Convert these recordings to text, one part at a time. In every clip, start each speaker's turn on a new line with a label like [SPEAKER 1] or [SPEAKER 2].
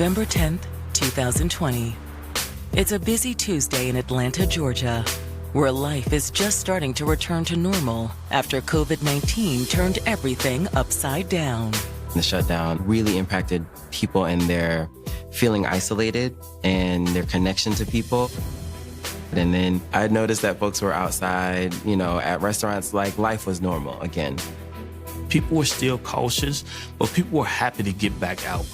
[SPEAKER 1] November 10th, 2020. It's a busy Tuesday in Atlanta, Georgia, where life is just starting to return to normal after COVID-19 turned everything upside down.
[SPEAKER 2] The shutdown really impacted people and their feeling isolated and their connection to people. And then I noticed that folks were outside, at restaurants like life was normal again.
[SPEAKER 3] People were still cautious, but people were happy to get back out.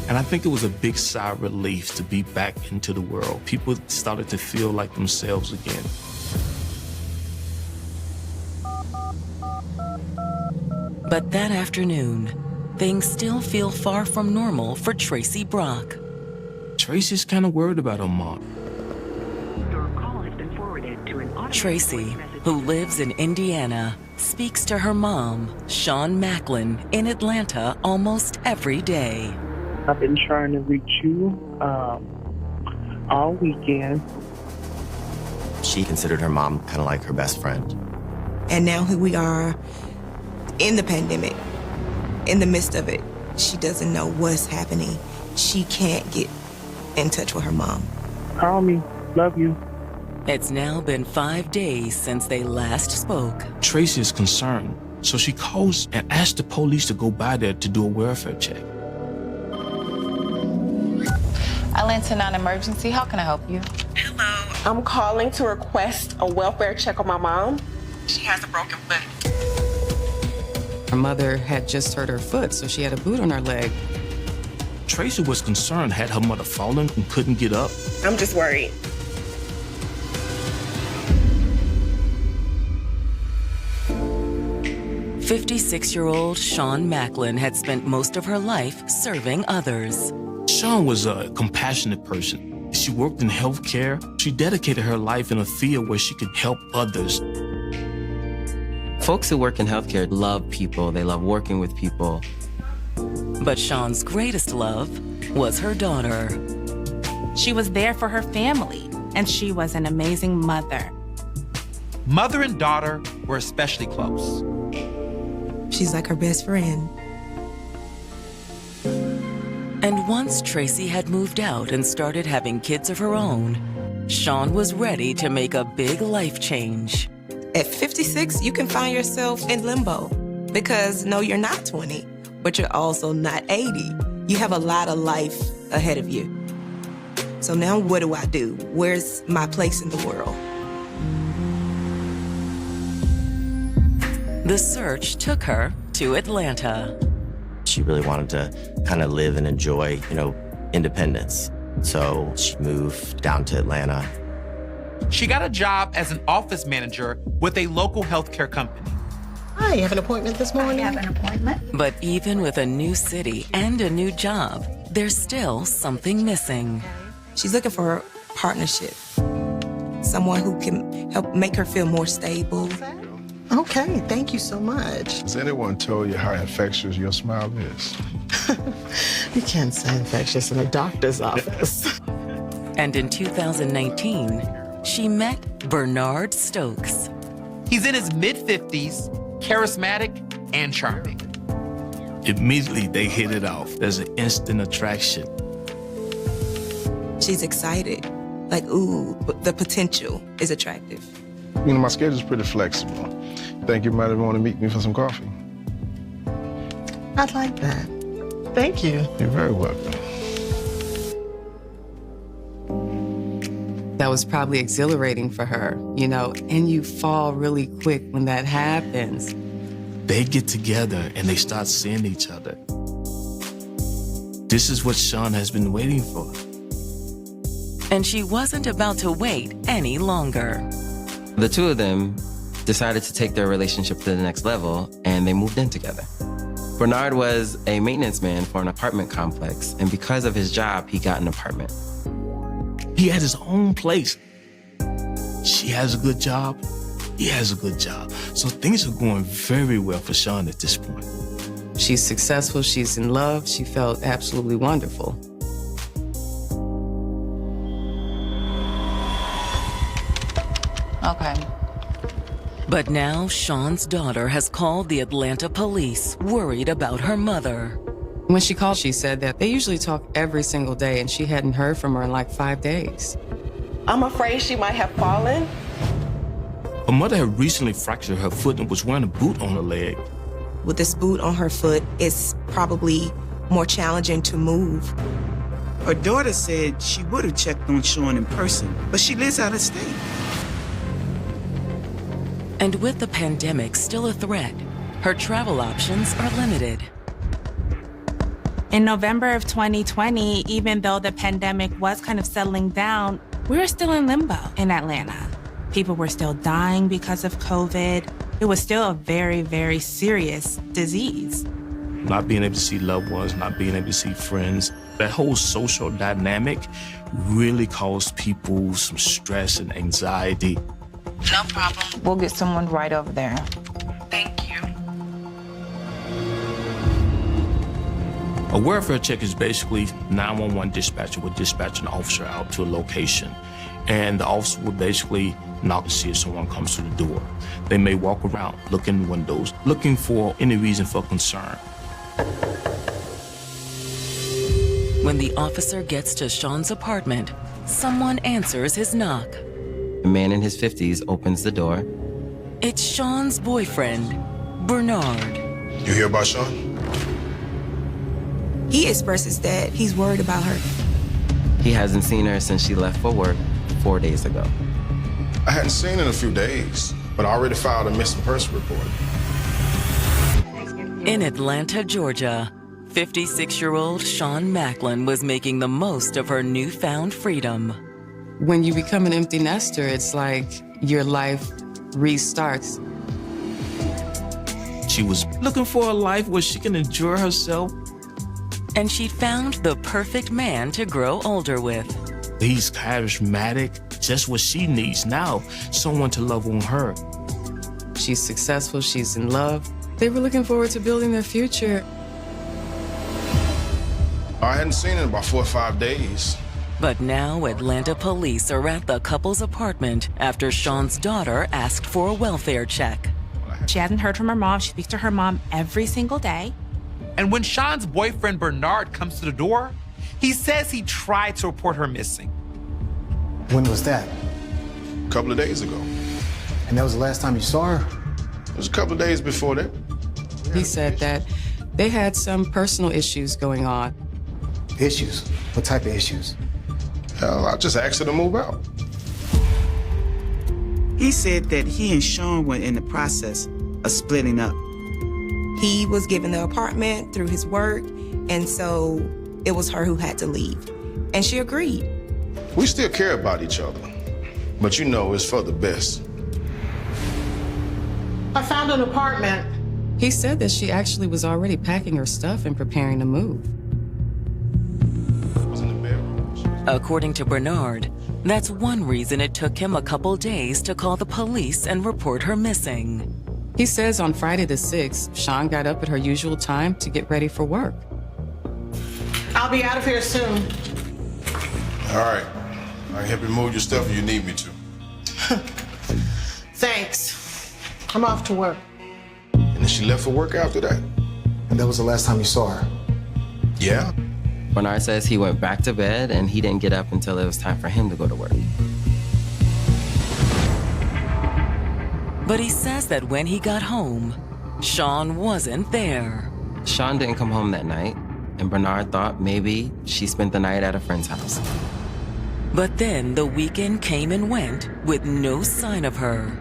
[SPEAKER 3] And I think it was a big sigh of relief to be back into the world. People started to feel like themselves again.
[SPEAKER 1] But that afternoon, things still feel far from normal for Tracy Brock.
[SPEAKER 3] Tracy's kind of worried about her mom.
[SPEAKER 1] Tracy, who lives in Indiana, speaks to her mom, Shawn Macklin, in Atlanta almost every day.
[SPEAKER 4] I've been trying to reach you all weekend.
[SPEAKER 2] She considered her mom kind of like her best friend.
[SPEAKER 5] And now here we are in the pandemic, in the midst of it. She doesn't know what's happening. She can't get in touch with her mom.
[SPEAKER 4] Call me. Love you.
[SPEAKER 1] It's now been 5 days since they last spoke.
[SPEAKER 3] Tracy is concerned, so she calls and asks the police to go by there to do a welfare check.
[SPEAKER 6] Atlanta non-emergency, how can I help you?
[SPEAKER 7] Hello. I'm calling to request a welfare check on my mom. She has a broken foot.
[SPEAKER 8] Her mother had just hurt her foot, so she had a boot on her leg.
[SPEAKER 3] Tracy was concerned, had her mother fallen and couldn't get up.
[SPEAKER 7] I'm just worried.
[SPEAKER 1] "56-year-old Shawn Macklin had spent most of her life serving others.
[SPEAKER 3] Shawn was a compassionate person. She worked in healthcare. She dedicated her life in a field where she could help others.
[SPEAKER 2] Folks who work in healthcare love people. They love working with people.
[SPEAKER 1] But Shawn's greatest love was her daughter.
[SPEAKER 9] She was there for her family, and she was an amazing mother.
[SPEAKER 10] Mother and daughter were especially close.
[SPEAKER 5] She's like her best friend.
[SPEAKER 1] And once Tracy had moved out and started having kids of her own, Shawn was ready to make a big life change.
[SPEAKER 5] At 56, you can find yourself in limbo because, no, you're not 20, but you're also not 80. You have a lot of life ahead of you. So now what do I do? Where's my place in the world?
[SPEAKER 1] The search took her to Atlanta.
[SPEAKER 2] She really wanted to kind of live and enjoy, independence. So she moved down to Atlanta.
[SPEAKER 10] She got a job as an office manager with a local healthcare company.
[SPEAKER 11] Hi, you have an appointment this morning?
[SPEAKER 9] I have an appointment.
[SPEAKER 1] But even with a new city and a new job, there's still something missing.
[SPEAKER 5] She's looking for a partnership, someone who can help make her feel more stable.
[SPEAKER 11] Okay, thank you so much.
[SPEAKER 12] Has anyone told you how infectious your smile is?
[SPEAKER 11] You can't say infectious in a doctor's office.
[SPEAKER 1] And in 2019, she met Bernard Stokes.
[SPEAKER 10] He's in his mid-50s, charismatic and charming.
[SPEAKER 3] Immediately, they hit it off. There's an instant attraction.
[SPEAKER 5] She's excited. Like, ooh, the potential is attractive.
[SPEAKER 12] My schedule's pretty flexible. Think you might want to meet me for some coffee?
[SPEAKER 11] I'd like that. Thank you.
[SPEAKER 12] You're very welcome.
[SPEAKER 8] That was probably exhilarating for her, and you fall really quick when that happens.
[SPEAKER 3] They get together and they start seeing each other. This is what Shawn has been waiting for.
[SPEAKER 1] And she wasn't about to wait any longer.
[SPEAKER 2] The two of them decided to take their relationship to the next level, and they moved in together. Bernard was a maintenance man for an apartment complex, and because of his job, he got an apartment.
[SPEAKER 3] He had his own place. She has a good job. He has a good job. So things are going very well for Shawn at this point.
[SPEAKER 8] She's successful, she's in love, she felt absolutely wonderful.
[SPEAKER 6] Okay.
[SPEAKER 1] But now Shawn's daughter has called the Atlanta police, worried about her mother.
[SPEAKER 8] When she called, she said that they usually talk every single day and she hadn't heard from her in like 5 days.
[SPEAKER 7] I'm afraid she might have fallen.
[SPEAKER 3] Her mother had recently fractured her foot and was wearing a boot on her leg.
[SPEAKER 5] With this boot on her foot, it's probably more challenging to move.
[SPEAKER 13] Her daughter said she would have checked on Sean in person, but she lives out of state.
[SPEAKER 1] And with the pandemic still a threat, her travel options are limited.
[SPEAKER 9] In November of 2020, even though the pandemic was kind of settling down, we were still in limbo in Atlanta. People were still dying because of COVID. It was still a very, very serious disease.
[SPEAKER 3] Not being able to see loved ones, not being able to see friends. That whole social dynamic really caused people some stress and anxiety.
[SPEAKER 6] No problem. We'll get someone right over there.
[SPEAKER 7] Thank you.
[SPEAKER 3] A welfare check is basically 911 dispatcher would dispatch an officer out to a location, and the officer would basically knock to see if someone comes to the door. They may walk around, look in windows, looking for any reason for concern.
[SPEAKER 1] When the officer gets to Sean's apartment, someone answers his knock.
[SPEAKER 2] A man in his 50s opens the door.
[SPEAKER 1] It's Sean's boyfriend, Bernard.
[SPEAKER 12] You hear about Sean?
[SPEAKER 5] He expresses that he's worried about her.
[SPEAKER 2] He hasn't seen her since she left for work 4 days ago.
[SPEAKER 12] I hadn't seen her in a few days, but I already filed a missing person report.
[SPEAKER 1] In Atlanta, Georgia, 56-year-old Sean Macklin was making the most of her newfound freedom.
[SPEAKER 8] When you become an empty nester, it's like your life restarts.
[SPEAKER 3] She was looking for a life where she can enjoy herself.
[SPEAKER 1] And she'd found the perfect man to grow older with.
[SPEAKER 3] He's charismatic, just what she needs now, someone to love on her.
[SPEAKER 8] She's successful, she's in love. They were looking forward to building their future.
[SPEAKER 12] I hadn't seen her in about 4 or 5 days.
[SPEAKER 1] But now Atlanta police are at the couple's apartment after Sean's daughter asked for a welfare check.
[SPEAKER 9] She hasn't heard from her mom. She speaks to her mom every single day.
[SPEAKER 10] And when Sean's boyfriend Bernard comes to the door, he says he tried to report her missing.
[SPEAKER 14] When was that?
[SPEAKER 12] A couple of days ago.
[SPEAKER 14] And that was the last time you saw her?
[SPEAKER 12] It was a couple of days before that.
[SPEAKER 8] He said that they had some personal issues going on.
[SPEAKER 14] Issues? What type of issues?
[SPEAKER 12] Hell, I just asked her to move out.
[SPEAKER 13] He said that he and Sean were in the process of splitting up.
[SPEAKER 5] He was given the apartment through his work, and so it was her who had to leave. And she agreed.
[SPEAKER 12] We still care about each other, but you know it's for the best.
[SPEAKER 11] I found an apartment.
[SPEAKER 8] He said that she actually was already packing her stuff and preparing to move.
[SPEAKER 1] According to Bernard, that's one reason it took him a couple days to call the police and report her missing.
[SPEAKER 8] He says on Friday the 6th, Sean got up at her usual time to get ready for work.
[SPEAKER 11] I'll be out of here soon.
[SPEAKER 12] All right. I can help you move your stuff if you need me to.
[SPEAKER 11] Thanks. I'm off to work.
[SPEAKER 12] And then she left for work after that.
[SPEAKER 14] And that was the last time you saw her?
[SPEAKER 12] Yeah.
[SPEAKER 2] Bernard says he went back to bed and he didn't get up until it was time for him to go to work.
[SPEAKER 1] But he says that when he got home, Sean wasn't there.
[SPEAKER 2] Sean didn't come home that night, and Bernard thought maybe she spent the night at a friend's house.
[SPEAKER 1] But then the weekend came and went with no sign of her.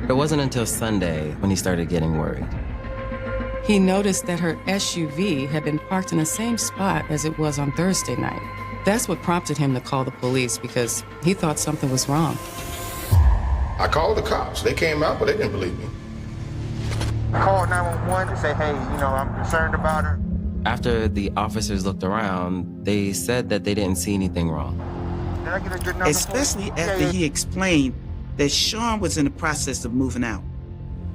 [SPEAKER 2] It wasn't until Sunday when he started getting worried.
[SPEAKER 8] He noticed that her SUV had been parked in the same spot as it was on Thursday night. That's what prompted him to call the police because he thought something was wrong.
[SPEAKER 12] I called the cops. They came out, but they didn't believe me.
[SPEAKER 15] I called 911 to say, hey, I'm concerned about her.
[SPEAKER 2] After the officers looked around, they said that they didn't see anything wrong.
[SPEAKER 15] Did I get a good number?
[SPEAKER 13] Especially after he explained that Sean was in the process of moving out.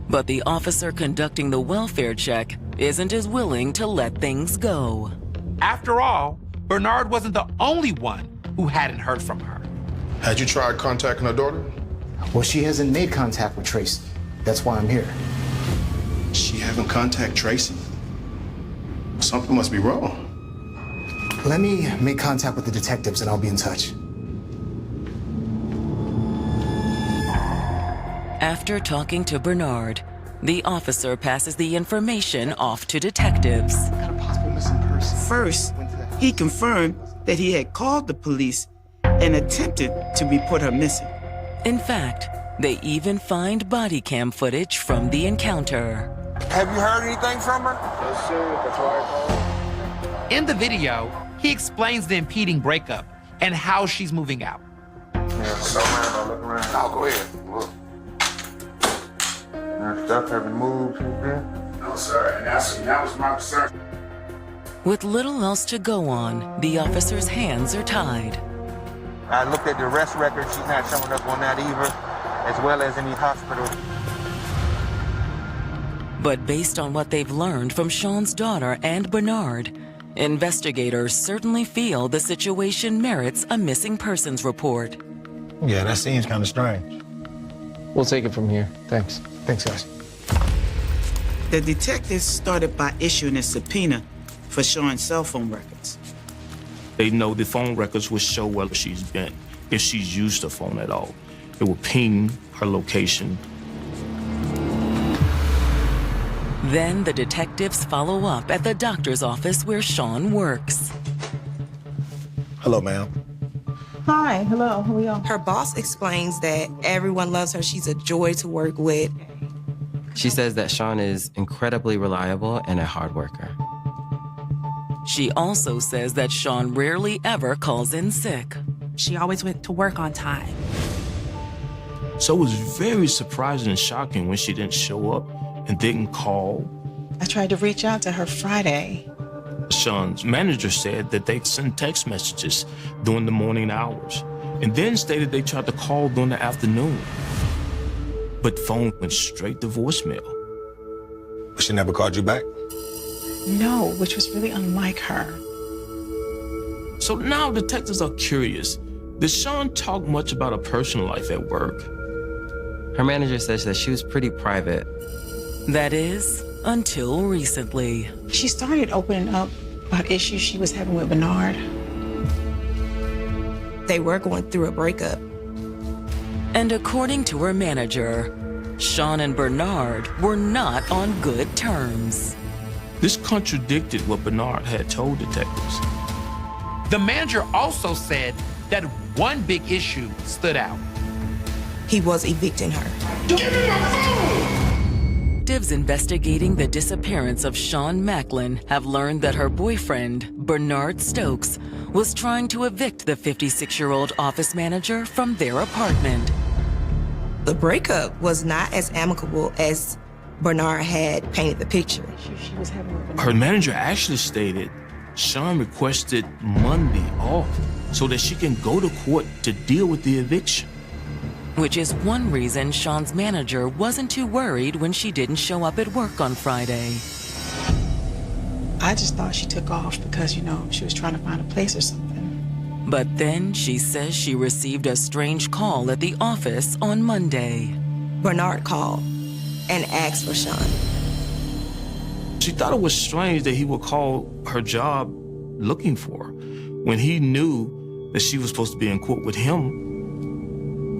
[SPEAKER 1] But the officer conducting the welfare check isn't as willing to let things go.
[SPEAKER 10] After all, Bernard wasn't the only one who hadn't heard from her.
[SPEAKER 12] Had you tried contacting her daughter?
[SPEAKER 14] Well, she hasn't made contact with Tracy. That's why I'm here.
[SPEAKER 12] She haven't contacted Tracy? Something must be wrong.
[SPEAKER 14] Let me make contact with the detectives and I'll be in touch.
[SPEAKER 1] After talking to Bernard, the officer passes the information off to detectives.
[SPEAKER 13] First, he confirmed that he had called the police and attempted to report her missing.
[SPEAKER 1] In fact, they even find body cam footage from the encounter.
[SPEAKER 15] Have you heard anything from her? Yes, sir. That's why I called.
[SPEAKER 10] In the video, he explains the impeding breakup and how she's moving out.
[SPEAKER 15] Yeah, so man, look around. Oh, go ahead. Look. Now, stuff haven't moved since then?
[SPEAKER 16] No, sir, and that was my concern.
[SPEAKER 1] With little else to go on, the officer's hands are tied.
[SPEAKER 15] I looked at the arrest record. She's not showing up on that either, as well as any hospital.
[SPEAKER 1] But based on what they've learned from Sean's daughter and Bernard, investigators certainly feel the situation merits a missing persons report.
[SPEAKER 12] Yeah, that seems kind of strange.
[SPEAKER 2] We'll take it from here. Thanks.
[SPEAKER 14] Thanks, guys.
[SPEAKER 13] The detectives started by issuing a subpoena for Sean's cell phone records.
[SPEAKER 3] They know the phone records will show where she's been, if she's used the phone at all. It will ping her location.
[SPEAKER 1] Then the detectives follow up at the doctor's office where Sean works.
[SPEAKER 12] Hello, ma'am.
[SPEAKER 5] Hi, hello, how are y'all? Her boss explains that everyone loves her. She's a joy to work with.
[SPEAKER 2] She says that Sean is incredibly reliable and a hard worker.
[SPEAKER 1] She also says that Sean rarely ever calls in sick.
[SPEAKER 9] She always went to work on time.
[SPEAKER 3] So it was very surprising and shocking when she didn't show up and didn't call.
[SPEAKER 11] I tried to reach out to her Friday.
[SPEAKER 3] Sean's manager said that they sent text messages during the morning hours and then stated they tried to call during the afternoon. But phone went straight to voicemail.
[SPEAKER 12] But she never called you back?
[SPEAKER 11] No, which was really unlike her.
[SPEAKER 3] So now detectives are curious. Did Sean talk much about her personal life at work?
[SPEAKER 2] Her manager says that she was pretty private.
[SPEAKER 1] That is, until recently.
[SPEAKER 11] She started opening up about issues she was having with Bernard.
[SPEAKER 5] They were going through a breakup.
[SPEAKER 1] And according to her manager, Sean and Bernard were not on good terms.
[SPEAKER 3] This contradicted what Bernard had told detectives.
[SPEAKER 10] The manager also said that one big issue stood out.
[SPEAKER 5] He was evicting her.
[SPEAKER 16] Give me my phone!
[SPEAKER 1] Detectives investigating the disappearance of Sean Macklin have learned that her boyfriend, Bernard Stokes, was trying to evict the 56-year-old office manager from their apartment.
[SPEAKER 5] The breakup was not as amicable as Bernard had painted the picture.
[SPEAKER 11] She was having
[SPEAKER 3] Her manager actually stated Sean requested Monday off so that she can go to court to deal with the eviction.
[SPEAKER 1] Which is one reason Sean's manager wasn't too worried when she didn't show up at work on Friday.
[SPEAKER 11] I just thought she took off because, she was trying to find a place or something.
[SPEAKER 1] But then she says she received a strange call at the office on Monday.
[SPEAKER 5] Bernard called and asked for Sean.
[SPEAKER 3] She thought it was strange that he would call her job looking for her when he knew that she was supposed to be in court with him.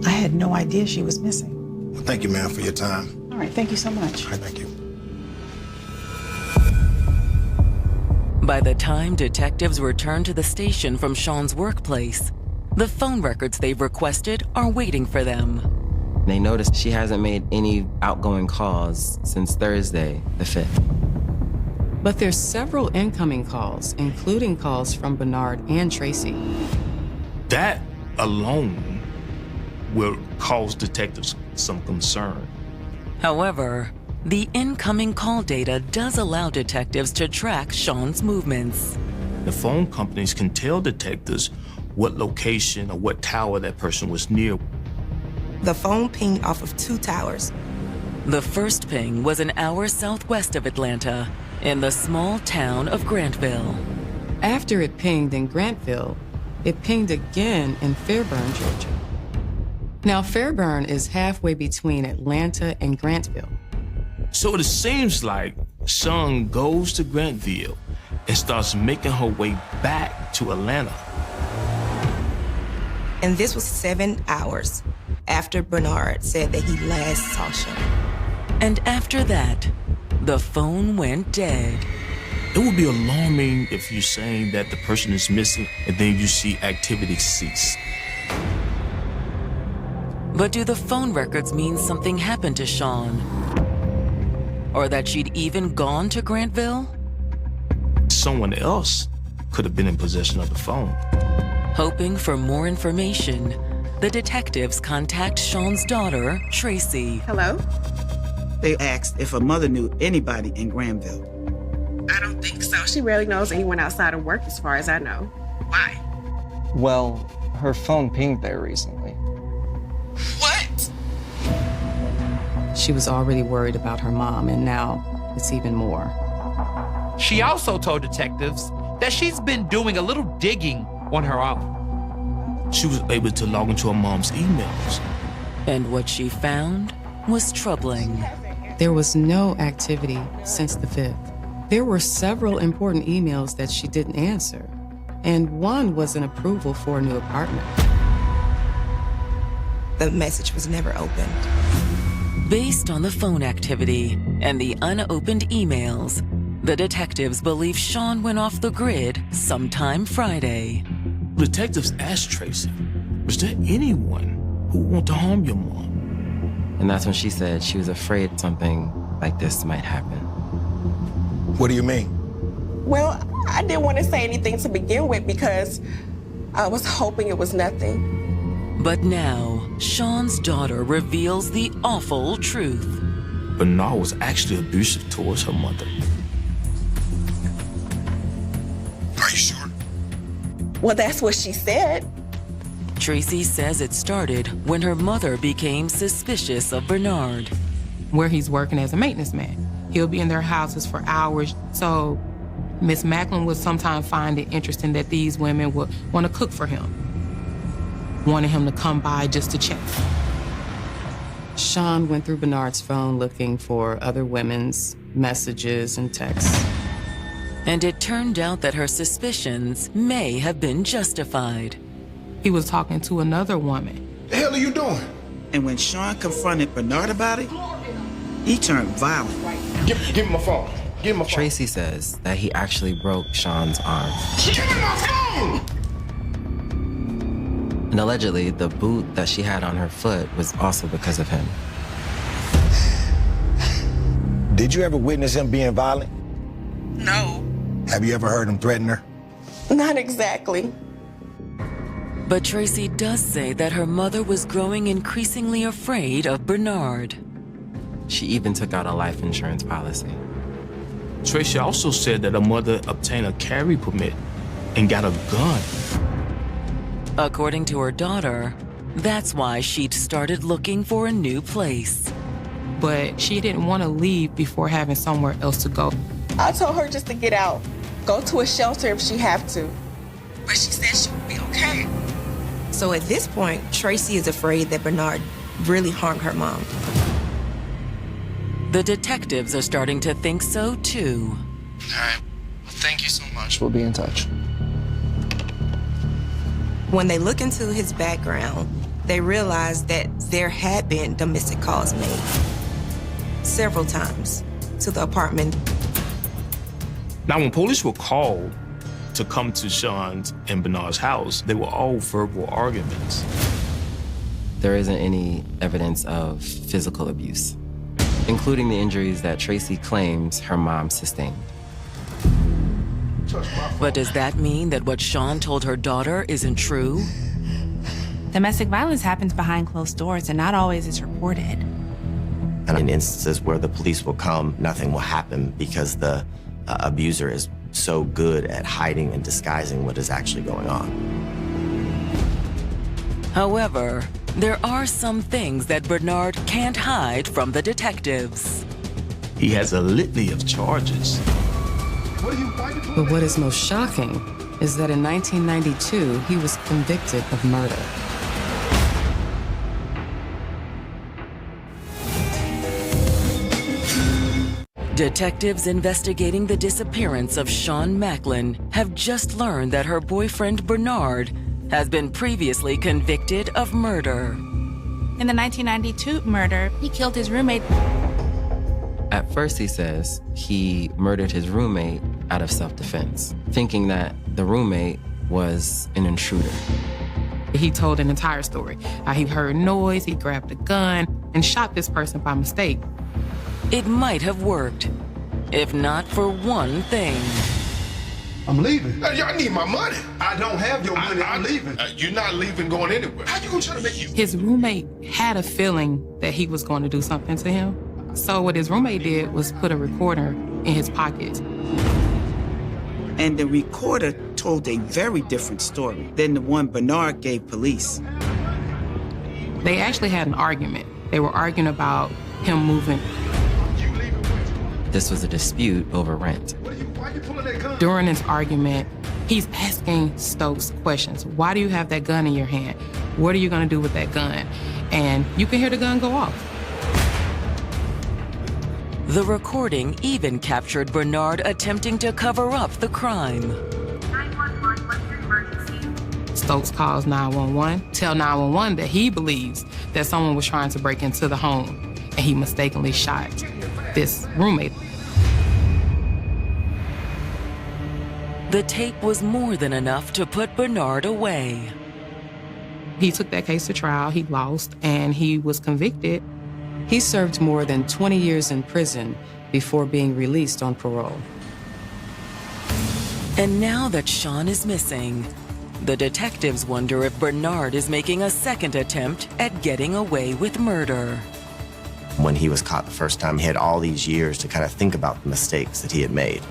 [SPEAKER 11] I had no idea she was missing.
[SPEAKER 12] Well, thank you, ma'am, for your time.
[SPEAKER 11] All right, thank you so much.
[SPEAKER 12] All right, thank you.
[SPEAKER 1] By the time detectives return to the station from Sean's workplace, the phone records they've requested are waiting for them.
[SPEAKER 2] They noticed she hasn't made any outgoing calls since Thursday, the 5th.
[SPEAKER 8] But there's several incoming calls, including calls from Bernard and Tracy.
[SPEAKER 3] That alone will cause detectives some concern.
[SPEAKER 1] However, the incoming call data does allow detectives to track Sean's movements.
[SPEAKER 3] The phone companies can tell detectives what location or what tower that person was near.
[SPEAKER 5] The phone pinged off of 2 towers.
[SPEAKER 1] The first ping was an hour southwest of Atlanta, in the small town of Grantville.
[SPEAKER 8] After it pinged in Grantville, it pinged again in Fairburn, Georgia. Now, Fairburn is halfway between Atlanta and Grantville.
[SPEAKER 3] So it seems like Sean goes to Grantville, and starts making her way back to Atlanta.
[SPEAKER 5] And this was 7 hours after Bernard said that he last saw Sean.
[SPEAKER 1] And after that, the phone went dead.
[SPEAKER 3] It would be alarming if you're saying that the person is missing and then you see activity cease.
[SPEAKER 1] But do the phone records mean something happened to Sean? Or that she'd even gone to Grantville?
[SPEAKER 3] Someone else could have been in possession of the phone.
[SPEAKER 1] Hoping for more information, the detectives contact Sean's daughter, Tracy.
[SPEAKER 7] Hello?
[SPEAKER 13] They asked if her mother knew anybody in Granville.
[SPEAKER 7] I don't think so. She rarely knows anyone outside of work as far as I know. Why?
[SPEAKER 17] Well, her phone pinged there recently.
[SPEAKER 7] What?
[SPEAKER 8] She was already worried about her mom, and now it's even more.
[SPEAKER 10] She also told detectives that she's been doing a little digging on her own.
[SPEAKER 3] She was able to log into her mom's emails.
[SPEAKER 1] And what she found was troubling.
[SPEAKER 8] There was no activity since the 5th. There were several important emails that she didn't answer, and one was an approval for a new apartment.
[SPEAKER 5] The message was never opened.
[SPEAKER 1] Based on the phone activity and the unopened emails, the detectives believe Sean went off the grid sometime Friday.
[SPEAKER 3] Detectives asked Tracy, was there anyone who wanted to harm your mom?
[SPEAKER 2] And that's when she said she was afraid something like this might happen.
[SPEAKER 15] What do you mean?
[SPEAKER 7] Well, I didn't want to say anything to begin with because I was hoping it was nothing.
[SPEAKER 1] But now, Sean's daughter reveals the awful truth.
[SPEAKER 3] Bernard was actually abusive towards her mother.
[SPEAKER 16] Are you sure?
[SPEAKER 7] Well, that's what she said.
[SPEAKER 1] Tracy says it started when her mother became suspicious of Bernard.
[SPEAKER 18] Where he's working as a maintenance man. He'll be in their houses for hours. So Miss Macklin would sometimes find it interesting that these women would want to cook for him. Wanted him to come by just to check.
[SPEAKER 8] Sean went through Bernard's phone looking for other women's messages and texts.
[SPEAKER 1] And it turned out that her suspicions may have been justified.
[SPEAKER 18] He was talking to another woman.
[SPEAKER 16] The hell are you doing?
[SPEAKER 13] And when Sean confronted Bernard about it, he turned violent.
[SPEAKER 16] Give me my phone. Give me my phone.
[SPEAKER 2] Tracy says that he actually broke Sean's arm.
[SPEAKER 16] Give me my phone!
[SPEAKER 2] And allegedly, the boot that she had on her foot was also because of him.
[SPEAKER 15] Did you ever witness him being violent?
[SPEAKER 7] No.
[SPEAKER 15] Have you ever heard him threaten her?
[SPEAKER 7] Not exactly.
[SPEAKER 1] But Tracy does say that her mother was growing increasingly afraid of Bernard.
[SPEAKER 2] She even took out a life insurance policy.
[SPEAKER 3] Tracy also said that her mother obtained a carry permit and got a gun.
[SPEAKER 1] According to her daughter, that's why she'd started looking for a new place.
[SPEAKER 18] But she didn't want to leave before having somewhere else to go.
[SPEAKER 7] I told her just to get out, go to a shelter if she have to. But she said she would be okay.
[SPEAKER 5] So at this point, Tracy is afraid that Bernard really harmed her mom.
[SPEAKER 1] The detectives are starting to think so too.
[SPEAKER 17] All right. Well, thank you so much. We'll be in touch.
[SPEAKER 5] When they look into his background, they realize that there had been domestic calls made several times to the apartment.
[SPEAKER 3] Now, when police were called to come to Sean's and Bernard's house, they were all verbal arguments.
[SPEAKER 2] There isn't any evidence of physical abuse, including the injuries that Tracy claims her mom sustained.
[SPEAKER 1] But does that mean that what Sean told her daughter isn't true?
[SPEAKER 9] Domestic violence happens behind closed doors and not always is reported.
[SPEAKER 19] And in instances where the police will come, nothing will happen because the abuser is so good at hiding and disguising what is actually going on.
[SPEAKER 1] However, there are some things that Bernard can't hide from the detectives.
[SPEAKER 3] He has a litany of charges.
[SPEAKER 8] But what is most shocking is that in 1992, he was convicted of murder.
[SPEAKER 1] Detectives investigating the disappearance of Shawn Macklin have just learned that her boyfriend Bernard has been previously convicted of murder.
[SPEAKER 9] In the 1992 murder, he killed his roommate.
[SPEAKER 2] At first, he says he murdered his roommate out of self-defense, thinking that the roommate was an intruder.
[SPEAKER 18] He told an entire story. How he heard noise, he grabbed a gun, and shot this person by mistake.
[SPEAKER 1] It might have worked, if not for one thing.
[SPEAKER 16] I'm leaving.
[SPEAKER 12] I need my money.
[SPEAKER 16] I don't have your money. I'm leaving.
[SPEAKER 12] You're not leaving, going anywhere. How you gonna try to make you?
[SPEAKER 18] His roommate had a feeling that he was going to do something to him. So what his roommate did was put a recorder in his pocket.
[SPEAKER 13] And the recorder told a very different story than the one Bernard gave police.
[SPEAKER 18] They actually had an argument. They were arguing about him moving.
[SPEAKER 2] This was a dispute over rent.
[SPEAKER 16] Why you pulling that gun?
[SPEAKER 18] During this argument, he's asking Stokes questions. Why do you have that gun in your hand? What are you gonna do with that gun? And you can hear the gun go off.
[SPEAKER 1] The recording even captured Bernard attempting to cover up the crime.
[SPEAKER 9] 911, what's your emergency?
[SPEAKER 18] Stokes calls 911, tell 911 that he believes that someone was trying to break into the home, and he mistakenly shot this roommate.
[SPEAKER 1] The tape was more than enough to put Bernard away.
[SPEAKER 18] He took that case to trial, he lost, and he was convicted.
[SPEAKER 8] He served more than 20 years in prison before being released on parole.
[SPEAKER 1] And now that Shawn is missing, the detectives wonder if Bernard is making a second attempt at getting away with murder.
[SPEAKER 19] When he was caught the first time, he had all these years to kind of think about the mistakes that he had made.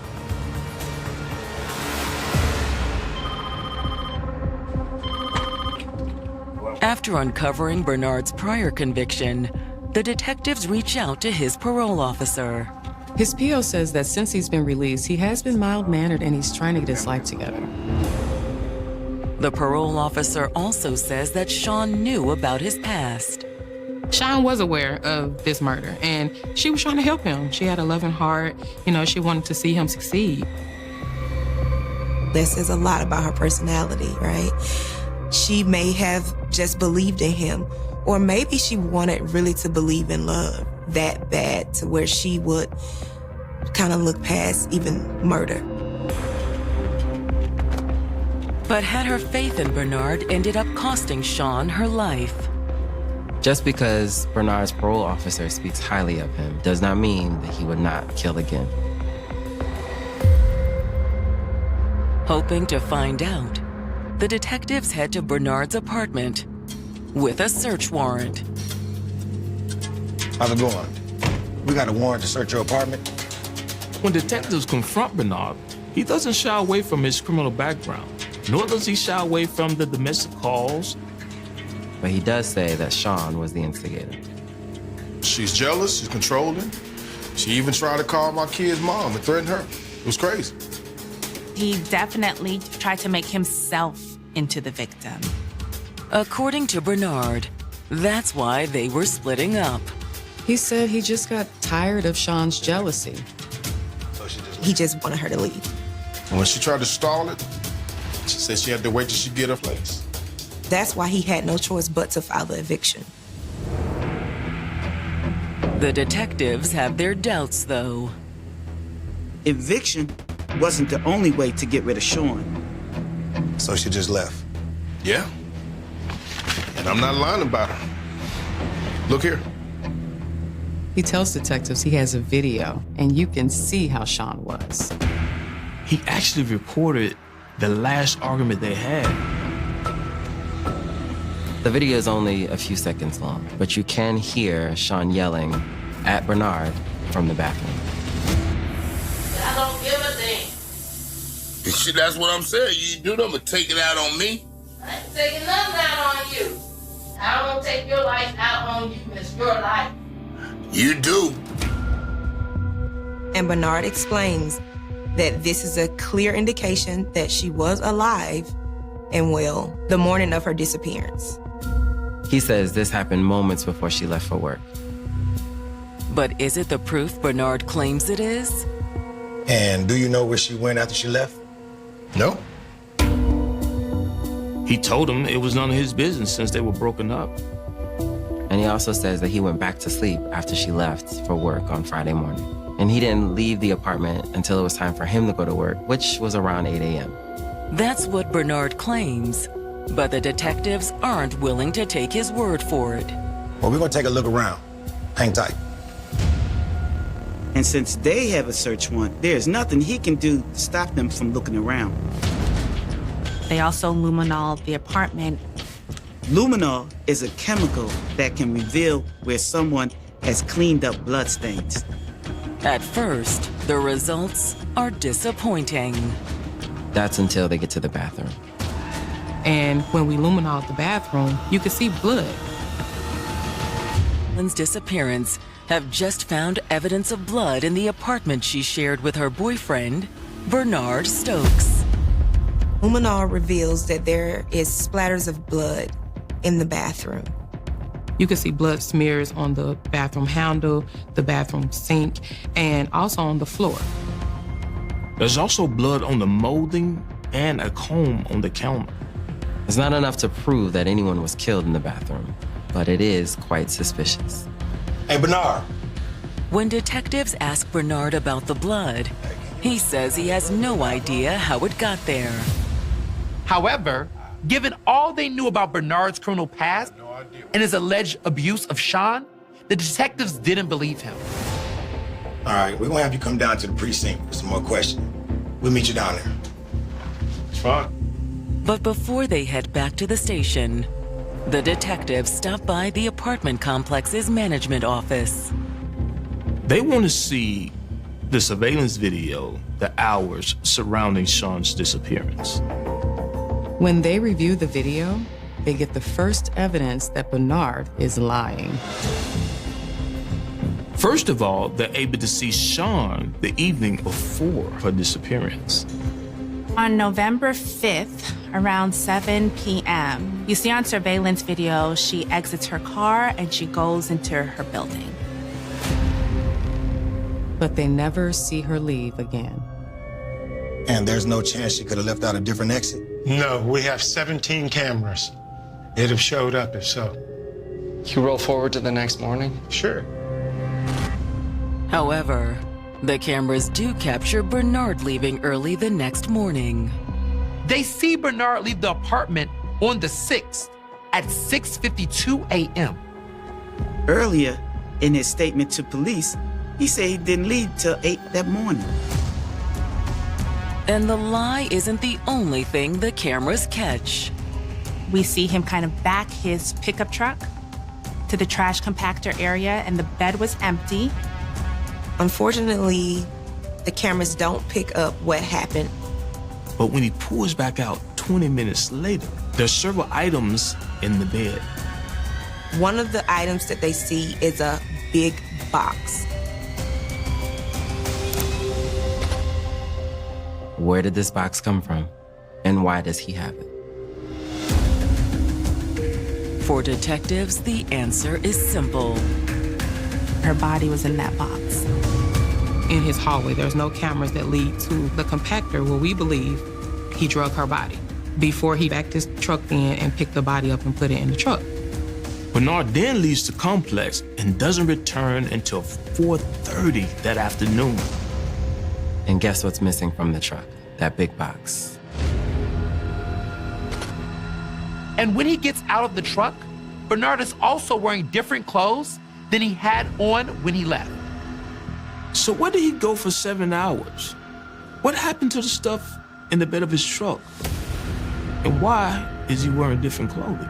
[SPEAKER 1] After uncovering Bernard's prior conviction, the detectives reach out to his parole officer.
[SPEAKER 8] His PO says that since he's been released, he has been mild-mannered and he's trying to get his life together.
[SPEAKER 1] The parole officer also says that Shawn knew about his past.
[SPEAKER 18] Shawn was aware of this murder, and she was trying to help him. She had a loving heart. You know, she wanted to see him succeed.
[SPEAKER 5] That says a lot about her personality, right? She may have just believed in him, or maybe she wanted really to believe in love that bad to where she would kind of look past even murder.
[SPEAKER 1] But had her faith in Bernard ended up costing Shawn her life?
[SPEAKER 2] Just because Bernard's parole officer speaks highly of him does not mean that he would not kill again.
[SPEAKER 1] Hoping to find out, the detectives head to Bernard's apartment with a search warrant.
[SPEAKER 16] How's it going? We got a warrant to search your apartment.
[SPEAKER 3] When detectives confront Bernard, he doesn't shy away from his criminal background, nor does he shy away from the domestic calls.
[SPEAKER 2] But he does say that Shawn was the instigator.
[SPEAKER 12] She's jealous, she's controlling. She even tried to call my kid's mom and threaten her. It was crazy.
[SPEAKER 9] He definitely tried to make himself into the victim.
[SPEAKER 1] According to Bernard, that's why they were splitting up.
[SPEAKER 8] He said he just got tired of Shawn's jealousy.
[SPEAKER 5] He just wanted her to leave.
[SPEAKER 12] And when she tried to stall it, she said she had to wait till she get her place.
[SPEAKER 5] That's why he had no choice but to file the eviction.
[SPEAKER 1] The detectives have their doubts, though.
[SPEAKER 13] Eviction wasn't the only way to get rid of Shawn.
[SPEAKER 16] So she just left.
[SPEAKER 12] Yeah. And I'm not lying about her. Look here.
[SPEAKER 8] He tells detectives he has a video, and you can see how Shawn was.
[SPEAKER 3] He actually recorded the last argument they had.
[SPEAKER 2] The video is only a few seconds long, but you can hear Shawn yelling at Bernard from the bathroom.
[SPEAKER 20] I don't give a damn.
[SPEAKER 16] Shit, that's what I'm saying. You do them, but take it out on me.
[SPEAKER 20] I ain't taking nothing out on you. I won't take your life out on you. It's your life.
[SPEAKER 16] You do.
[SPEAKER 5] And Bernard explains that this is a clear indication that she was alive and well the morning of her disappearance.
[SPEAKER 2] He says this happened moments before she left for work.
[SPEAKER 1] But is it the proof Bernard claims it is?
[SPEAKER 21] And do you know where she went after she left? No?
[SPEAKER 3] He told him it was none of his business since they were broken up.
[SPEAKER 2] And he also says that he went back to sleep after she left for work on Friday morning. And he didn't leave the apartment until it was time for him to go to work, which was around 8 a.m.
[SPEAKER 1] That's what Bernard claims, but the detectives aren't willing to take his word for it.
[SPEAKER 21] Well, we're gonna take a look around. Hang tight.
[SPEAKER 13] And since they have a search warrant, there's nothing he can do to stop them from looking around.
[SPEAKER 9] They also luminol the apartment.
[SPEAKER 13] Luminol is a chemical that can reveal where someone has cleaned up bloodstains.
[SPEAKER 1] At first, the results are disappointing.
[SPEAKER 2] That's until they get to the bathroom.
[SPEAKER 18] And when we luminol the bathroom, you can see blood.
[SPEAKER 1] Lynn's disappearance have just found evidence of blood in the apartment she shared with her boyfriend, Bernard Stokes.
[SPEAKER 5] Luminol reveals that there is splatters of blood in the bathroom.
[SPEAKER 18] You can see blood smears on the bathroom handle, the bathroom sink, and also on the floor.
[SPEAKER 3] There's also blood on the molding and a comb on the counter.
[SPEAKER 2] It's not enough to prove that anyone was killed in the bathroom, but it is quite suspicious.
[SPEAKER 21] Hey, Bernard.
[SPEAKER 1] When detectives ask Bernard about the blood, he says he has no idea how it got there.
[SPEAKER 10] However, given all they knew about Bernard's criminal past and his alleged abuse of Sean, the detectives didn't believe him.
[SPEAKER 21] All right, we're gonna have you come down to the precinct for some more questions. We'll meet you down there.
[SPEAKER 12] It's fine.
[SPEAKER 1] But before they head back to the station, the detectives stop by the apartment complex's management office.
[SPEAKER 3] They want to see the surveillance video, the hours surrounding Sean's disappearance.
[SPEAKER 8] When they review the video, they get the first evidence that Bernard is lying.
[SPEAKER 3] First of all, they're able to see Sean the evening before her disappearance.
[SPEAKER 9] On November 5th, around 7 p.m., you see on surveillance video, she exits her car and she goes into her building.
[SPEAKER 8] But they never see her leave again.
[SPEAKER 21] And there's no chance she could have left out a different exit?
[SPEAKER 22] No, we have 17 cameras. It'd have showed up if so.
[SPEAKER 17] You roll forward to the next morning?
[SPEAKER 22] Sure.
[SPEAKER 1] However, the cameras do capture Bernard leaving early the next morning.
[SPEAKER 10] They see Bernard leave the apartment on the 6th at 6:52 a.m.
[SPEAKER 13] Earlier, in his statement to police, he said he didn't leave till 8 that morning.
[SPEAKER 1] And the lie isn't the only thing the cameras catch.
[SPEAKER 9] We see him kind of back his pickup truck to the trash compactor area, and the bed was empty.
[SPEAKER 5] Unfortunately, the cameras don't pick up what happened.
[SPEAKER 3] But when he pulls back out 20 minutes later, there's several items in the bed.
[SPEAKER 5] One of the items that they see is a big box.
[SPEAKER 2] Where did this box come from? And why does he have it?
[SPEAKER 1] For detectives, the answer is simple.
[SPEAKER 9] Her body was in that box.
[SPEAKER 18] In his hallway, there's no cameras that lead to the compactor where we believe he drug her body before he backed his truck in and picked the body up and put it in the truck.
[SPEAKER 3] Bernard then leaves the complex and doesn't return until 4:30 that afternoon.
[SPEAKER 2] And guess what's missing from the truck? That big box.
[SPEAKER 10] And when he gets out of the truck, Bernard is also wearing different clothes than he had on when he left.
[SPEAKER 3] So where did he go for 7 hours? What happened to the stuff in the bed of his truck? And why is he wearing different clothing?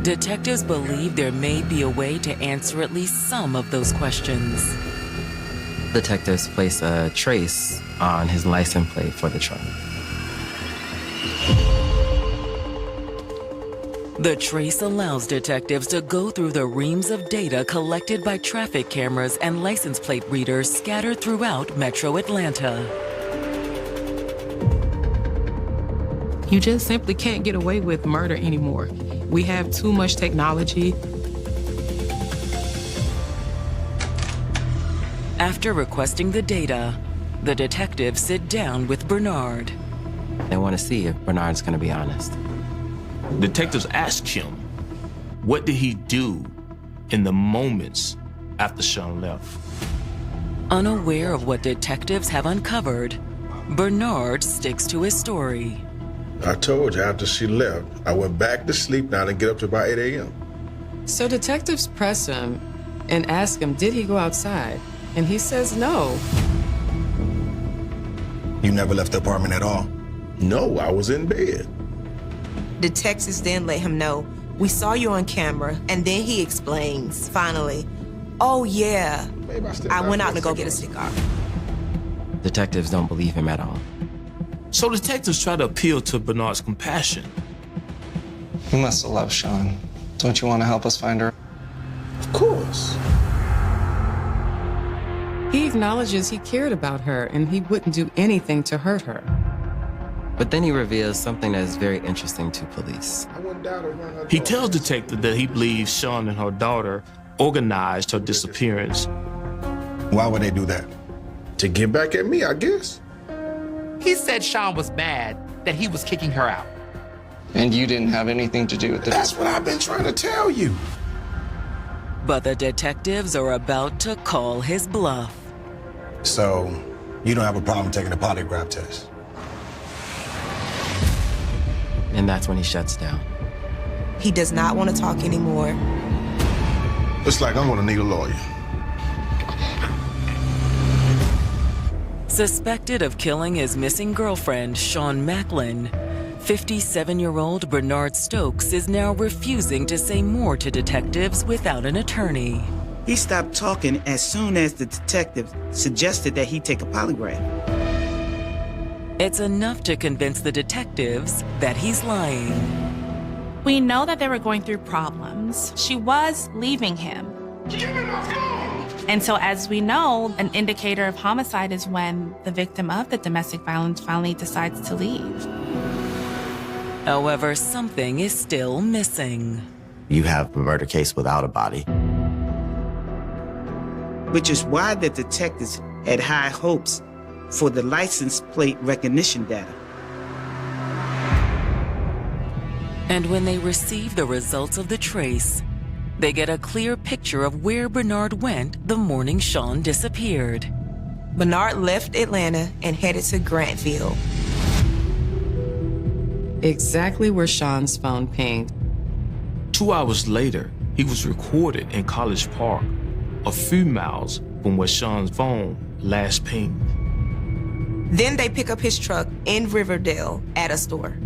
[SPEAKER 1] Detectives believe there may be a way to answer at least some of those questions.
[SPEAKER 2] Detectives place a trace on his license plate for the truck.
[SPEAKER 1] The trace allows detectives to go through the reams of data collected by traffic cameras and license plate readers scattered throughout Metro Atlanta.
[SPEAKER 18] You just simply can't get away with murder anymore. We have too much technology.
[SPEAKER 1] After requesting the data, the detectives sit down with Bernard.
[SPEAKER 2] They want to see if Bernard's going to be honest.
[SPEAKER 3] Detectives ask him, what did he do in the moments after Sean left?
[SPEAKER 1] Unaware of what detectives have uncovered, Bernard sticks to his story.
[SPEAKER 12] I told you after she left, I went back to sleep. Now I didn't get up to about 8 a.m.
[SPEAKER 8] So detectives press him and ask him, did he go outside? And he says no.
[SPEAKER 21] You never left the apartment at all?
[SPEAKER 12] No, I was in bed.
[SPEAKER 5] Detectives then let him know, we saw you on camera, and then he explains, finally, oh yeah, I went out to go get a cigar.
[SPEAKER 2] Detectives don't believe him at all.
[SPEAKER 3] So detectives try to appeal to Bernard's compassion.
[SPEAKER 17] You must have loved Sean. Don't you want to help us find her?
[SPEAKER 12] Of course.
[SPEAKER 8] He acknowledges he cared about her and he wouldn't do anything to hurt her.
[SPEAKER 2] But then he reveals something that is very interesting to police.
[SPEAKER 3] He tells detectives that he believes Sean and her daughter organized her disappearance.
[SPEAKER 21] Why would they do that?
[SPEAKER 12] To get back at me, I guess.
[SPEAKER 10] He said Sean was mad that he was kicking her out.
[SPEAKER 17] And you didn't have anything to do with it.
[SPEAKER 12] That's what I've been trying to tell you.
[SPEAKER 1] But the detectives are about to call his bluff.
[SPEAKER 21] So, you don't have a problem taking a polygraph test?
[SPEAKER 2] And that's when he shuts down.
[SPEAKER 5] He does not want to talk anymore.
[SPEAKER 12] It's like I'm gonna need a lawyer.
[SPEAKER 1] Suspected of killing his missing girlfriend, Sean Macklin, 57-year-old Bernard Stokes is now refusing to say more to detectives without an attorney.
[SPEAKER 13] He stopped talking as soon as the detective suggested that he take a polygraph.
[SPEAKER 1] It's enough to convince the detectives that he's lying.
[SPEAKER 9] We know that they were going through problems. She was leaving him. And so as we know, an indicator of homicide is when the victim of the domestic violence finally decides to leave.
[SPEAKER 1] However, something is still missing.
[SPEAKER 19] You have a murder case without a body.
[SPEAKER 13] Which is why the detectives had high hopes for the license plate recognition data.
[SPEAKER 1] And when they receive the results of the trace, they get a clear picture of where Bernard went the morning Sean disappeared.
[SPEAKER 5] Bernard left Atlanta and headed to Grantville.
[SPEAKER 8] Exactly where Sean's phone pinged.
[SPEAKER 3] 2 hours later, he was recorded in College Park, a few miles from where Sean's phone last pinged.
[SPEAKER 5] Then they pick up his truck in Riverdale at a store.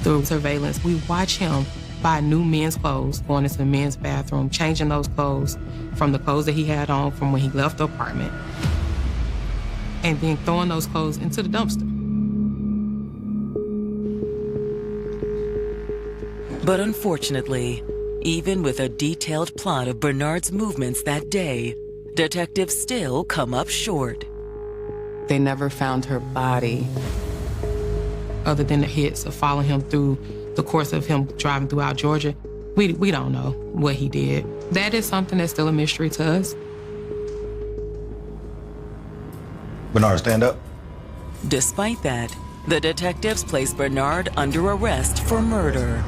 [SPEAKER 18] Through surveillance, we watch him buy new men's clothes, going into the men's bathroom, changing those clothes from the clothes that he had on from when he left the apartment, and then throwing those clothes into the dumpster.
[SPEAKER 1] But unfortunately, even with a detailed plot of Bernard's movements that day, detectives still come up short.
[SPEAKER 8] They never found her body.
[SPEAKER 18] Other than the hits of following him through the course of him driving throughout Georgia, we don't know what he did. That is something that's still a mystery to us.
[SPEAKER 21] Bernard, stand up.
[SPEAKER 1] Despite that, the detectives place Bernard under arrest for murder.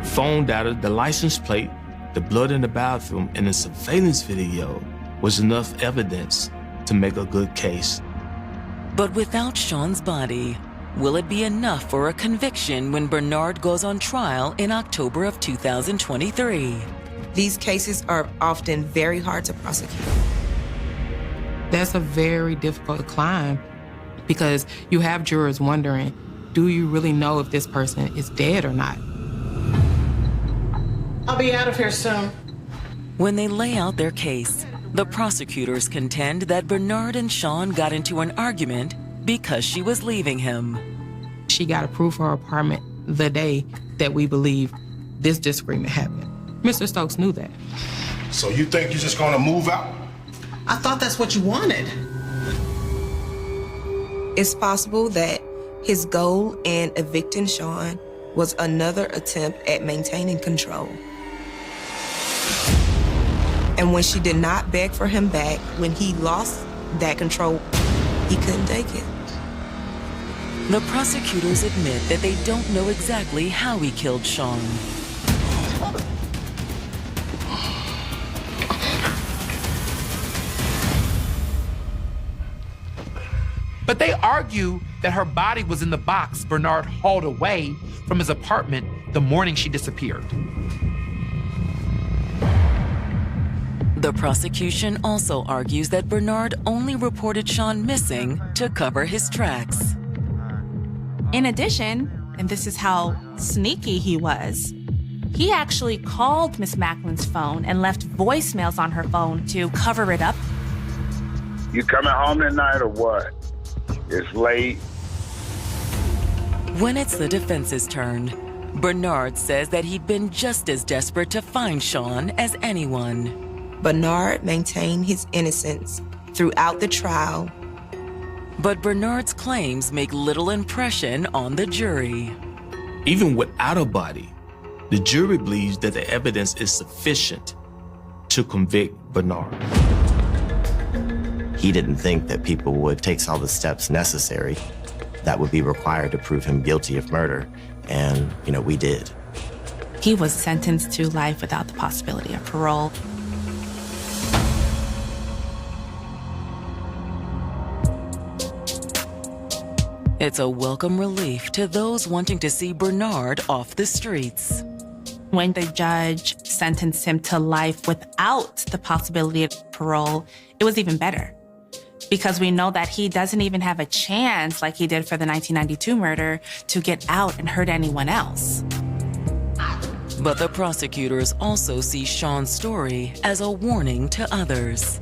[SPEAKER 3] Phone data, the license plate, the blood in the bathroom, and the surveillance video was enough evidence to make a good case.
[SPEAKER 1] But without Sean's body, will it be enough for a conviction when Bernard goes on trial in October of 2023?
[SPEAKER 5] These cases are often very hard to prosecute.
[SPEAKER 18] That's a very difficult climb because you have jurors wondering, do you really know if this person is dead or not?
[SPEAKER 11] I'll be out of here soon.
[SPEAKER 1] When they lay out their case, the prosecutors contend that Bernard and Sean got into an argument because she was leaving him.
[SPEAKER 18] She got approved for her apartment the day that we believe this disagreement happened. Mr. Stokes knew that.
[SPEAKER 12] So you think you're just gonna move out?
[SPEAKER 11] I thought that's what you wanted.
[SPEAKER 5] It's possible that his goal in evicting Sean was another attempt at maintaining control. And when she did not beg for him back, when he lost that control, he couldn't take it.
[SPEAKER 1] The prosecutors admit that they don't know exactly how he killed Sean.
[SPEAKER 10] But they argue that her body was in the box Bernard hauled away from his apartment the morning she disappeared.
[SPEAKER 1] The prosecution also argues that Bernard only reported Sean missing to cover his tracks.
[SPEAKER 9] In addition, and this is how sneaky he was, he actually called Miss Macklin's phone and left voicemails on her phone to cover it up.
[SPEAKER 4] You coming home tonight or what? It's late.
[SPEAKER 1] When it's the defense's turn, Bernard says that he'd been just as desperate to find Sean as anyone.
[SPEAKER 5] Bernard maintained his innocence throughout the trial.
[SPEAKER 1] But Bernard's claims make little impression on the jury.
[SPEAKER 3] Even without a body, the jury believes that the evidence is sufficient to convict Bernard.
[SPEAKER 19] He didn't think that people would take all the steps necessary that would be required to prove him guilty of murder. And, we did.
[SPEAKER 9] He was sentenced to life without the possibility of parole.
[SPEAKER 1] It's a welcome relief to those wanting to see Bernard off the streets.
[SPEAKER 9] When the judge sentenced him to life without the possibility of parole, it was even better. Because we know that he doesn't even have a chance, like he did for the 1992 murder, to get out and hurt anyone else.
[SPEAKER 1] But the prosecutors also see Sean's story as a warning to others.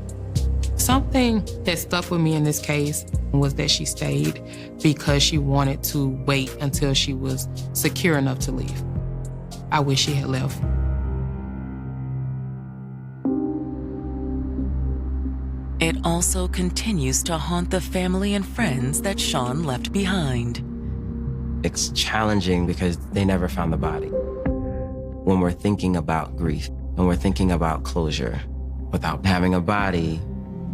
[SPEAKER 18] Something that stuck with me in this case was that she stayed because she wanted to wait until she was secure enough to leave. I wish she had left.
[SPEAKER 1] It also continues to haunt the family and friends that Sean left behind.
[SPEAKER 2] It's challenging because they never found the body. When we're thinking about grief and we're thinking about closure, without having a body,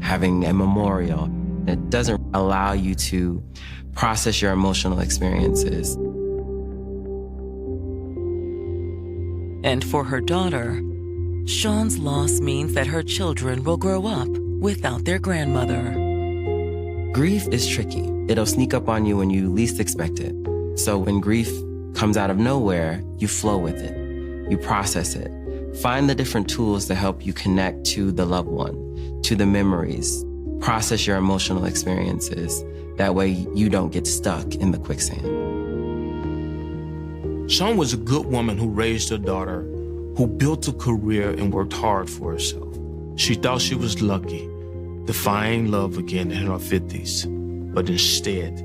[SPEAKER 2] having a memorial, it doesn't allow you to process your emotional experiences.
[SPEAKER 1] And for her daughter, Sean's loss means that her children will grow up without their grandmother.
[SPEAKER 2] Grief is tricky. It'll sneak up on you when you least expect it. So when grief comes out of nowhere, you flow with it. You process it. Find the different tools to help you connect to the loved one, to the memories. Process your emotional experiences. That way you don't get stuck in the quicksand.
[SPEAKER 3] Sean was a good woman who raised her daughter, who built a career and worked hard for herself. She thought she was lucky to find love again in her 50s, but instead,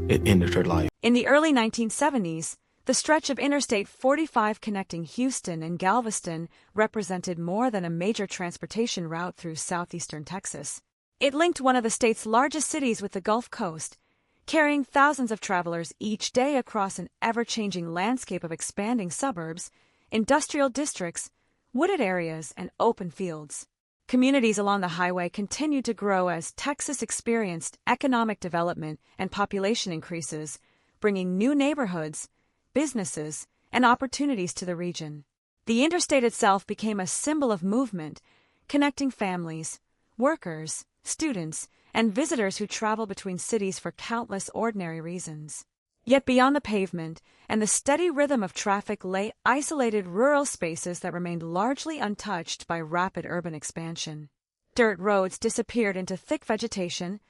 [SPEAKER 3] it ended her life.
[SPEAKER 6] In the early 1970s, the stretch of Interstate 45 connecting Houston and Galveston represented more than a major transportation route through southeastern Texas. It linked one of the state's largest cities with the Gulf Coast, carrying thousands of travelers each day across an ever-changing landscape of expanding suburbs, industrial districts, wooded areas, and open fields. Communities along the highway continued to grow as Texas experienced economic development and population increases, bringing new neighborhoods, businesses, and opportunities to the region. The interstate itself became a symbol of movement, connecting families, workers, students, and visitors who travel between cities for countless ordinary reasons. Yet beyond the pavement and the steady rhythm of traffic lay isolated rural spaces that remained largely untouched by rapid urban expansion. Dirt roads disappeared into thick vegetation,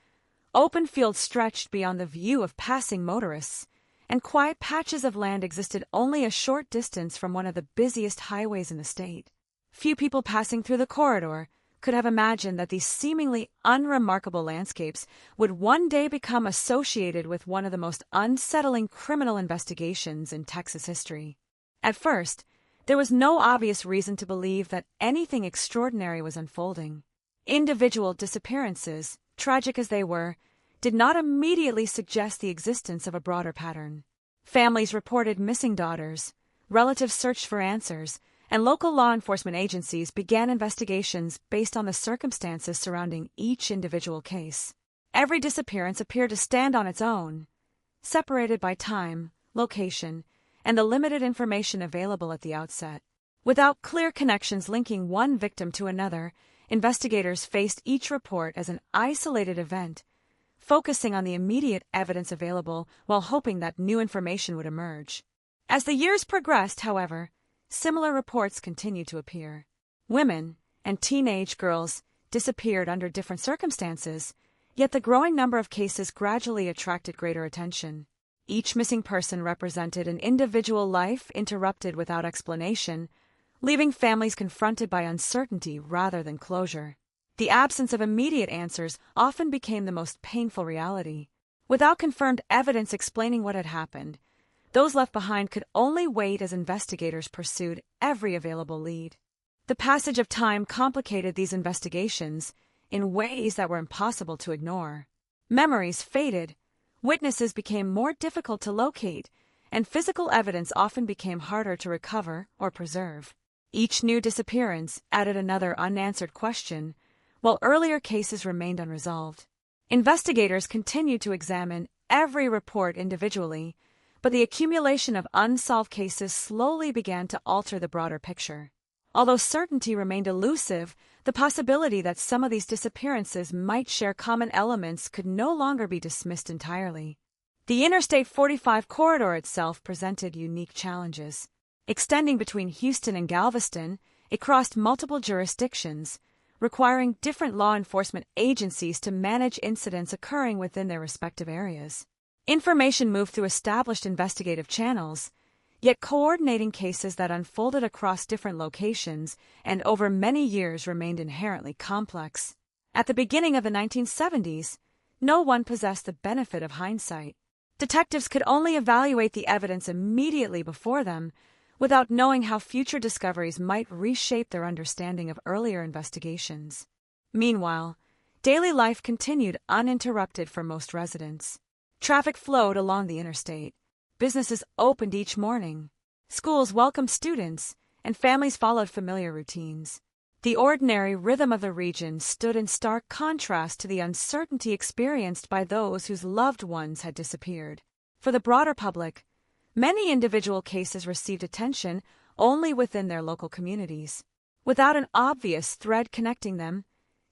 [SPEAKER 6] open fields stretched beyond the view of passing motorists, and quiet patches of land existed only a short distance from one of the busiest highways in the state. Few people passing through the corridor could have imagined that these seemingly unremarkable landscapes would one day become associated with one of the most unsettling criminal investigations in Texas history. At first, there was no obvious reason to believe that anything extraordinary was unfolding. Individual disappearances, tragic as they were, did not immediately suggest the existence of a broader pattern. Families reported missing daughters, relatives searched for answers, and local law enforcement agencies began investigations based on the circumstances surrounding each individual case. Every disappearance appeared to stand on its own, separated by time, location, and the limited information available at the outset. Without clear connections linking one victim to another, investigators faced each report as an isolated event, focusing on the immediate evidence available while hoping that new information would emerge. As the years progressed, however, similar reports continued to appear. Women and teenage girls disappeared under different circumstances, yet the growing number of cases gradually attracted greater attention. Each missing person represented an individual life interrupted without explanation, leaving families confronted by uncertainty rather than closure. The absence of immediate answers often became the most painful reality. Without confirmed evidence explaining what had happened, those left behind could only wait as investigators pursued every available lead. The passage of time complicated these investigations in ways that were impossible to ignore. Memories faded, witnesses became more difficult to locate, and physical evidence often became harder to recover or preserve. Each new disappearance added another unanswered question, while earlier cases remained unresolved. Investigators continued to examine every report individually, but the accumulation of unsolved cases slowly began to alter the broader picture. Although certainty remained elusive, the possibility that some of these disappearances might share common elements could no longer be dismissed entirely. The Interstate 45 corridor itself presented unique challenges. Extending between Houston and Galveston, it crossed multiple jurisdictions, requiring different law enforcement agencies to manage incidents occurring within their respective areas. Information moved through established investigative channels, yet coordinating cases that unfolded across different locations and over many years remained inherently complex. At the beginning of the 1970s, no one possessed the benefit of hindsight. Detectives could only evaluate the evidence immediately before them, without knowing how future discoveries might reshape their understanding of earlier investigations. Meanwhile, daily life continued uninterrupted for most residents. Traffic flowed along the interstate. Businesses opened each morning. Schools welcomed students, and families followed familiar routines. The ordinary rhythm of the region stood in stark contrast to the uncertainty experienced by those whose loved ones had disappeared. For the broader public, many individual cases received attention only within their local communities. Without an obvious thread connecting them,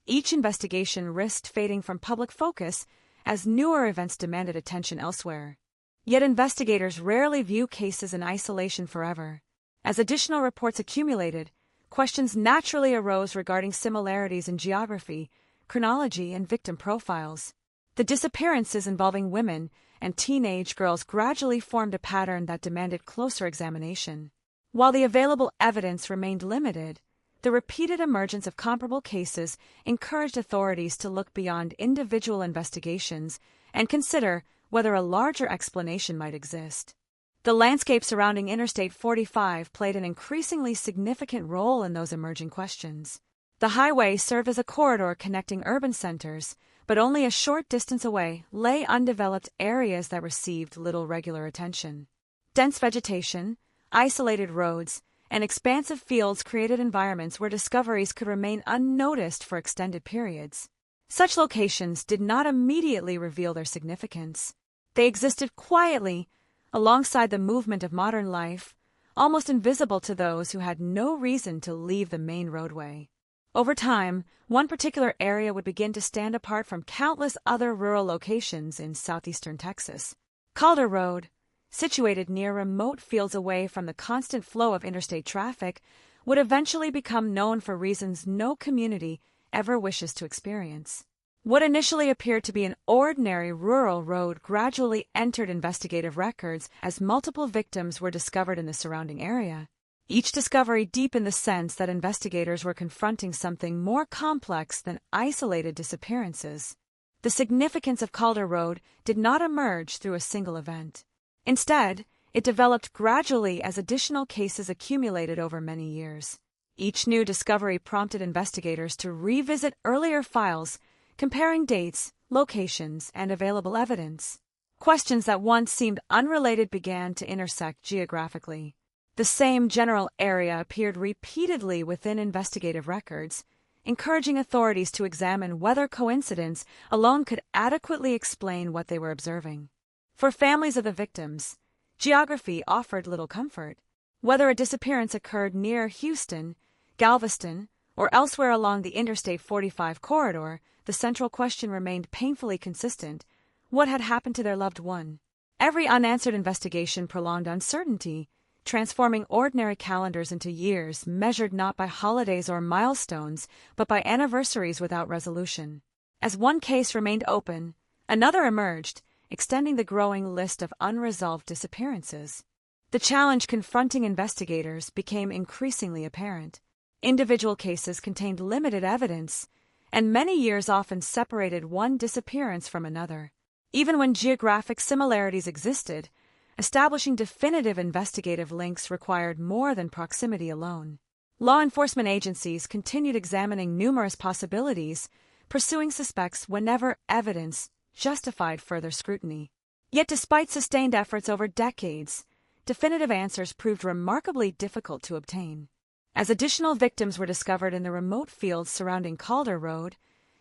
[SPEAKER 6] each investigation risked fading from public focus as newer events demanded attention elsewhere. Yet investigators rarely view cases in isolation forever. As additional reports accumulated, questions naturally arose regarding similarities in geography, chronology, and victim profiles. The disappearances involving women and teenage girls gradually formed a pattern that demanded closer examination. While the available evidence remained limited, the repeated emergence of comparable cases encouraged authorities to look beyond individual investigations and consider whether a larger explanation might exist. The landscape surrounding Interstate 45 played an increasingly significant role in those emerging questions. The highway served as a corridor connecting urban centers, but only a short distance away lay undeveloped areas that received little regular attention. Dense vegetation, isolated roads, and expansive fields created environments where discoveries could remain unnoticed for extended periods. Such locations did not immediately reveal their significance. They existed quietly, alongside the movement of modern life, almost invisible to those who had no reason to leave the main roadway. Over time, one particular area would begin to stand apart from countless other rural locations in southeastern Texas. Calder Road, situated near remote fields away from the constant flow of interstate traffic, would eventually become known for reasons no community ever wishes to experience. What initially appeared to be an ordinary rural road gradually entered investigative records as multiple victims were discovered in the surrounding area. Each discovery deepened the sense that investigators were confronting something more complex than isolated disappearances. The significance of Calder Road did not emerge through a single event. Instead, it developed gradually as additional cases accumulated over many years. Each new discovery prompted investigators to revisit earlier files, comparing dates, locations, and available evidence. Questions that once seemed unrelated began to intersect geographically. The same general area appeared repeatedly within investigative records, encouraging authorities to examine whether coincidence alone could adequately explain what they were observing. For families of the victims, geography offered little comfort. Whether a disappearance occurred near Houston, Galveston, or elsewhere along the Interstate 45 corridor, the central question remained painfully consistent: what had happened to their loved one? Every unanswered investigation prolonged uncertainty, transforming ordinary calendars into years measured not by holidays or milestones, but by anniversaries without resolution. As one case remained open, another emerged, extending the growing list of unresolved disappearances. The challenge confronting investigators became increasingly apparent. Individual cases contained limited evidence, and many years often separated one disappearance from another. Even when geographic similarities existed, establishing definitive investigative links required more than proximity alone. Law enforcement agencies continued examining numerous possibilities, pursuing suspects whenever evidence justified further scrutiny. Yet despite sustained efforts over decades, definitive answers proved remarkably difficult to obtain. As additional victims were discovered in the remote fields surrounding Calder Road,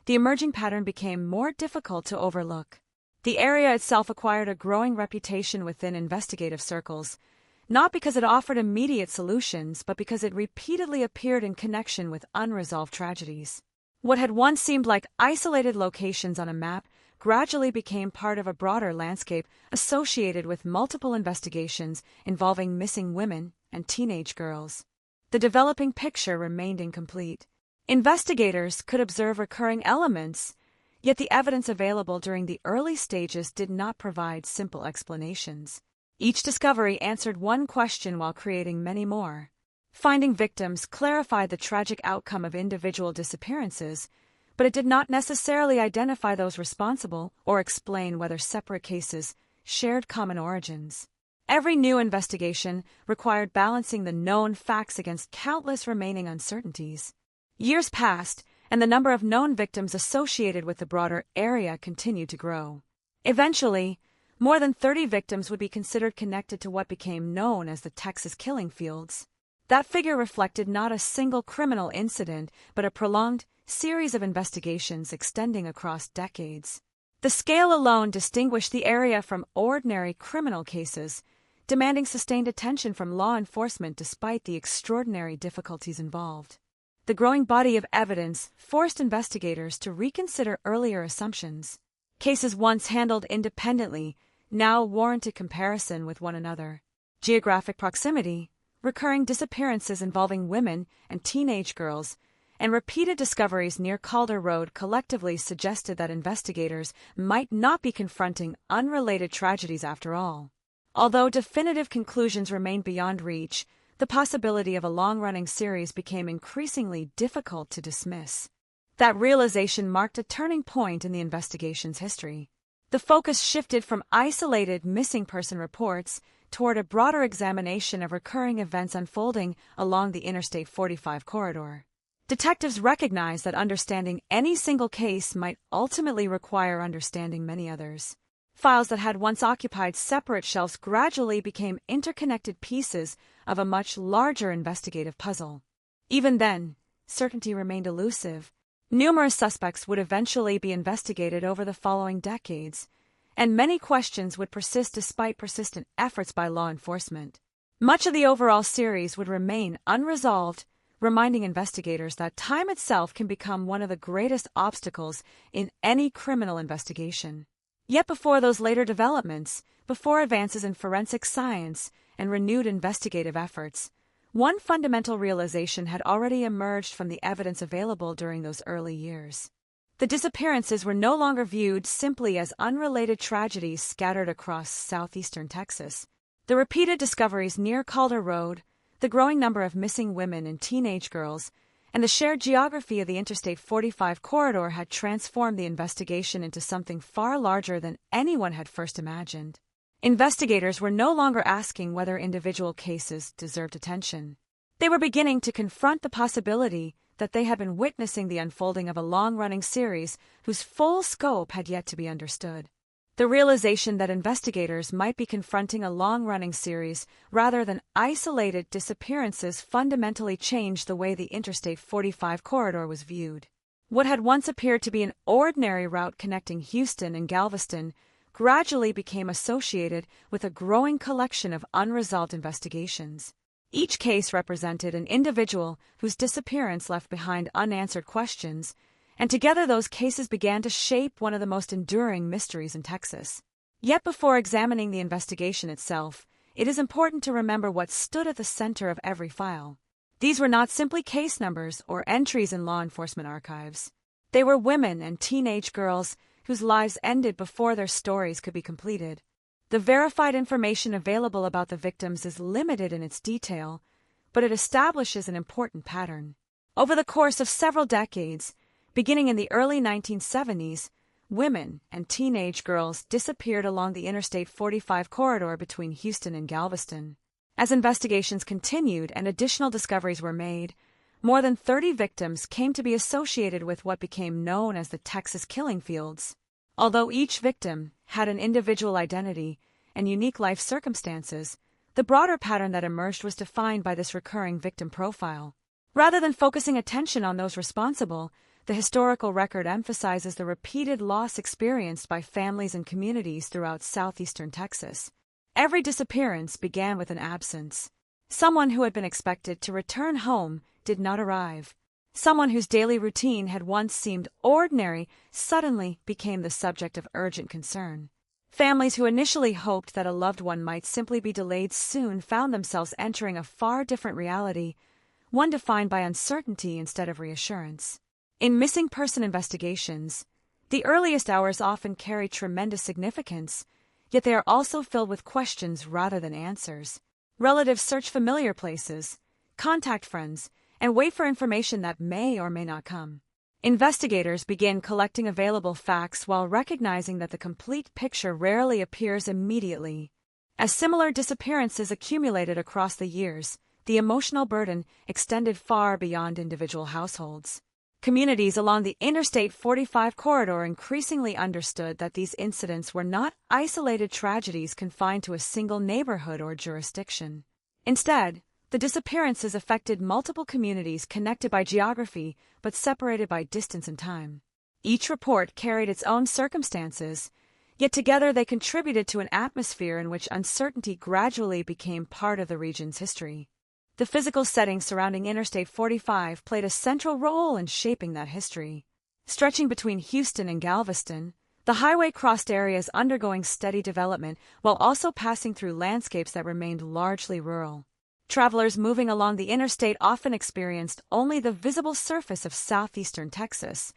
[SPEAKER 6] the emerging pattern became more difficult to overlook. The area itself acquired a growing reputation within investigative circles, not because it offered immediate solutions, but because it repeatedly appeared in connection with unresolved tragedies. What had once seemed like isolated locations on a map gradually became part of a broader landscape associated with multiple investigations involving missing women and teenage girls. The developing picture remained incomplete. Investigators could observe recurring elements, yet the evidence available during the early stages did not provide simple explanations. Each discovery answered one question while creating many more. Finding victims clarified the tragic outcome of individual disappearances, but it did not necessarily identify those responsible or explain whether separate cases shared common origins. Every new investigation required balancing the known facts against countless remaining uncertainties. Years passed, and the number of known victims associated with the broader area continued to grow. Eventually, more than 30 victims would be considered connected to what became known as the Texas killing fields. That figure reflected not a single criminal incident, but a prolonged series of investigations extending across decades. The scale alone distinguished the area from ordinary criminal cases, demanding sustained attention from law enforcement despite the extraordinary difficulties involved. The growing body of evidence forced investigators to reconsider earlier assumptions. Cases once handled independently now warranted comparison with one another. Geographic proximity, recurring disappearances involving women and teenage girls, and repeated discoveries near Calder Road collectively suggested that investigators might not be confronting unrelated tragedies after all. Although definitive conclusions remained beyond reach, the possibility of a long-running series became increasingly difficult to dismiss. That realization marked a turning point in the investigation's history. The focus shifted from isolated missing person reports toward a broader examination of recurring events unfolding along the Interstate 45 corridor. Detectives recognized that understanding any single case might ultimately require understanding many others. Files that had once occupied separate shelves gradually became interconnected pieces of a much larger investigative puzzle. Even then, certainty remained elusive. Numerous suspects would eventually be investigated over the following decades, and many questions would persist despite persistent efforts by law enforcement. Much of the overall series would remain unresolved, reminding investigators that time itself can become one of the greatest obstacles in any criminal investigation. Yet before those later developments, before advances in forensic science and renewed investigative efforts, one fundamental realization had already emerged from the evidence available during those early years. The disappearances were no longer viewed simply as unrelated tragedies scattered across southeastern Texas. The repeated discoveries near Calder Road, the growing number of missing women and teenage girls, and the shared geography of the Interstate 45 corridor had transformed the investigation into something far larger than anyone had first imagined. Investigators were no longer asking whether individual cases deserved attention. They were beginning to confront the possibility that they had been witnessing the unfolding of a long-running series whose full scope had yet to be understood. The realization that investigators might be confronting a long-running series rather than isolated disappearances fundamentally changed the way the Interstate 45 corridor was viewed. What had once appeared to be an ordinary route connecting Houston and Galveston gradually became associated with a growing collection of unresolved investigations. Each case represented an individual whose disappearance left behind unanswered questions, and together those cases began to shape one of the most enduring mysteries in Texas. Yet before examining the investigation itself, it is important to remember what stood at the center of every file. These were not simply case numbers or entries in law enforcement archives. They were women and teenage girls whose lives ended before their stories could be completed. The verified information available about the victims is limited in its detail, but it establishes an important pattern. Over the course of several decades, beginning in the early 1970s, women and teenage girls disappeared along the Interstate 45 corridor between Houston and Galveston. As investigations continued and additional discoveries were made, more than 30 victims came to be associated with what became known as the Texas killing fields. Although each victim had an individual identity and unique life circumstances, the broader pattern that emerged was defined by this recurring victim profile. Rather than focusing attention on those responsible, the historical record emphasizes the repeated loss experienced by families and communities throughout southeastern Texas. Every disappearance began with an absence. Someone who had been expected to return home did not arrive. Someone whose daily routine had once seemed ordinary suddenly became the subject of urgent concern. Families who initially hoped that a loved one might simply be delayed soon found themselves entering a far different reality, one defined by uncertainty instead of reassurance. In missing person investigations, the earliest hours often carry tremendous significance, yet they are also filled with questions rather than answers. Relatives search familiar places, contact friends, and wait for information that may or may not come. Investigators begin collecting available facts while recognizing that the complete picture rarely appears immediately. As similar disappearances accumulated across the years, the emotional burden extended far beyond individual households. Communities along the Interstate 45 corridor increasingly understood that these incidents were not isolated tragedies confined to a single neighborhood or jurisdiction. Instead, the disappearances affected multiple communities connected by geography but separated by distance and time. Each report carried its own circumstances, yet together they contributed to an atmosphere in which uncertainty gradually became part of the region's history. The physical setting surrounding Interstate 45 played a central role in shaping that history. Stretching between Houston and Galveston, the highway crossed areas undergoing steady development while also passing through landscapes that remained largely rural. Travelers moving along the interstate often experienced only the visible surface of southeastern Texas,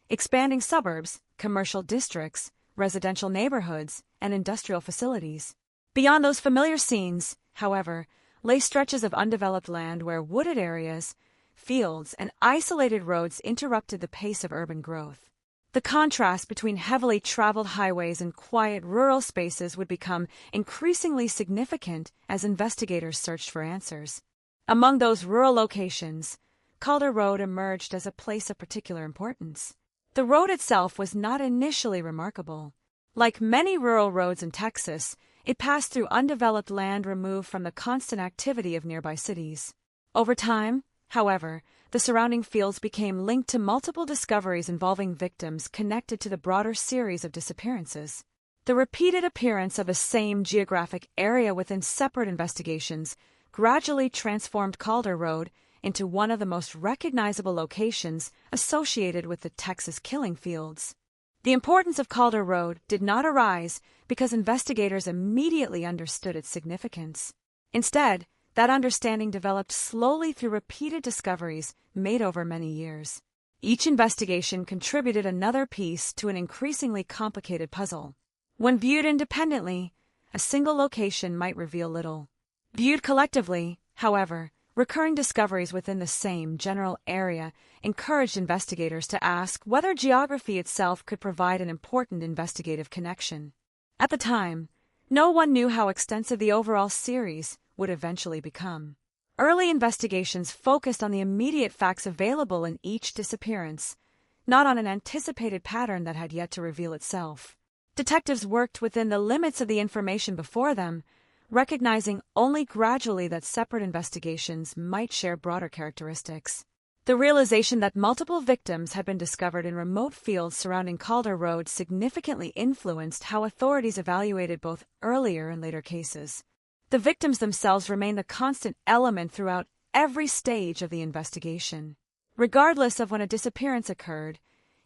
[SPEAKER 6] expanding suburbs, commercial districts, residential neighborhoods, and industrial facilities. Beyond those familiar scenes, however, lay stretches of undeveloped land where wooded areas, fields, and isolated roads interrupted the pace of urban growth. The contrast between heavily traveled highways and quiet rural spaces would become increasingly significant as investigators searched for answers. Among those rural locations, Calder Road emerged as a place of particular importance. The road itself was not initially remarkable. Like many rural roads in Texas, it passed through undeveloped land removed from the constant activity of nearby cities. Over time, however, the surrounding fields became linked to multiple discoveries involving victims connected to the broader series of disappearances. The repeated appearance of the same geographic area within separate investigations gradually transformed Calder Road into one of the most recognizable locations associated with the Texas killing fields. The importance of Calder Road did not arise because investigators immediately understood its significance. Instead, that understanding developed slowly through repeated discoveries made over many years. Each investigation contributed another piece to an increasingly complicated puzzle. When viewed independently, a single location might reveal little. Viewed collectively, however, recurring discoveries within the same general area encouraged investigators to ask whether geography itself could provide an important investigative connection. At the time, no one knew how extensive the overall series would eventually become. Early investigations focused on the immediate facts available in each disappearance, not on an anticipated pattern that had yet to reveal itself. Detectives worked within the limits of the information before them, recognizing only gradually that separate investigations might share broader characteristics. The realization that multiple victims had been discovered in remote fields surrounding Calder Road significantly influenced how authorities evaluated both earlier and later cases. The victims themselves remained a constant element throughout every stage of the investigation. Regardless of when a disappearance occurred,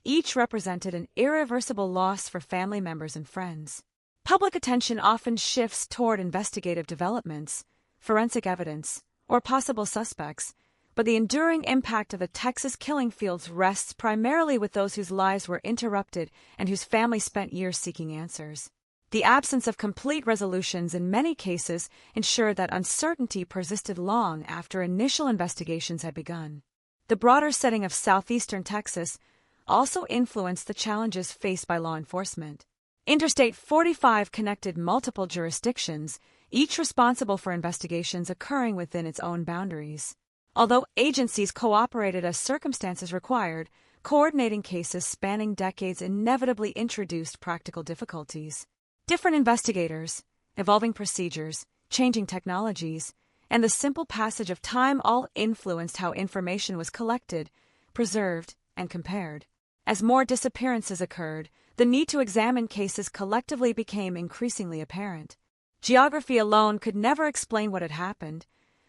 [SPEAKER 6] each represented an irreversible loss for family members and friends. Public attention often shifts toward investigative developments, forensic evidence, or possible suspects, but the enduring impact of the Texas killing fields rests primarily with those whose lives were interrupted and whose families spent years seeking answers. The absence of complete resolutions in many cases ensured that uncertainty persisted long after initial investigations had begun. The broader setting of southeastern Texas also influenced the challenges faced by law enforcement. Interstate 45 connected multiple jurisdictions, each responsible for investigations occurring within its own boundaries. Although agencies cooperated as circumstances required, coordinating cases spanning decades inevitably introduced practical difficulties. Different investigators, evolving procedures, changing technologies, and the simple passage of time all influenced how information was collected, preserved, and compared. As more disappearances occurred, the need to examine cases collectively became increasingly apparent. Geography alone could never explain what had happened,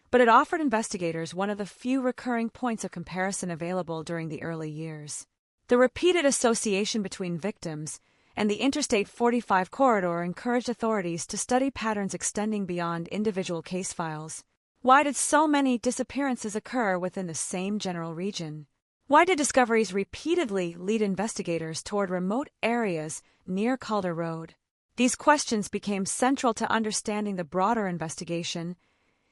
[SPEAKER 6] but it offered investigators one of the few recurring points of comparison available during the early years. The repeated association between victims and the Interstate 45 corridor encouraged authorities to study patterns extending beyond individual case files. Why did so many disappearances occur within the same general region? Why did discoveries repeatedly lead investigators toward remote areas near Calder Road? These questions became central to understanding the broader investigation,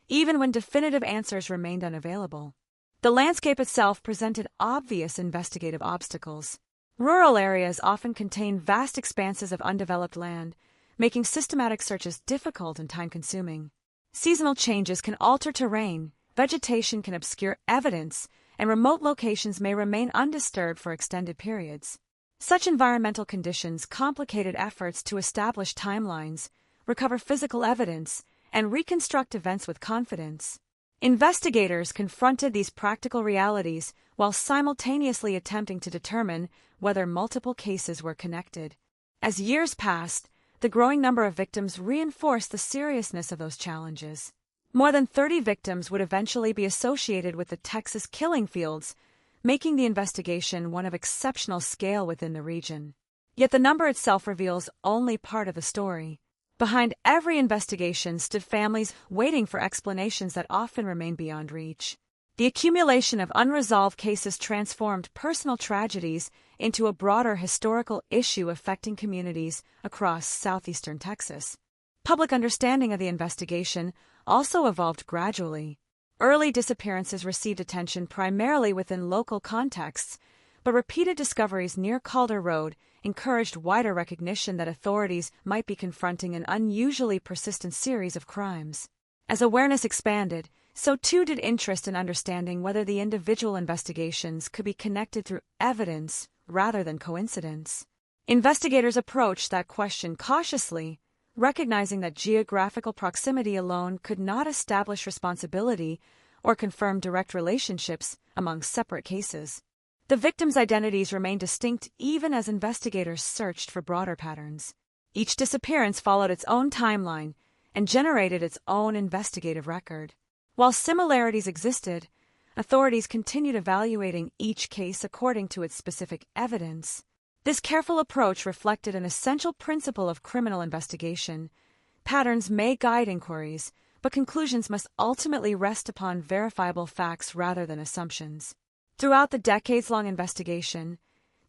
[SPEAKER 6] even when definitive answers remained unavailable. The landscape itself presented obvious investigative obstacles. Rural areas often contain vast expanses of undeveloped land, making systematic searches difficult and time-consuming. Seasonal changes can alter terrain, vegetation can obscure evidence, and remote locations may remain undisturbed for extended periods. Such environmental conditions complicated efforts to establish timelines, recover physical evidence, and reconstruct events with confidence. Investigators confronted these practical realities while simultaneously attempting to determine whether multiple cases were connected. As years passed, the growing number of victims reinforced the seriousness of those challenges. More than 30 victims would eventually be associated with the Texas killing fields, making the investigation one of exceptional scale within the region. Yet the number itself reveals only part of the story. Behind every investigation stood families waiting for explanations that often remain beyond reach. The accumulation of unresolved cases transformed personal tragedies into a broader historical issue affecting communities across southeastern Texas. Public understanding of the investigation also evolved gradually. Early disappearances received attention primarily within local contexts, but repeated discoveries near Calder Road encouraged wider recognition that authorities might be confronting an unusually persistent series of crimes. As awareness expanded, so too did interest in understanding whether the individual investigations could be connected through evidence rather than coincidence. Investigators approached that question cautiously, recognizing that geographical proximity alone could not establish responsibility or confirm direct relationships among separate cases. The victims' identities remained distinct even as investigators searched for broader patterns. Each disappearance followed its own timeline and generated its own investigative record. While similarities existed, authorities continued evaluating each case according to its specific evidence. This careful approach reflected an essential principle of criminal investigation. Patterns may guide inquiries, but conclusions must ultimately rest upon verifiable facts rather than assumptions. Throughout the decades-long investigation,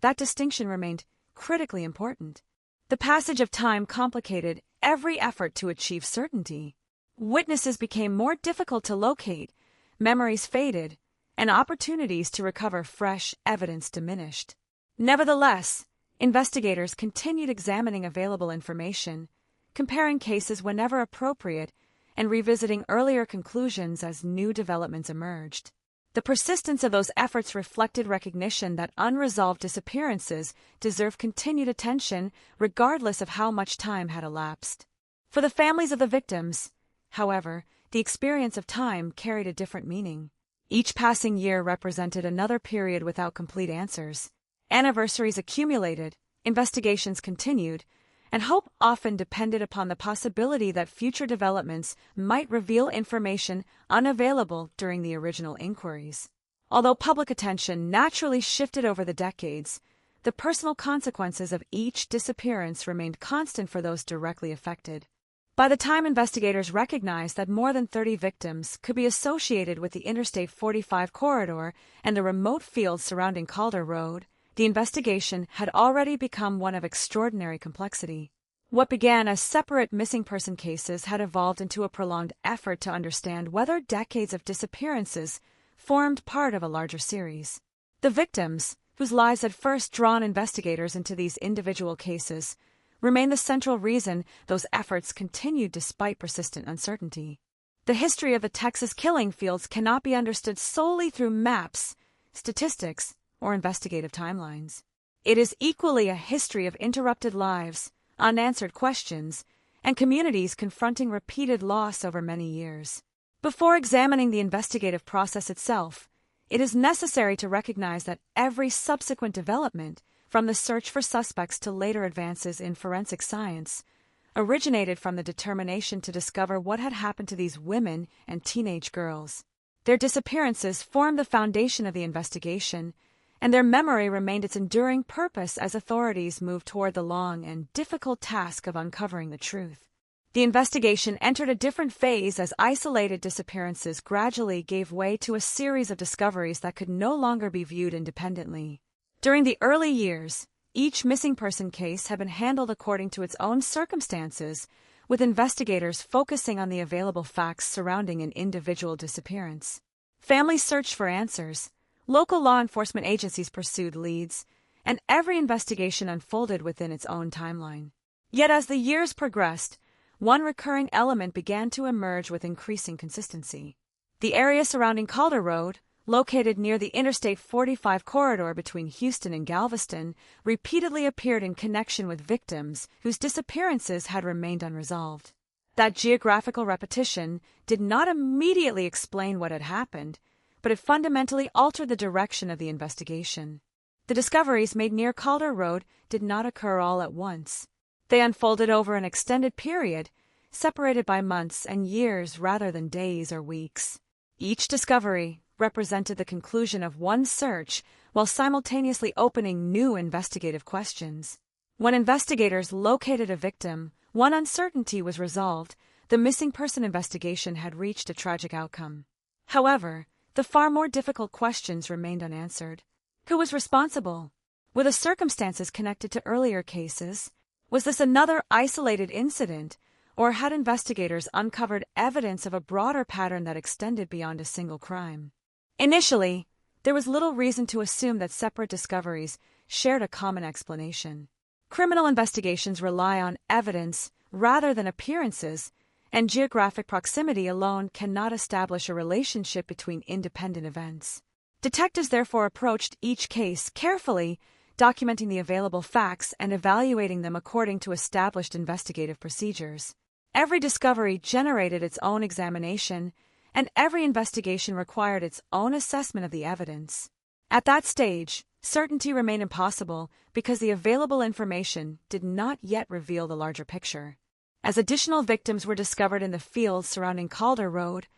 [SPEAKER 6] that distinction remained critically important. The passage of time complicated every effort to achieve certainty. Witnesses became more difficult to locate, memories faded, and opportunities to recover fresh evidence diminished. Nevertheless, investigators continued examining available information, comparing cases whenever appropriate, and revisiting earlier conclusions as new developments emerged. The persistence of those efforts reflected recognition that unresolved disappearances deserve continued attention regardless of how much time had elapsed. For the families of the victims, however, the experience of time carried a different meaning. Each passing year represented another period without complete answers. Anniversaries accumulated, investigations continued, and hope often depended upon the possibility that future developments might reveal information unavailable during the original inquiries. Although public attention naturally shifted over the decades, the personal consequences of each disappearance remained constant for those directly affected. By the time investigators recognized that more than 30 victims could be associated with the Interstate 45 corridor and the remote fields surrounding Calder Road, the investigation had already become one of extraordinary complexity. What began as separate missing person cases had evolved into a prolonged effort to understand whether decades of disappearances formed part of a larger series. The victims, whose lives had first drawn investigators into these individual cases, remain the central reason those efforts continued despite persistent uncertainty. The history of the Texas killing fields cannot be understood solely through maps, statistics, or investigative timelines. It is equally a history of interrupted lives, unanswered questions, and communities confronting repeated loss over many years. Before examining the investigative process itself, it is necessary to recognize that every subsequent development, from the search for suspects to later advances in forensic science, originated from the determination to discover what had happened to these women and teenage girls. Their disappearances formed the foundation of the investigation, and their memory remained its enduring purpose as authorities moved toward the long and difficult task of uncovering the truth. The investigation entered a different phase as isolated disappearances gradually gave way to a series of discoveries that could no longer be viewed independently. During the early years, each missing person case had been handled according to its own circumstances, with investigators focusing on the available facts surrounding an individual disappearance. Families searched for answers, local law enforcement agencies pursued leads, and every investigation unfolded within its own timeline. Yet as the years progressed, one recurring element began to emerge with increasing consistency. The area surrounding Calder Road, located near the Interstate 45 corridor between Houston and Galveston, repeatedly appeared in connection with victims whose disappearances had remained unresolved. That geographical repetition did not immediately explain what had happened, but it fundamentally altered the direction of the investigation. The discoveries made near Calder Road did not occur all at once. They unfolded over an extended period, separated by months and years rather than days or weeks. Each discovery represented the conclusion of one search while simultaneously opening new investigative questions. When investigators located a victim, one uncertainty was resolved: the missing person investigation had reached a tragic outcome. However, the far more difficult questions remained unanswered. Who was responsible? Were the circumstances connected to earlier cases? Was this another isolated incident, or had investigators uncovered evidence of a broader pattern that extended beyond a single crime? Initially, there was little reason to assume that separate discoveries shared a common explanation. Criminal investigations rely on evidence rather than appearances, and geographic proximity alone cannot establish a relationship between independent events. Detectives therefore approached each case carefully, documenting the available facts and evaluating them according to established investigative procedures. Every discovery generated its own examination, and every investigation required its own assessment of the evidence. At that stage, certainty remained impossible because the available information did not yet reveal the larger picture. As additional victims were discovered in the fields surrounding Calder Road,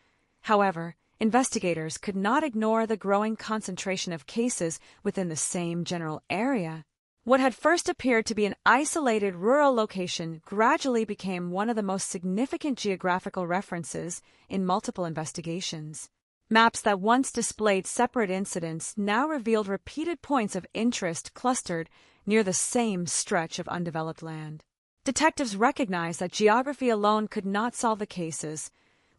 [SPEAKER 6] however, investigators could not ignore the growing concentration of cases within the same general area. What had first appeared to be an isolated rural location gradually became one of the most significant geographical references in multiple investigations. Maps that once displayed separate incidents now revealed repeated points of interest clustered near the same stretch of undeveloped land. Detectives recognized that geography alone could not solve the cases,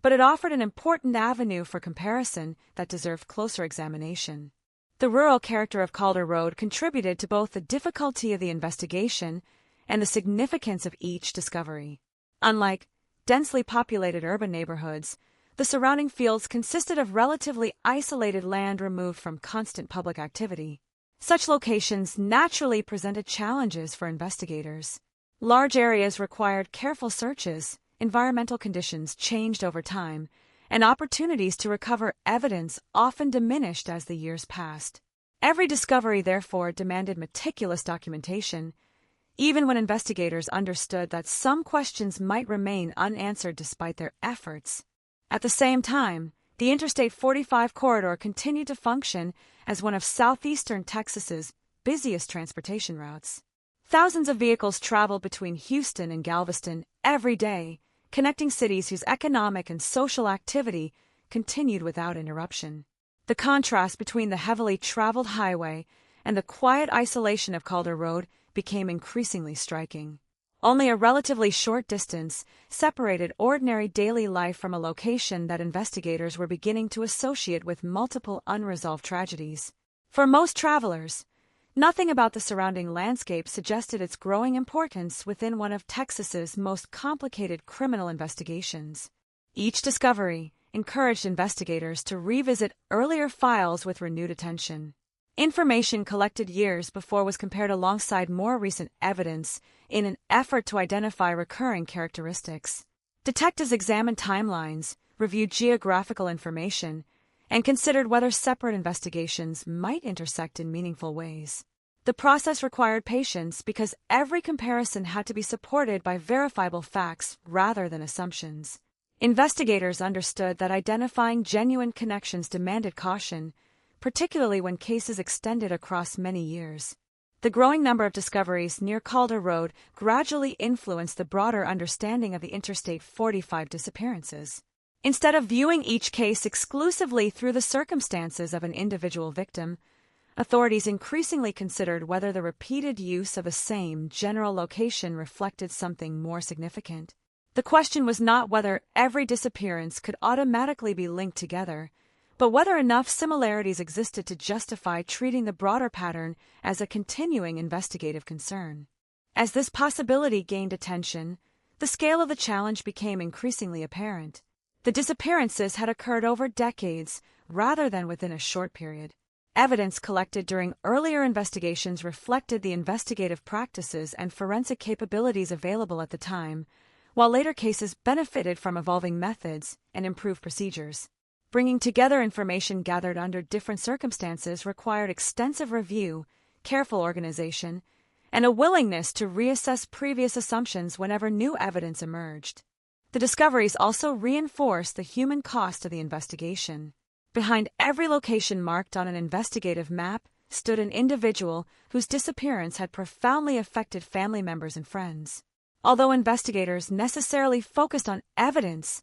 [SPEAKER 6] but it offered an important avenue for comparison that deserved closer examination. The rural character of Calder Road contributed to both the difficulty of the investigation and the significance of each discovery. Unlike densely populated urban neighborhoods, The surrounding fields consisted of relatively isolated land removed from constant public activity. Such locations naturally presented challenges for investigators. Large areas required careful searches, environmental conditions changed over time, and opportunities to recover evidence often diminished as the years passed. Every discovery, therefore, demanded meticulous documentation, even when investigators understood that some questions might remain unanswered despite their efforts. At the same time, the Interstate 45 corridor continued to function as one of southeastern Texas's busiest transportation routes. Thousands of vehicles traveled between Houston and Galveston every day, connecting cities whose economic and social activity continued without interruption. The contrast between the heavily traveled highway and the quiet isolation of Calder Road became increasingly striking. Only a relatively short distance separated ordinary daily life from a location that investigators were beginning to associate with multiple unresolved tragedies. For most travelers, nothing about the surrounding landscape suggested its growing importance within one of Texas's most complicated criminal investigations. Each discovery encouraged investigators to revisit earlier files with renewed attention. Information collected years before was compared alongside more recent evidence in an effort to identify recurring characteristics. Detectives examined timelines, reviewed geographical information, and considered whether separate investigations might intersect in meaningful ways. The process required patience because every comparison had to be supported by verifiable facts rather than assumptions. Investigators understood that identifying genuine connections demanded caution, particularly when cases extended across many years. The growing number of discoveries near Calder Road gradually influenced the broader understanding of the Interstate 45 disappearances. Instead of viewing each case exclusively through the circumstances of an individual victim, authorities increasingly considered whether the repeated use of the same general location reflected something more significant. The question was not whether every disappearance could automatically be linked together, but whether enough similarities existed to justify treating the broader pattern as a continuing investigative concern. As this possibility gained attention, the scale of the challenge became increasingly apparent. The disappearances had occurred over decades rather than within a short period. Evidence collected during earlier investigations reflected the investigative practices and forensic capabilities available at the time, while later cases benefited from evolving methods and improved procedures. Bringing together information gathered under different circumstances required extensive review, careful organization, and a willingness to reassess previous assumptions whenever new evidence emerged. The discoveries also reinforced the human cost of the investigation. Behind every location marked on an investigative map stood an individual whose disappearance had profoundly affected family members and friends. Although investigators necessarily focused on evidence,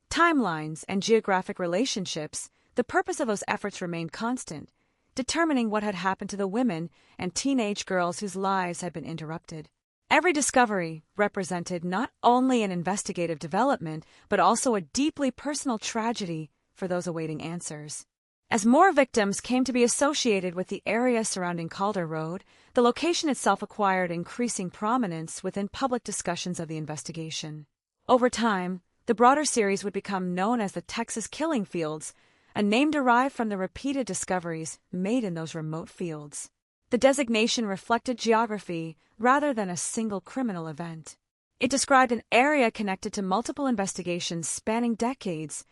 [SPEAKER 6] timelines, and geographic relationships, the purpose of those efforts remained constant, determining what had happened to the women and teenage girls whose lives had been interrupted. Every discovery represented not only an investigative development, but also a deeply personal tragedy for those awaiting answers. As more victims came to be associated with the area surrounding Calder Road, the location itself acquired increasing prominence within public discussions of the investigation. Over time, the broader series would become known as the Texas Killing Fields, a name derived from the repeated discoveries made in those remote fields. The designation reflected geography rather than a single criminal event. It described an area connected to multiple investigations spanning decades,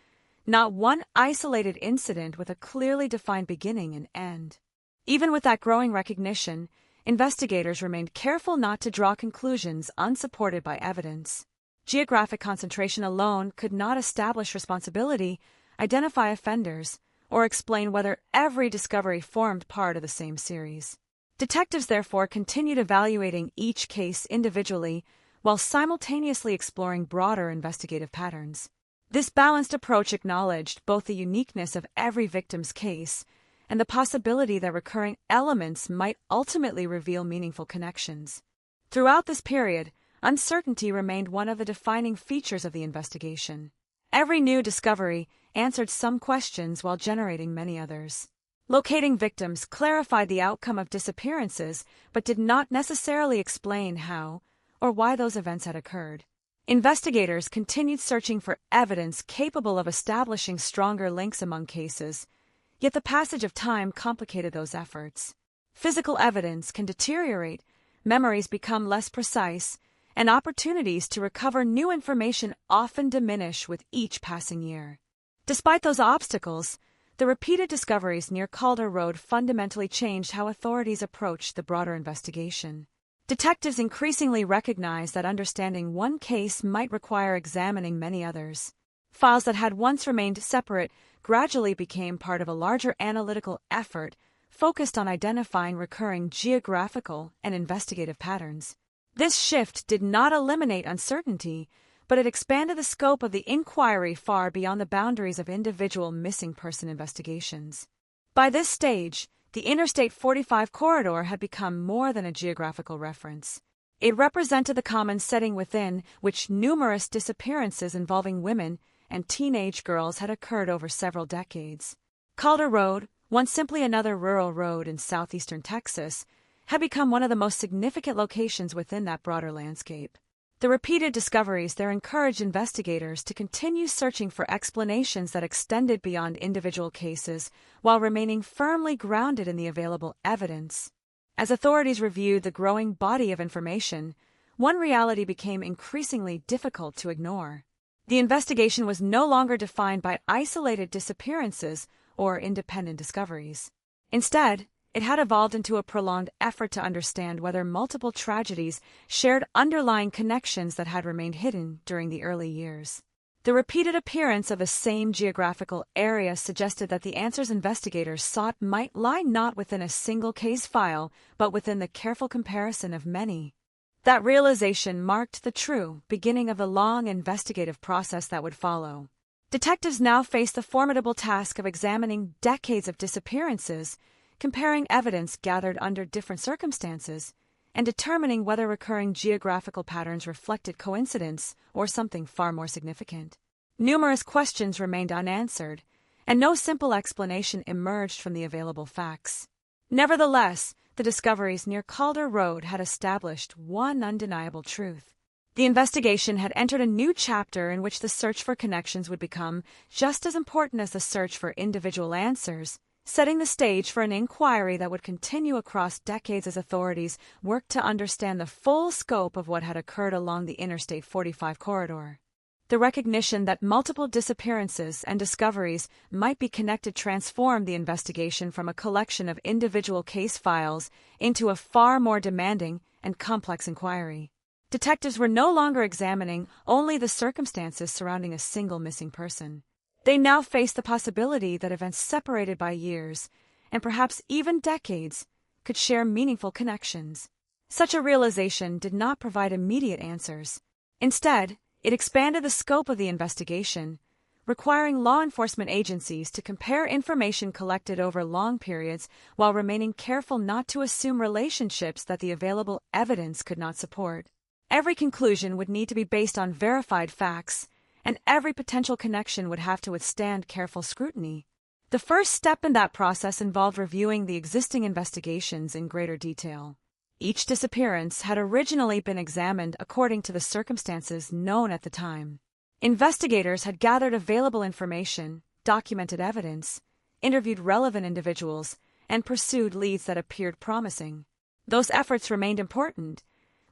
[SPEAKER 6] not one isolated incident with a clearly defined beginning and end. Even with that growing recognition, investigators remained careful not to draw conclusions unsupported by evidence. Geographic concentration alone could not establish responsibility, identify offenders, or explain whether every discovery formed part of the same series. Detectives therefore continued evaluating each case individually while simultaneously exploring broader investigative patterns. This balanced approach acknowledged both the uniqueness of every victim's case and the possibility that recurring elements might ultimately reveal meaningful connections. Throughout this period, uncertainty remained one of the defining features of the investigation. Every new discovery answered some questions while generating many others. Locating victims clarified the outcome of disappearances, but did not necessarily explain how or why those events had occurred. Investigators continued searching for evidence capable of establishing stronger links among cases, yet the passage of time complicated those efforts. Physical evidence can deteriorate, memories become less precise, and opportunities to recover new information often diminish with each passing year. Despite those obstacles, the repeated discoveries near Calder Road fundamentally changed how authorities approached the broader investigation. Detectives increasingly recognized that understanding one case might require examining many others. Files that had once remained separate gradually became part of a larger analytical effort focused on identifying recurring geographical and investigative patterns. This shift did not eliminate uncertainty, but it expanded the scope of the inquiry far beyond the boundaries of individual missing person investigations. By this stage, the Interstate 45 corridor had become more than a geographical reference. It represented the common setting within which numerous disappearances involving women and teenage girls had occurred over several decades. Calder Road, once simply another rural road in southeastern Texas, had become one of the most significant locations within that broader landscape. The repeated discoveries there encouraged investigators to continue searching for explanations that extended beyond individual cases while remaining firmly grounded in the available evidence. As authorities reviewed the growing body of information, one reality became increasingly difficult to ignore. The investigation was no longer defined by isolated disappearances or independent discoveries. Instead, it had evolved into a prolonged effort to understand whether multiple tragedies shared underlying connections that had remained hidden during the early years. The repeated appearance of the same geographical area suggested that the answers investigators sought might lie not within a single case file, but within the careful comparison of many. That realization marked the true beginning of the long investigative process that would follow. Detectives now faced the formidable task of examining decades of disappearances, comparing evidence gathered under different circumstances, and determining whether recurring geographical patterns reflected coincidence or something far more significant. Numerous questions remained unanswered, and no simple explanation emerged from the available facts. Nevertheless, the discoveries near Calder Road had established one undeniable truth. The investigation had entered a new chapter in which the search for connections would become just as important as the search for individual answers, setting the stage for an inquiry that would continue across decades as authorities worked to understand the full scope of what had occurred along the Interstate 45 corridor. The recognition that multiple disappearances and discoveries might be connected transformed the investigation from a collection of individual case files into a far more demanding and complex inquiry. Detectives were no longer examining only the circumstances surrounding a single missing person. They now faced the possibility that events separated by years, and perhaps even decades, could share meaningful connections. Such a realization did not provide immediate answers. Instead, it expanded the scope of the investigation, requiring law enforcement agencies to compare information collected over long periods while remaining careful not to assume relationships that the available evidence could not support. Every conclusion would need to be based on verified facts, and every potential connection would have to withstand careful scrutiny. The first step in that process involved reviewing the existing investigations in greater detail. Each disappearance had originally been examined according to the circumstances known at the time. Investigators had gathered available information, documented evidence, interviewed relevant individuals, and pursued leads that appeared promising. Those efforts remained important,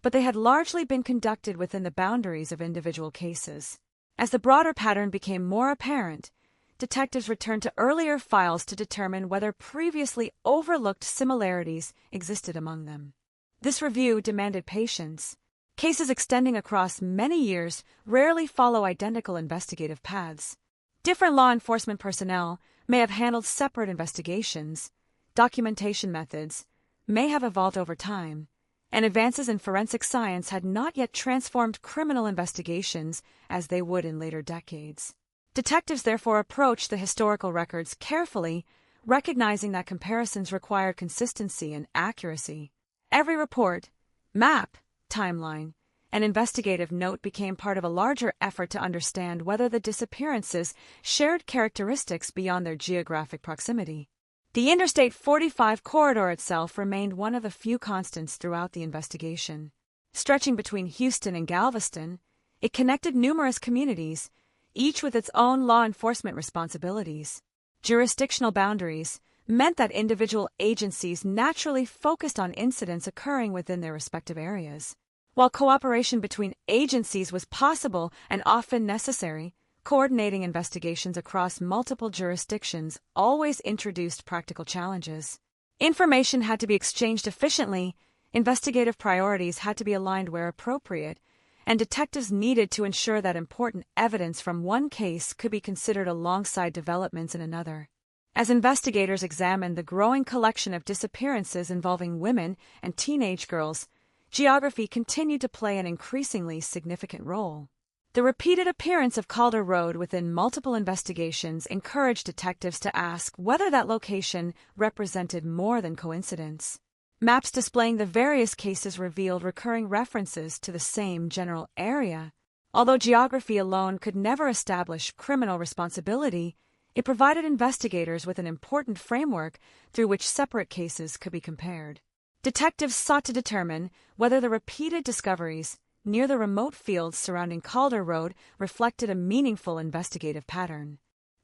[SPEAKER 6] but they had largely been conducted within the boundaries of individual cases. As the broader pattern became more apparent, detectives returned to earlier files to determine whether previously overlooked similarities existed among them. This review demanded patience. Cases extending across many years rarely follow identical investigative paths. Different law enforcement personnel may have handled separate investigations, documentation methods may have evolved over time, and advances in forensic science had not yet transformed criminal investigations as they would in later decades. Detectives therefore approached the historical records carefully, recognizing that comparisons required consistency and accuracy. Every report, map, timeline, and investigative note became part of a larger effort to understand whether the disappearances shared characteristics beyond their geographic proximity. The Interstate 45 corridor itself remained one of the few constants throughout the investigation. Stretching between Houston and Galveston, It connected numerous communities, each with its own law enforcement responsibilities. Jurisdictional boundaries meant that individual agencies naturally focused on incidents occurring within their respective areas. While cooperation between agencies was possible and often necessary, coordinating investigations across multiple jurisdictions always introduced practical challenges. Information had to be exchanged efficiently, investigative priorities had to be aligned where appropriate, and detectives needed to ensure that important evidence from one case could be considered alongside developments in another. As investigators examined the growing collection of disappearances involving women and teenage girls, geography continued to play an increasingly significant role. The repeated appearance of Calder Road within multiple investigations encouraged detectives to ask whether that location represented more than coincidence. Maps displaying the various cases revealed recurring references to the same general area. Although geography alone could never establish criminal responsibility, it provided investigators with an important framework through which separate cases could be compared. Detectives sought to determine whether the repeated discoveries near the remote fields surrounding Calder Road reflected a meaningful investigative pattern.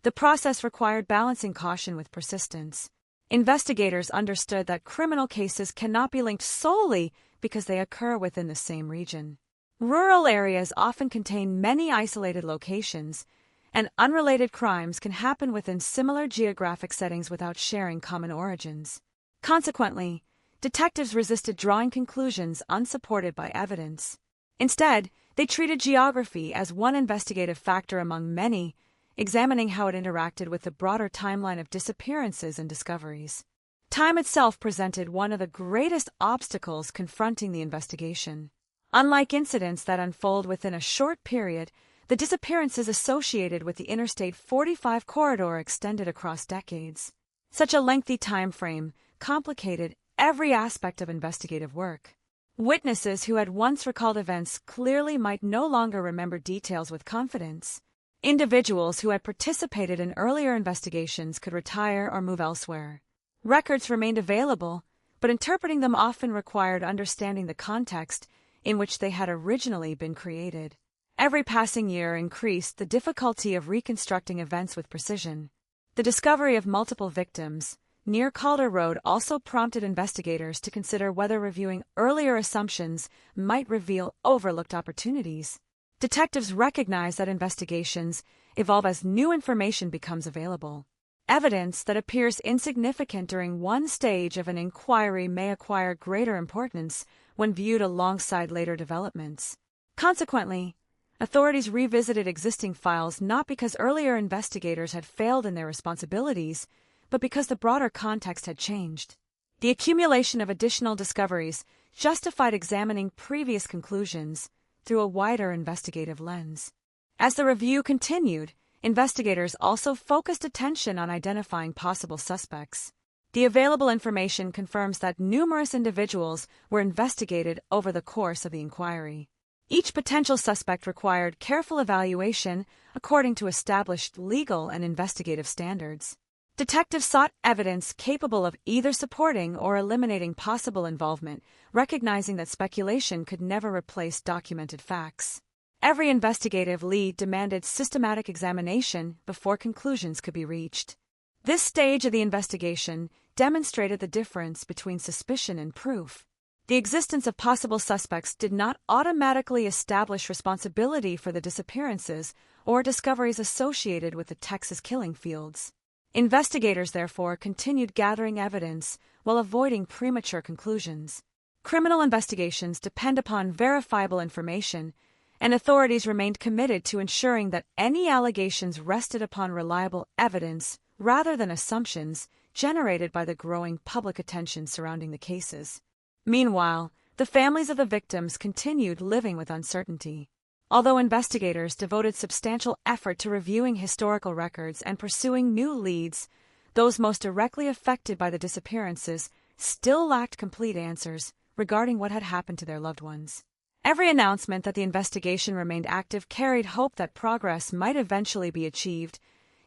[SPEAKER 6] The process required balancing caution with persistence. Investigators understood that criminal cases cannot be linked solely because they occur within the same region. Rural areas often contain many isolated locations, and unrelated crimes can happen within similar geographic settings without sharing common origins. Consequently, detectives resisted drawing conclusions unsupported by evidence. Instead, they treated geography as one investigative factor among many, examining how it interacted with the broader timeline of disappearances and discoveries. Time itself presented one of the greatest obstacles confronting the investigation. Unlike incidents that unfold within a short period, the disappearances associated with the Interstate 45 corridor extended across decades. Such a lengthy time frame complicated every aspect of investigative work. Witnesses who had once recalled events clearly might no longer remember details with confidence. Individuals who had participated in earlier investigations could retire or move elsewhere. Records remained available, but interpreting them often required understanding the context in which they had originally been created. Every passing year increased the difficulty of reconstructing events with precision. The discovery of multiple victims near Calder Road also prompted investigators to consider whether reviewing earlier assumptions might reveal overlooked opportunities. Detectives recognize that investigations evolve as new information becomes available. Evidence that appears insignificant during one stage of an inquiry may acquire greater importance when viewed alongside later developments. Consequently, authorities revisited existing files not because earlier investigators had failed in their responsibilities, but because the broader context had changed. The accumulation of additional discoveries justified examining previous conclusions through a wider investigative lens. As the review continued, investigators also focused attention on identifying possible suspects. The available information confirms that numerous individuals were investigated over the course of the inquiry. Each potential suspect required careful evaluation according to established legal and investigative standards. Detectives sought evidence capable of either supporting or eliminating possible involvement, recognizing that speculation could never replace documented facts. Every investigative lead demanded systematic examination before conclusions could be reached. This stage of the investigation demonstrated the difference between suspicion and proof. The existence of possible suspects did not automatically establish responsibility for the disappearances or discoveries associated with the Texas killing fields. Investigators, therefore, continued gathering evidence while avoiding premature conclusions. Criminal investigations depend upon verifiable information, and authorities remained committed to ensuring that any allegations rested upon reliable evidence rather than assumptions generated by the growing public attention surrounding the cases. Meanwhile, the families of the victims continued living with uncertainty. Although investigators devoted substantial effort to reviewing historical records and pursuing new leads, those most directly affected by the disappearances still lacked complete answers regarding what had happened to their loved ones. Every announcement that the investigation remained active carried hope that progress might eventually be achieved,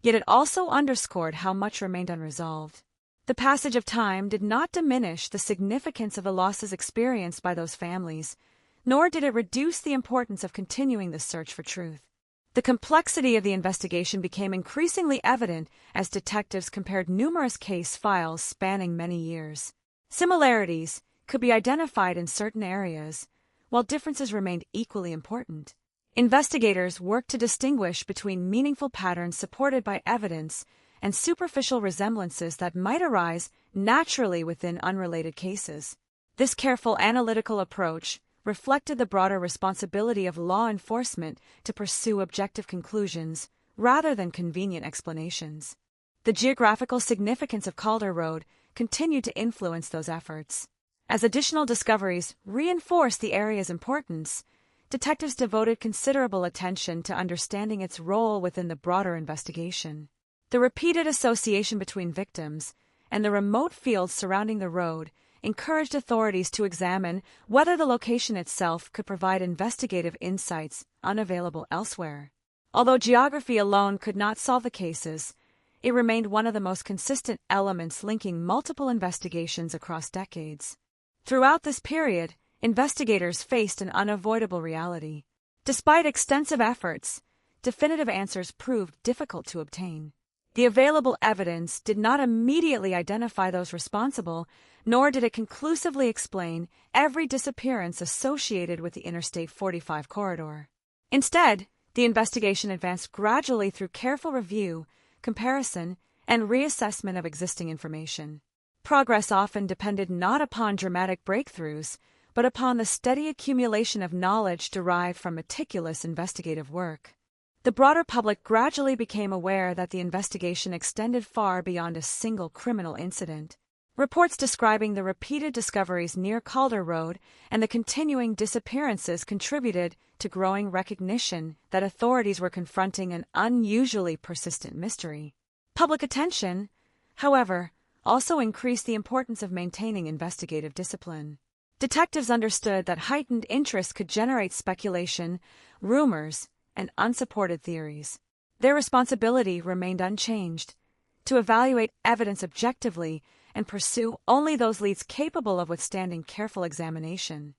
[SPEAKER 6] yet it also underscored how much remained unresolved. The passage of time did not diminish the significance of the losses experienced by those families. nor did it reduce the importance of continuing the search for truth. The complexity of the investigation became increasingly evident as detectives compared numerous case files spanning many years. Similarities could be identified in certain areas, while differences remained equally important. Investigators worked to distinguish between meaningful patterns supported by evidence and superficial resemblances that might arise naturally within unrelated cases. This careful analytical approach reflected the broader responsibility of law enforcement to pursue objective conclusions rather than convenient explanations. The geographical significance of Calder Road continued to influence those efforts. As additional discoveries reinforced the area's importance, detectives devoted considerable attention to understanding its role within the broader investigation. The repeated association between victims and the remote fields surrounding the road encouraged authorities to examine whether the location itself could provide investigative insights unavailable elsewhere. Although geography alone could not solve the cases, it remained one of the most consistent elements linking multiple investigations across decades. Throughout this period, investigators faced an unavoidable reality. Despite extensive efforts, definitive answers proved difficult to obtain. The available evidence did not immediately identify those responsible, nor did it conclusively explain every disappearance associated with the Interstate 45 corridor. Instead, the investigation advanced gradually through careful review, comparison, and reassessment of existing information. Progress often depended not upon dramatic breakthroughs, but upon the steady accumulation of knowledge derived from meticulous investigative work. The broader public gradually became aware that the investigation extended far beyond a single criminal incident. Reports describing the repeated discoveries near Calder Road and the continuing disappearances contributed to growing recognition that authorities were confronting an unusually persistent mystery. Public attention, however, also increased the importance of maintaining investigative discipline. Detectives understood that heightened interest could generate speculation, rumors, and unsupported theories. Their responsibility remained unchanged: to evaluate evidence objectively and pursue only those leads capable of withstanding careful examination.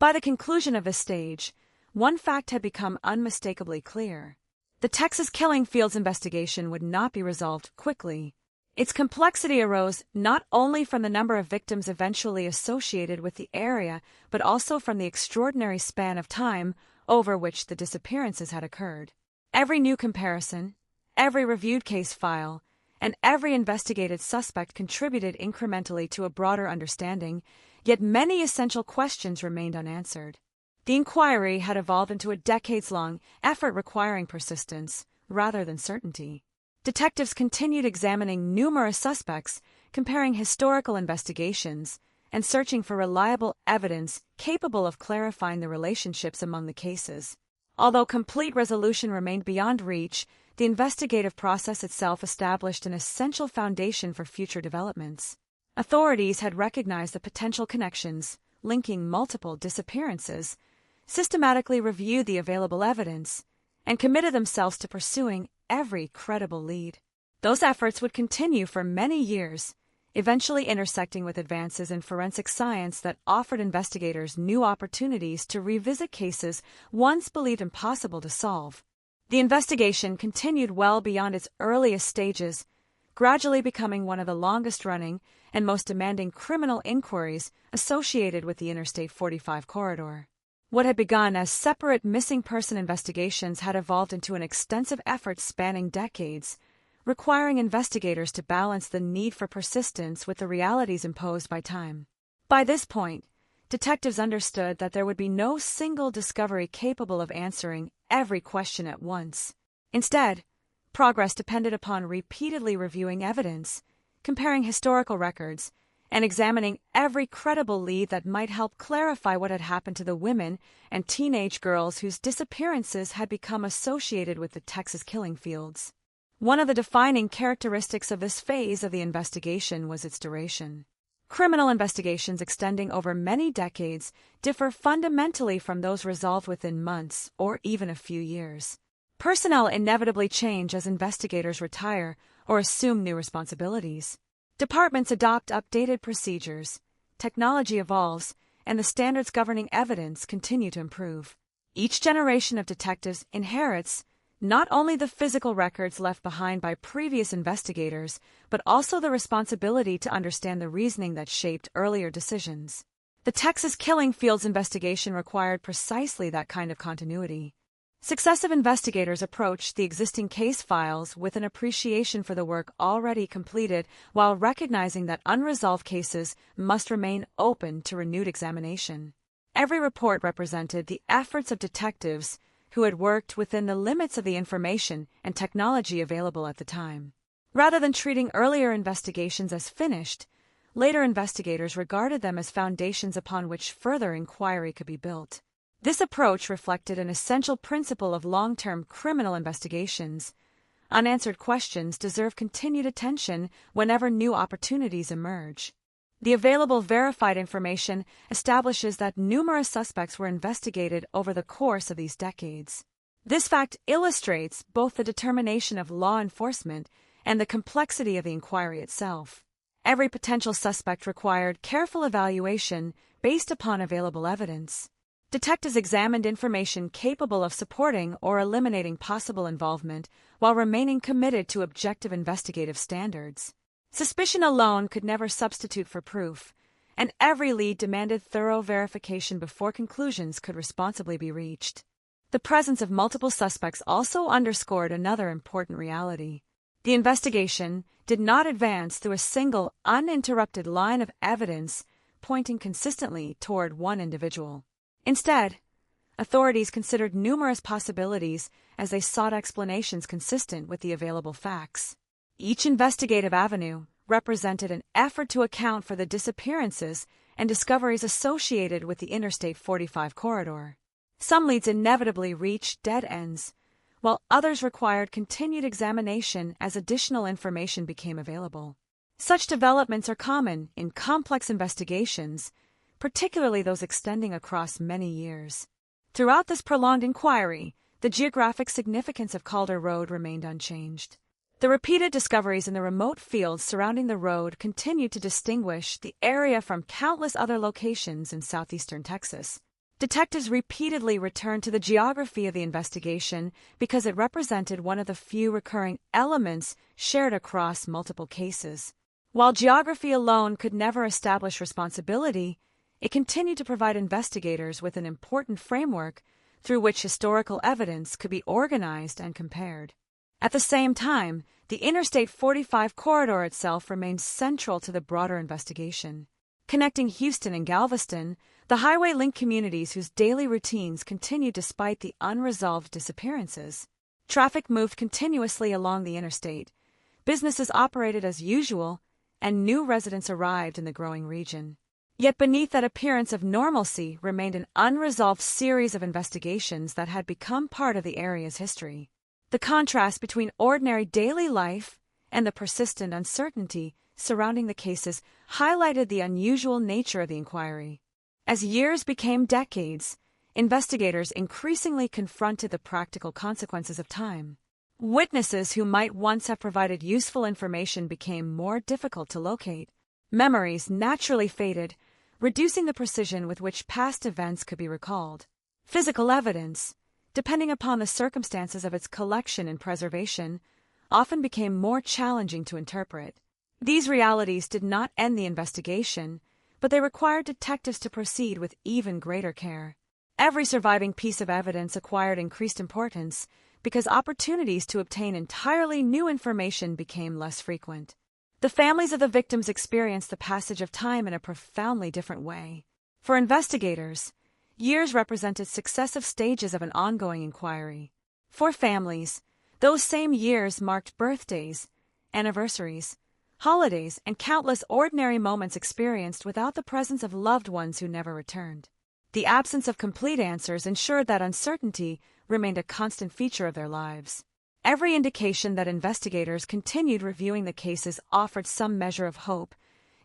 [SPEAKER 6] By the conclusion of this stage, one fact had become unmistakably clear. The Texas killing fields investigation would not be resolved quickly. Its complexity arose not only from the number of victims eventually associated with the area, but also from the extraordinary span of time over which the disappearances had occurred. Every new comparison, every reviewed case file, and every investigated suspect contributed incrementally to a broader understanding, yet many essential questions remained unanswered. The inquiry had evolved into a decades-long effort requiring persistence rather than certainty. Detectives continued examining numerous suspects, comparing historical investigations, and searching for reliable evidence capable of clarifying the relationships among the cases. Although complete resolution remained beyond reach, the investigative process itself established an essential foundation for future developments. Authorities had recognized the potential connections linking multiple disappearances, systematically reviewed the available evidence, and committed themselves to pursuing every credible lead. Those efforts would continue for many years, eventually intersecting with advances in forensic science that offered investigators new opportunities to revisit cases once believed impossible to solve. The investigation continued well beyond its earliest stages, gradually becoming one of the longest-running and most demanding criminal inquiries associated with the Interstate 45 corridor. What had begun as separate missing person investigations had evolved into an extensive effort spanning decades, requiring investigators to balance the need for persistence with the realities imposed by time. By this point, detectives understood that there would be no single discovery capable of answering every question at once. Instead, progress depended upon repeatedly reviewing evidence, comparing historical records, and examining every credible lead that might help clarify what had happened to the women and teenage girls whose disappearances had become associated with the Texas killing fields. One of the defining characteristics of this phase of the investigation was its duration. Criminal investigations extending over many decades differ fundamentally from those resolved within months or even a few years. Personnel inevitably change as investigators retire or assume new responsibilities. Departments adopt updated procedures, technology evolves, and the standards governing evidence continue to improve. Each generation of detectives inherits not only the physical records left behind by previous investigators, but also the responsibility to understand the reasoning that shaped earlier decisions. The Texas killing fields investigation required precisely that kind of continuity. Successive investigators approached the existing case files with an appreciation for the work already completed while recognizing that unresolved cases must remain open to renewed examination. Every report represented the efforts of detectives who had worked within the limits of the information and technology available at the time. Rather than treating earlier investigations as finished, later investigators regarded them as foundations upon which further inquiry could be built. This approach reflected an essential principle of long-term criminal investigations. Unanswered questions deserve continued attention whenever new opportunities emerge. The available verified information establishes that numerous suspects were investigated over the course of these decades. This fact illustrates both the determination of law enforcement and the complexity of the inquiry itself. Every potential suspect required careful evaluation based upon available evidence. Detectives examined information capable of supporting or eliminating possible involvement while remaining committed to objective investigative standards. Suspicion alone could never substitute for proof, and every lead demanded thorough verification before conclusions could responsibly be reached. The presence of multiple suspects also underscored another important reality. The investigation did not advance through a single, uninterrupted line of evidence pointing consistently toward one individual. Instead, authorities considered numerous possibilities as they sought explanations consistent with the available facts. Each investigative avenue represented an effort to account for the disappearances and discoveries associated with the Interstate 45 corridor. Some leads inevitably reached dead ends, while others required continued examination as additional information became available. Such developments are common in complex investigations, particularly those extending across many years. Throughout this prolonged inquiry, the geographic significance of Calder Road remained unchanged. The repeated discoveries in the remote fields surrounding the road continued to distinguish the area from countless other locations in southeastern Texas. Detectives repeatedly returned to the geography of the investigation because it represented one of the few recurring elements shared across multiple cases. While geography alone could never establish responsibility, it continued to provide investigators with an important framework through which historical evidence could be organized and compared. At the same time, the Interstate 45 corridor itself remained central to the broader investigation. Connecting Houston and Galveston, the highway linked communities whose daily routines continued despite the unresolved disappearances. Traffic moved continuously along the interstate, businesses operated as usual, and new residents arrived in the growing region. Yet beneath that appearance of normalcy remained an unresolved series of investigations that had become part of the area's history. The contrast between ordinary daily life and the persistent uncertainty surrounding the cases highlighted the unusual nature of the inquiry. As years became decades, investigators increasingly confronted the practical consequences of time. Witnesses who might once have provided useful information became more difficult to locate. Memories naturally faded, reducing the precision with which past events could be recalled. Physical evidence, depending upon the circumstances of its collection and preservation, often became more challenging to interpret. These realities did not end the investigation, but they required detectives to proceed with even greater care. Every surviving piece of evidence acquired increased importance because opportunities to obtain entirely new information became less frequent. The families of the victims experienced the passage of time in a profoundly different way. For investigators, years represented successive stages of an ongoing inquiry. For families, those same years marked birthdays, anniversaries, holidays, and countless ordinary moments experienced without the presence of loved ones who never returned. The absence of complete answers ensured that uncertainty remained a constant feature of their lives. Every indication that investigators continued reviewing the cases offered some measure of hope,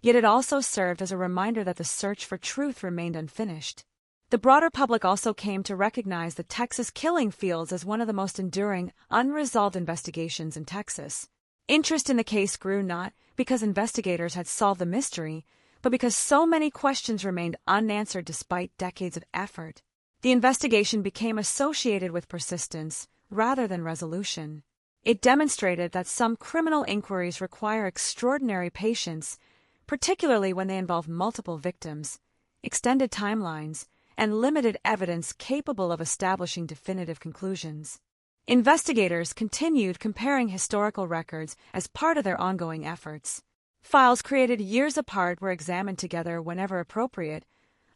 [SPEAKER 6] yet it also served as a reminder that the search for truth remained unfinished. The broader public also came to recognize the Texas killing fields as one of the most enduring, unresolved investigations in Texas. Interest in the case grew not because investigators had solved the mystery, but because so many questions remained unanswered despite decades of effort. The investigation became associated with persistence rather than resolution. It demonstrated that some criminal inquiries require extraordinary patience, particularly when they involve multiple victims, extended timelines, and limited evidence capable of establishing definitive conclusions. Investigators continued comparing historical records as part of their ongoing efforts. Files created years apart were examined together whenever appropriate,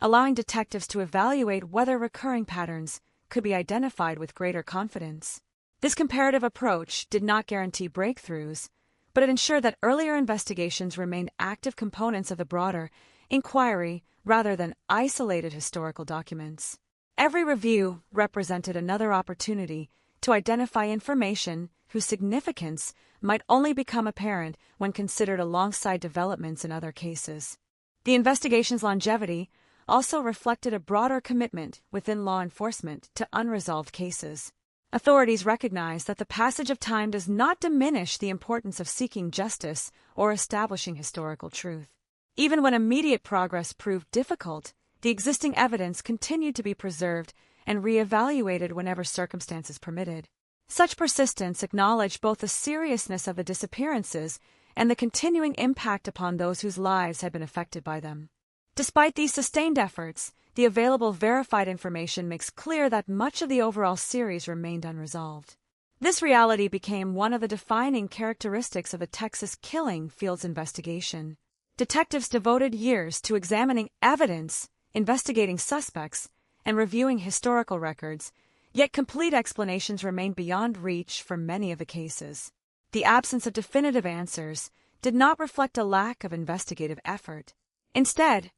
[SPEAKER 6] allowing detectives to evaluate whether recurring patterns could be identified with greater confidence. This comparative approach did not guarantee breakthroughs, but it ensured that earlier investigations remained active components of the broader inquiry rather than isolated historical documents. Every review represented another opportunity to identify information whose significance might only become apparent when considered alongside developments in other cases. The investigation's longevity also reflected a broader commitment within law enforcement to unresolved cases. Authorities recognize that the passage of time does not diminish the importance of seeking justice or establishing historical truth. Even when immediate progress proved difficult, the existing evidence continued to be preserved and re-evaluated whenever circumstances permitted. Such persistence acknowledged both the seriousness of the disappearances and the continuing impact upon those whose lives had been affected by them. Despite these sustained efforts, the available verified information makes clear that much of the overall series remained unresolved. This reality became one of the defining characteristics of the Texas killing fields investigation. Detectives devoted years to examining evidence, investigating suspects, and reviewing historical records, yet complete explanations remained beyond reach for many of the cases. The absence of definitive answers did not reflect a lack of investigative effort. Instead,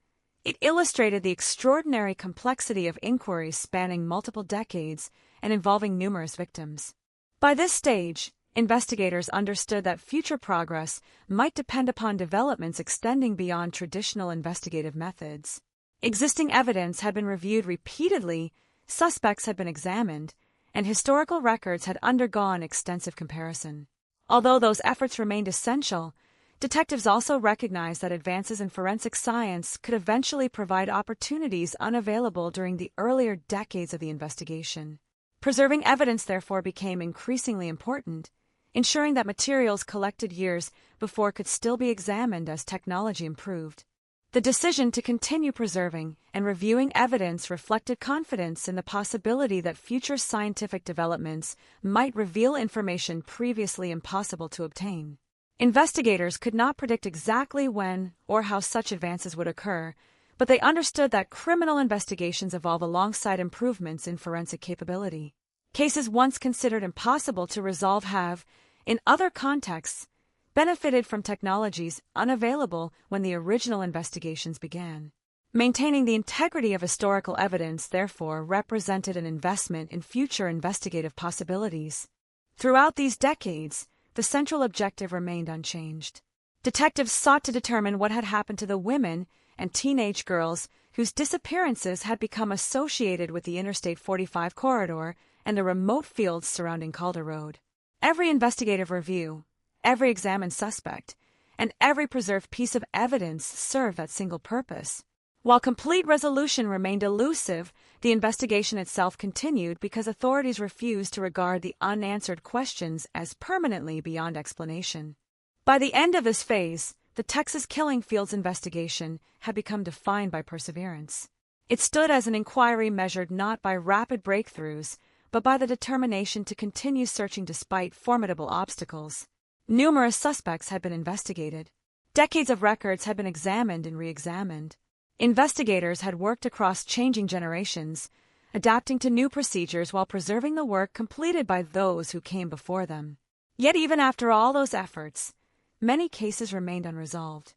[SPEAKER 6] it illustrated the extraordinary complexity of inquiries spanning multiple decades and involving numerous victims. By this stage, investigators understood that future progress might depend upon developments extending beyond traditional investigative methods. Existing evidence had been reviewed repeatedly, suspects had been examined, and historical records had undergone extensive comparison. Although those efforts remained essential, detectives also recognized that advances in forensic science could eventually provide opportunities unavailable during the earlier decades of the investigation. Preserving evidence, therefore, became increasingly important, ensuring that materials collected years before could still be examined as technology improved. The decision to continue preserving and reviewing evidence reflected confidence in the possibility that future scientific developments might reveal information previously impossible to obtain. Investigators could not predict exactly when or how such advances would occur, but they understood that criminal investigations evolve alongside improvements in forensic capability. Cases once considered impossible to resolve have, in other contexts, benefited from technologies unavailable when the original investigations began. Maintaining the integrity of historical evidence, therefore, represented an investment in future investigative possibilities. Throughout these decades, the central objective remained unchanged. Detectives sought to determine what had happened to the women and teenage girls whose disappearances had become associated with the Interstate 45 corridor and the remote fields surrounding Calder Road. Every investigative review, every examined suspect, and every preserved piece of evidence served that single purpose. While complete resolution remained elusive, the investigation itself continued because authorities refused to regard the unanswered questions as permanently beyond explanation. By the end of this phase, the Texas killing fields investigation had become defined by perseverance. It stood as an inquiry measured not by rapid breakthroughs, but by the determination to continue searching despite formidable obstacles. Numerous suspects had been investigated. Decades of records had been examined and re-examined. Investigators had worked across changing generations, adapting to new procedures while preserving the work completed by those who came before them. Yet even after all those efforts, many cases remained unresolved.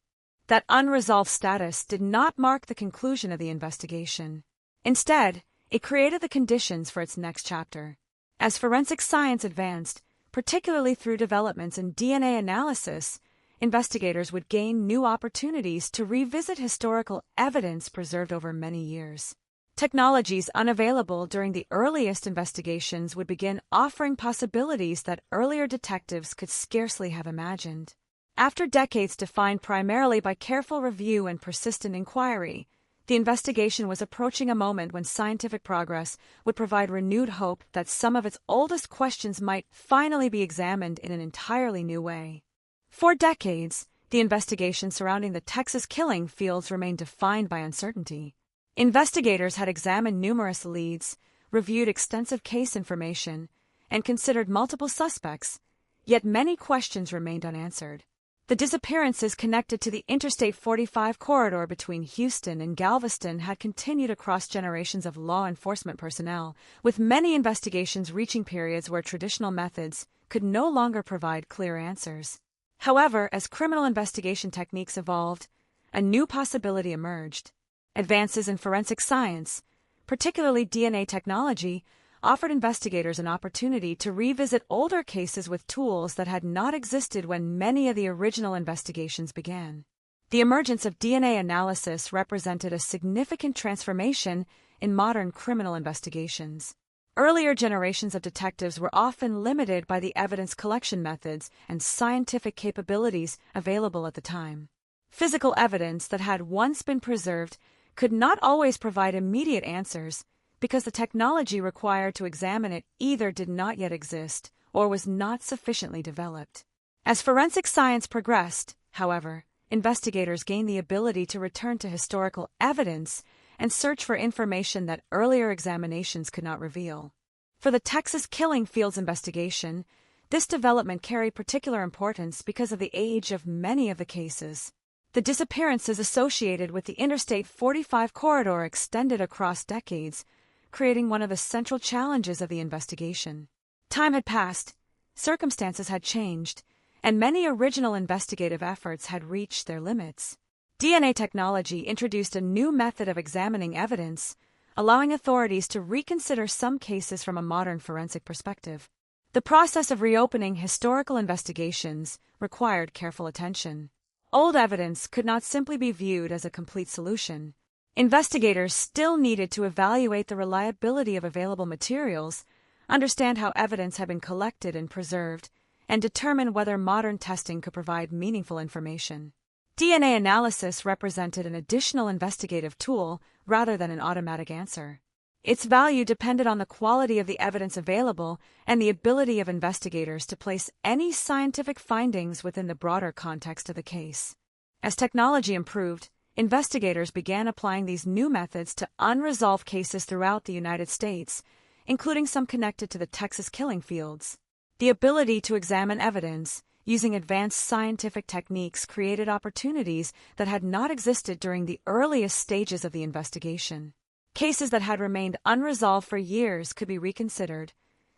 [SPEAKER 6] That unresolved status did not mark the conclusion of the investigation. Instead, it created the conditions for its next chapter. As forensic science advanced, particularly through developments in DNA analysis, investigators would gain new opportunities to revisit historical evidence preserved over many years. Technologies unavailable during the earliest investigations would begin offering possibilities that earlier detectives could scarcely have imagined. After decades defined primarily by careful review and persistent inquiry, the investigation was approaching a moment when scientific progress would provide renewed hope that some of its oldest questions might finally be examined in an entirely new way. For decades, the investigation surrounding the Texas killing fields remained defined by uncertainty. Investigators had examined numerous leads, reviewed extensive case information, and considered multiple suspects, yet many questions remained unanswered. The disappearances connected to the Interstate 45 corridor between Houston and Galveston had continued across generations of law enforcement personnel, with many investigations reaching periods where traditional methods could no longer provide clear answers. However, as criminal investigation techniques evolved, a new possibility emerged. Advances in forensic science, particularly DNA technology, offered investigators an opportunity to revisit older cases with tools that had not existed when many of the original investigations began. The emergence of DNA analysis represented a significant transformation in modern criminal investigations. Earlier generations of detectives were often limited by the evidence collection methods and scientific capabilities available at the time. Physical evidence that had once been preserved could not always provide immediate answers, because the technology required to examine it either did not yet exist or was not sufficiently developed. As forensic science progressed, however, investigators gained the ability to return to historical evidence and search for information that earlier examinations could not reveal. For the Texas killing fields investigation, this development carried particular importance because of the age of many of the cases. The disappearances associated with the Interstate 45 corridor extended across decades, creating one of the central challenges of the investigation. Time had passed, circumstances had changed, and many original investigative efforts had reached their limits. DNA technology introduced a new method of examining evidence, allowing authorities to reconsider some cases from a modern forensic perspective. The process of reopening historical investigations required careful attention. Old evidence could not simply be viewed as a complete solution. Investigators still needed to evaluate the reliability of available materials, understand how evidence had been collected and preserved, and determine whether modern testing could provide meaningful information. DNA analysis represented an additional investigative tool rather than an automatic answer. Its value depended on the quality of the evidence available and the ability of investigators to place any scientific findings within the broader context of the case. As technology improved, investigators began applying these new methods to unresolved cases throughout the United States, including some connected to the Texas killing fields. The ability to examine evidence using advanced scientific techniques created opportunities that had not existed during the earliest stages of the investigation. Cases that had remained unresolved for years could be reconsidered,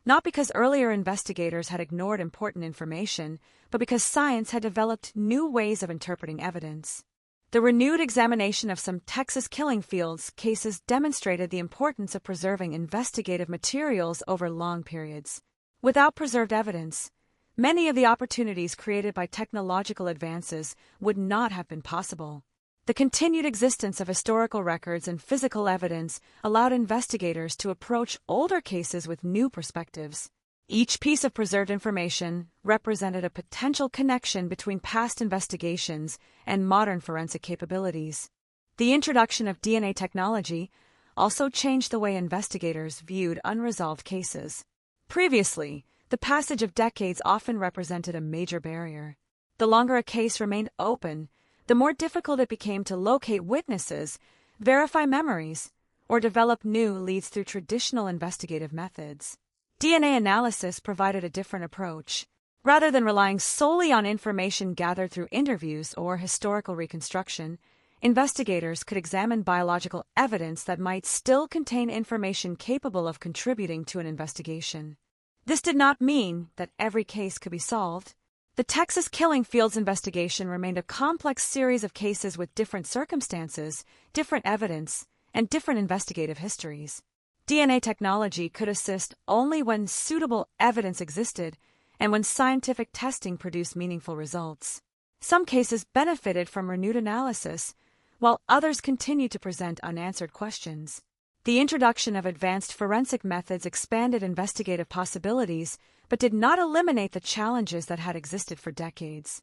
[SPEAKER 6] not because earlier investigators had ignored important information, but because science had developed new ways of interpreting evidence. The renewed examination of some Texas killing fields cases demonstrated the importance of preserving investigative materials over long periods. Without preserved evidence, many of the opportunities created by technological advances would not have been possible. The continued existence of historical records and physical evidence allowed investigators to approach older cases with new perspectives. Each piece of preserved information represented a potential connection between past investigations and modern forensic capabilities. The introduction of DNA technology also changed the way investigators viewed unresolved cases. Previously, the passage of decades often represented a major barrier. The longer a case remained open, the more difficult it became to locate witnesses, verify memories, or develop new leads through traditional investigative methods. DNA analysis provided a different approach. Rather than relying solely on information gathered through interviews or historical reconstruction, investigators could examine biological evidence that might still contain information capable of contributing to an investigation. This did not mean that every case could be solved. The Texas killing fields investigation remained a complex series of cases with different circumstances, different evidence, and different investigative histories. DNA technology could assist only when suitable evidence existed and when scientific testing produced meaningful results. Some cases benefited from renewed analysis, while others continued to present unanswered questions. The introduction of advanced forensic methods expanded investigative possibilities, but did not eliminate the challenges that had existed for decades.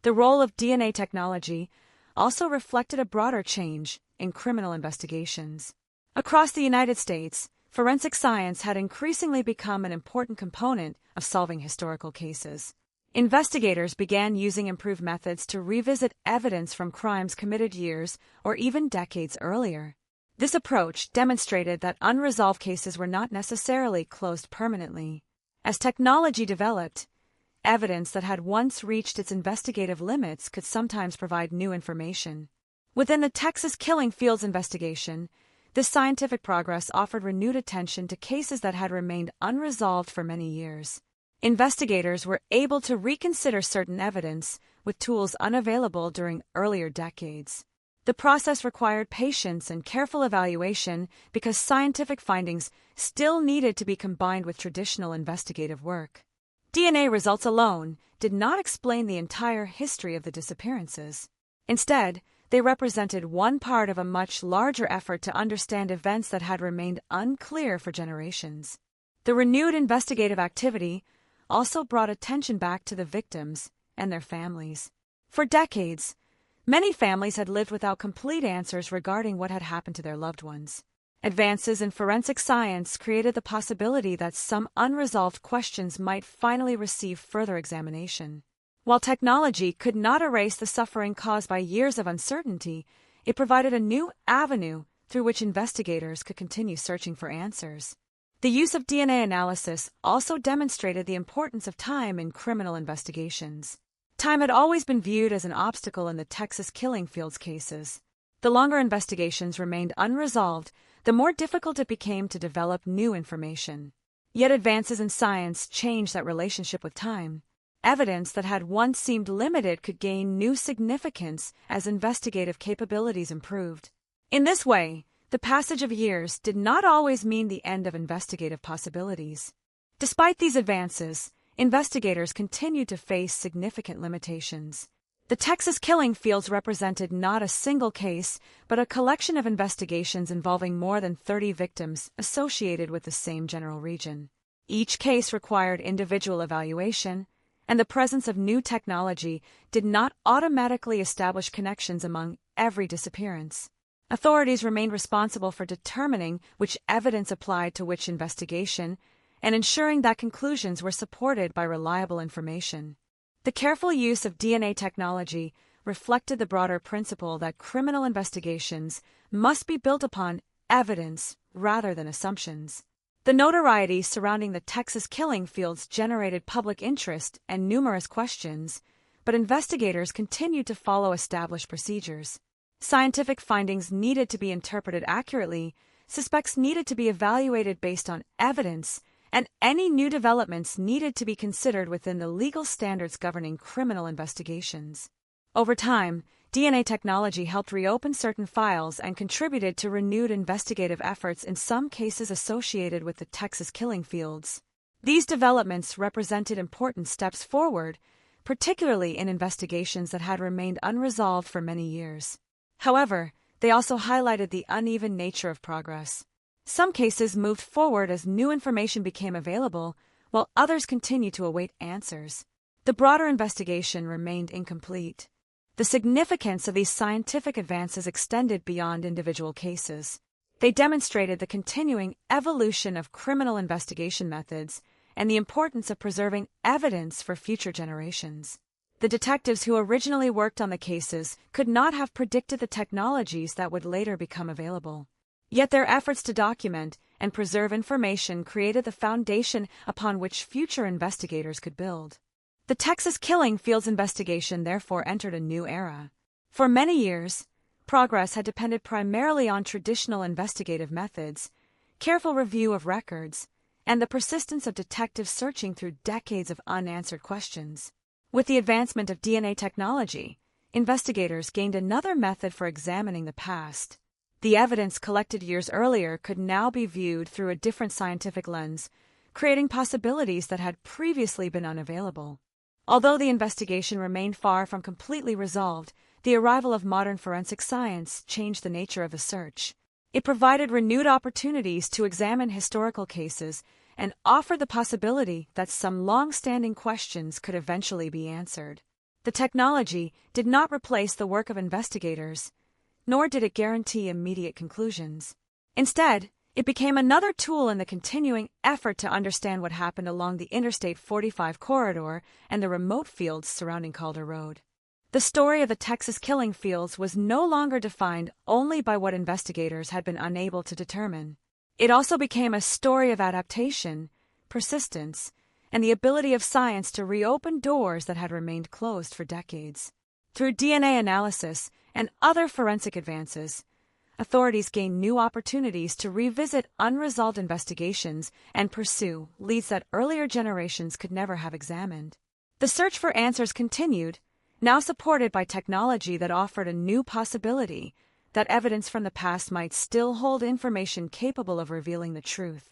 [SPEAKER 6] The role of DNA technology also reflected a broader change in criminal investigations. Across the United States, forensic science had increasingly become an important component of solving historical cases. Investigators began using improved methods to revisit evidence from crimes committed years or even decades earlier. This approach demonstrated that unresolved cases were not necessarily closed permanently. As technology developed, evidence that had once reached its investigative limits could sometimes provide new information. Within the Texas killing fields investigation, this scientific progress offered renewed attention to cases that had remained unresolved for many years. Investigators were able to reconsider certain evidence with tools unavailable during earlier decades. The process required patience and careful evaluation because scientific findings still needed to be combined with traditional investigative work. DNA results alone did not explain the entire history of the disappearances. Instead, they represented one part of a much larger effort to understand events that had remained unclear for generations. The renewed investigative activity also brought attention back to the victims and their families. For decades, many families had lived without complete answers regarding what had happened to their loved ones. Advances in forensic science created the possibility that some unresolved questions might finally receive further examination. While technology could not erase the suffering caused by years of uncertainty, it provided a new avenue through which investigators could continue searching for answers. The use of DNA analysis also demonstrated the importance of time in criminal investigations. Time had always been viewed as an obstacle in the Texas killing fields cases. The longer investigations remained unresolved, the more difficult it became to develop new information. Yet advances in science changed that relationship with time. Evidence that had once seemed limited could gain new significance as investigative capabilities improved. In this way, the passage of years did not always mean the end of investigative possibilities. Despite these advances, investigators continued to face significant limitations. The Texas killing fields represented not a single case, but a collection of investigations involving more than 30 victims associated with the same general region. Each case required individual evaluation, and the presence of new technology did not automatically establish connections among every disappearance. Authorities remained responsible for determining which evidence applied to which investigation and ensuring that conclusions were supported by reliable information. The careful use of DNA technology reflected the broader principle that criminal investigations must be built upon evidence rather than assumptions. The notoriety surrounding the Texas killing fields generated public interest and numerous questions, but investigators continued to follow established procedures. Scientific findings needed to be interpreted accurately, suspects needed to be evaluated based on evidence, and any new developments needed to be considered within the legal standards governing criminal investigations. Over time, DNA technology helped reopen certain files and contributed to renewed investigative efforts in some cases associated with the Texas killing fields. These developments represented important steps forward, particularly in investigations that had remained unresolved for many years. However, they also highlighted the uneven nature of progress. Some cases moved forward as new information became available, while others continued to await answers. The broader investigation remained incomplete. The significance of these scientific advances extended beyond individual cases. They demonstrated the continuing evolution of criminal investigation methods and the importance of preserving evidence for future generations. The detectives who originally worked on the cases could not have predicted the technologies that would later become available. Yet their efforts to document and preserve information created the foundation upon which future investigators could build. The Texas killing fields investigation therefore entered a new era. For many years, progress had depended primarily on traditional investigative methods, careful review of records, and the persistence of detectives searching through decades of unanswered questions. With the advancement of DNA technology, investigators gained another method for examining the past. The evidence collected years earlier could now be viewed through a different scientific lens, creating possibilities that had previously been unavailable. Although the investigation remained far from completely resolved, the arrival of modern forensic science changed the nature of the search. It provided renewed opportunities to examine historical cases and offered the possibility that some long-standing questions could eventually be answered. The technology did not replace the work of investigators, nor did it guarantee immediate conclusions. Instead, it became another tool in the continuing effort to understand what happened along the Interstate 45 corridor and the remote fields surrounding Calder Road. The story of the Texas killing fields was no longer defined only by what investigators had been unable to determine. It also became a story of adaptation, persistence, and the ability of science to reopen doors that had remained closed for decades. Through DNA analysis and other forensic advances, authorities gained new opportunities to revisit unresolved investigations and pursue leads that earlier generations could never have examined. The search for answers continued, now supported by technology that offered a new possibility that evidence from the past might still hold information capable of revealing the truth.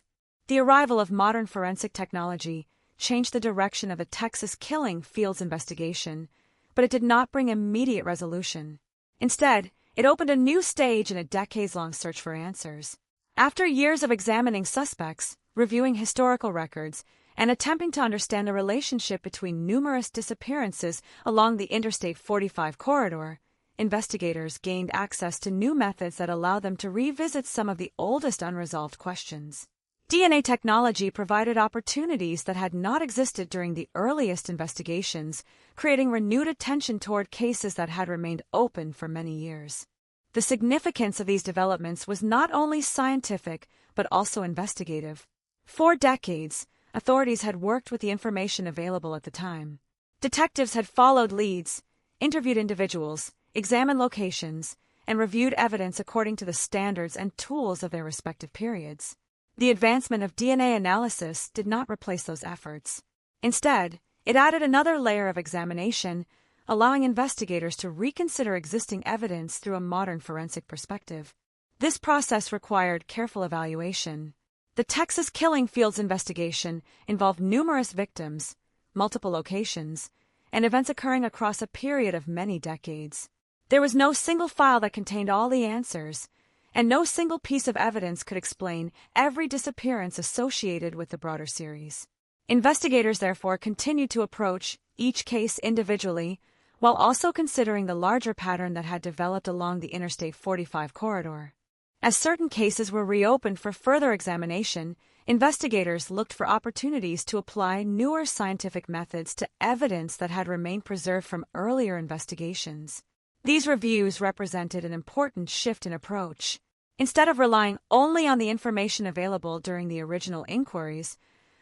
[SPEAKER 6] The arrival of modern forensic technology changed the direction of the Texas killing fields investigation, but it did not bring immediate resolution. Instead, it opened a new stage in a decades-long search for answers. After years of examining suspects, reviewing historical records, and attempting to understand the relationship between numerous disappearances along the Interstate 45 corridor, investigators gained access to new methods that allow them to revisit some of the oldest unresolved questions. DNA technology provided opportunities that had not existed during the earliest investigations, creating renewed attention toward cases that had remained open for many years. The significance of these developments was not only scientific, but also investigative. For decades, authorities had worked with the information available at the time. Detectives had followed leads, interviewed individuals, examined locations, and reviewed evidence according to the standards and tools of their respective periods. The advancement of DNA analysis did not replace those efforts. Instead, it added another layer of examination, allowing investigators to reconsider existing evidence through a modern forensic perspective. This process required careful evaluation. The Texas killing fields investigation involved numerous victims, multiple locations, and events occurring across a period of many decades. There was no single file that contained all the answers, and no single piece of evidence could explain every disappearance associated with the broader series. Investigators therefore continued to approach each case individually, while also considering the larger pattern that had developed along the Interstate 45 corridor. As certain cases were reopened for further examination, investigators looked for opportunities to apply newer scientific methods to evidence that had remained preserved from earlier investigations. These reviews represented an important shift in approach. Instead of relying only on the information available during the original inquiries,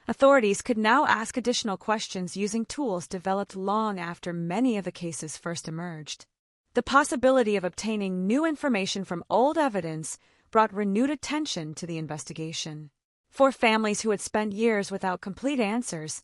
[SPEAKER 6] authorities could now ask additional questions using tools developed long after many of the cases first emerged. The possibility of obtaining new information from old evidence brought renewed attention to the investigation. For families who had spent years without complete answers,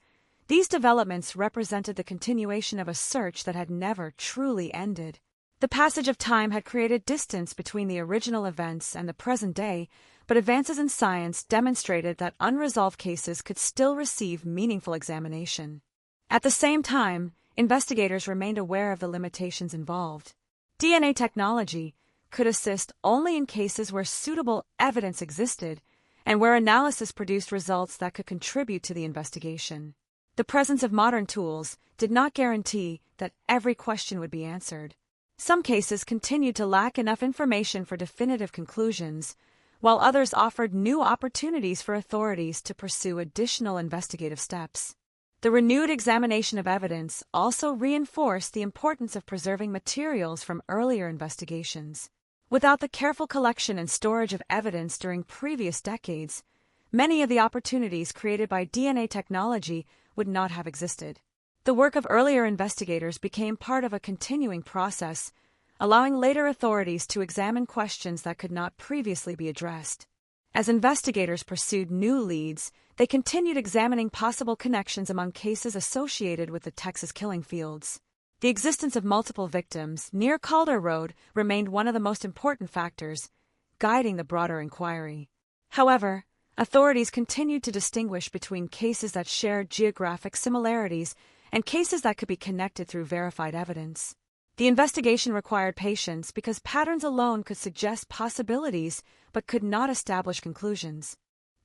[SPEAKER 6] these developments represented the continuation of a search that had never truly ended. The passage of time had created distance between the original events and the present day, but advances in science demonstrated that unresolved cases could still receive meaningful examination. At the same time, investigators remained aware of the limitations involved. DNA technology could assist only in cases where suitable evidence existed and where analysis produced results that could contribute to the investigation. The presence of modern tools did not guarantee that every question would be answered. Some cases continued to lack enough information for definitive conclusions, while others offered new opportunities for authorities to pursue additional investigative steps. The renewed examination of evidence also reinforced the importance of preserving materials from earlier investigations. Without the careful collection and storage of evidence during previous decades, many of the opportunities created by DNA technology would not have existed. The work of earlier investigators became part of a continuing process, allowing later authorities to examine questions that could not previously be addressed. As investigators pursued new leads, they continued examining possible connections among cases associated with the Texas killing fields. The existence of multiple victims near Calder Road remained one of the most important factors, guiding the broader inquiry. However, authorities continued to distinguish between cases that shared geographic similarities and cases that could be connected through verified evidence. The investigation required patience because patterns alone could suggest possibilities but could not establish conclusions.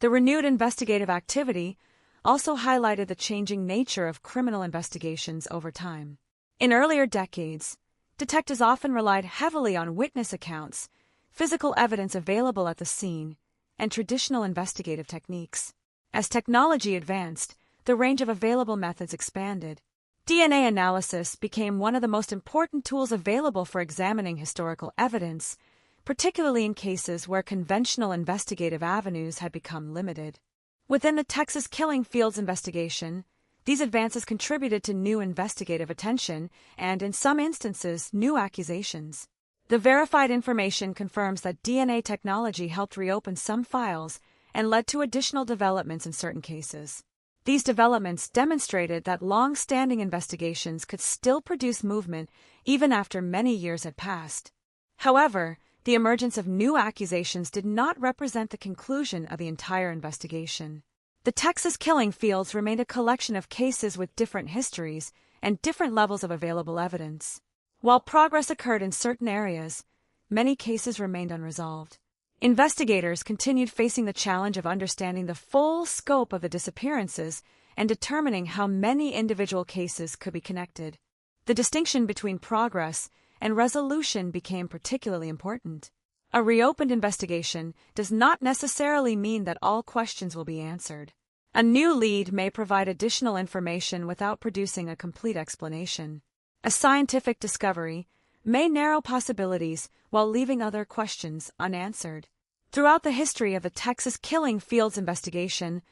[SPEAKER 6] The renewed investigative activity also highlighted the changing nature of criminal investigations over time. In earlier decades, detectives often relied heavily on witness accounts, physical evidence available at the scene, and traditional investigative techniques. As technology advanced, the range of available methods expanded. DNA analysis became one of the most important tools available for examining historical evidence, particularly in cases where conventional investigative avenues had become limited. Within the Texas killing fields investigation, these advances contributed to new investigative attention and, in some instances, new accusations. The verified information confirms that DNA technology helped reopen some files and led to additional developments in certain cases. These developments demonstrated that long-standing investigations could still produce movement even after many years had passed. However, the emergence of new accusations did not represent the conclusion of the entire investigation. The Texas killing fields remained a collection of cases with different histories and different levels of available evidence. While progress occurred in certain areas, many cases remained unresolved. Investigators continued facing the challenge of understanding the full scope of the disappearances and determining how many individual cases could be connected. The distinction between progress and resolution became particularly important. A reopened investigation does not necessarily mean that all questions will be answered. A new lead may provide additional information without producing a complete explanation. A scientific discovery may narrow possibilities while leaving other questions unanswered. Throughout the history of the Texas killing fields investigation,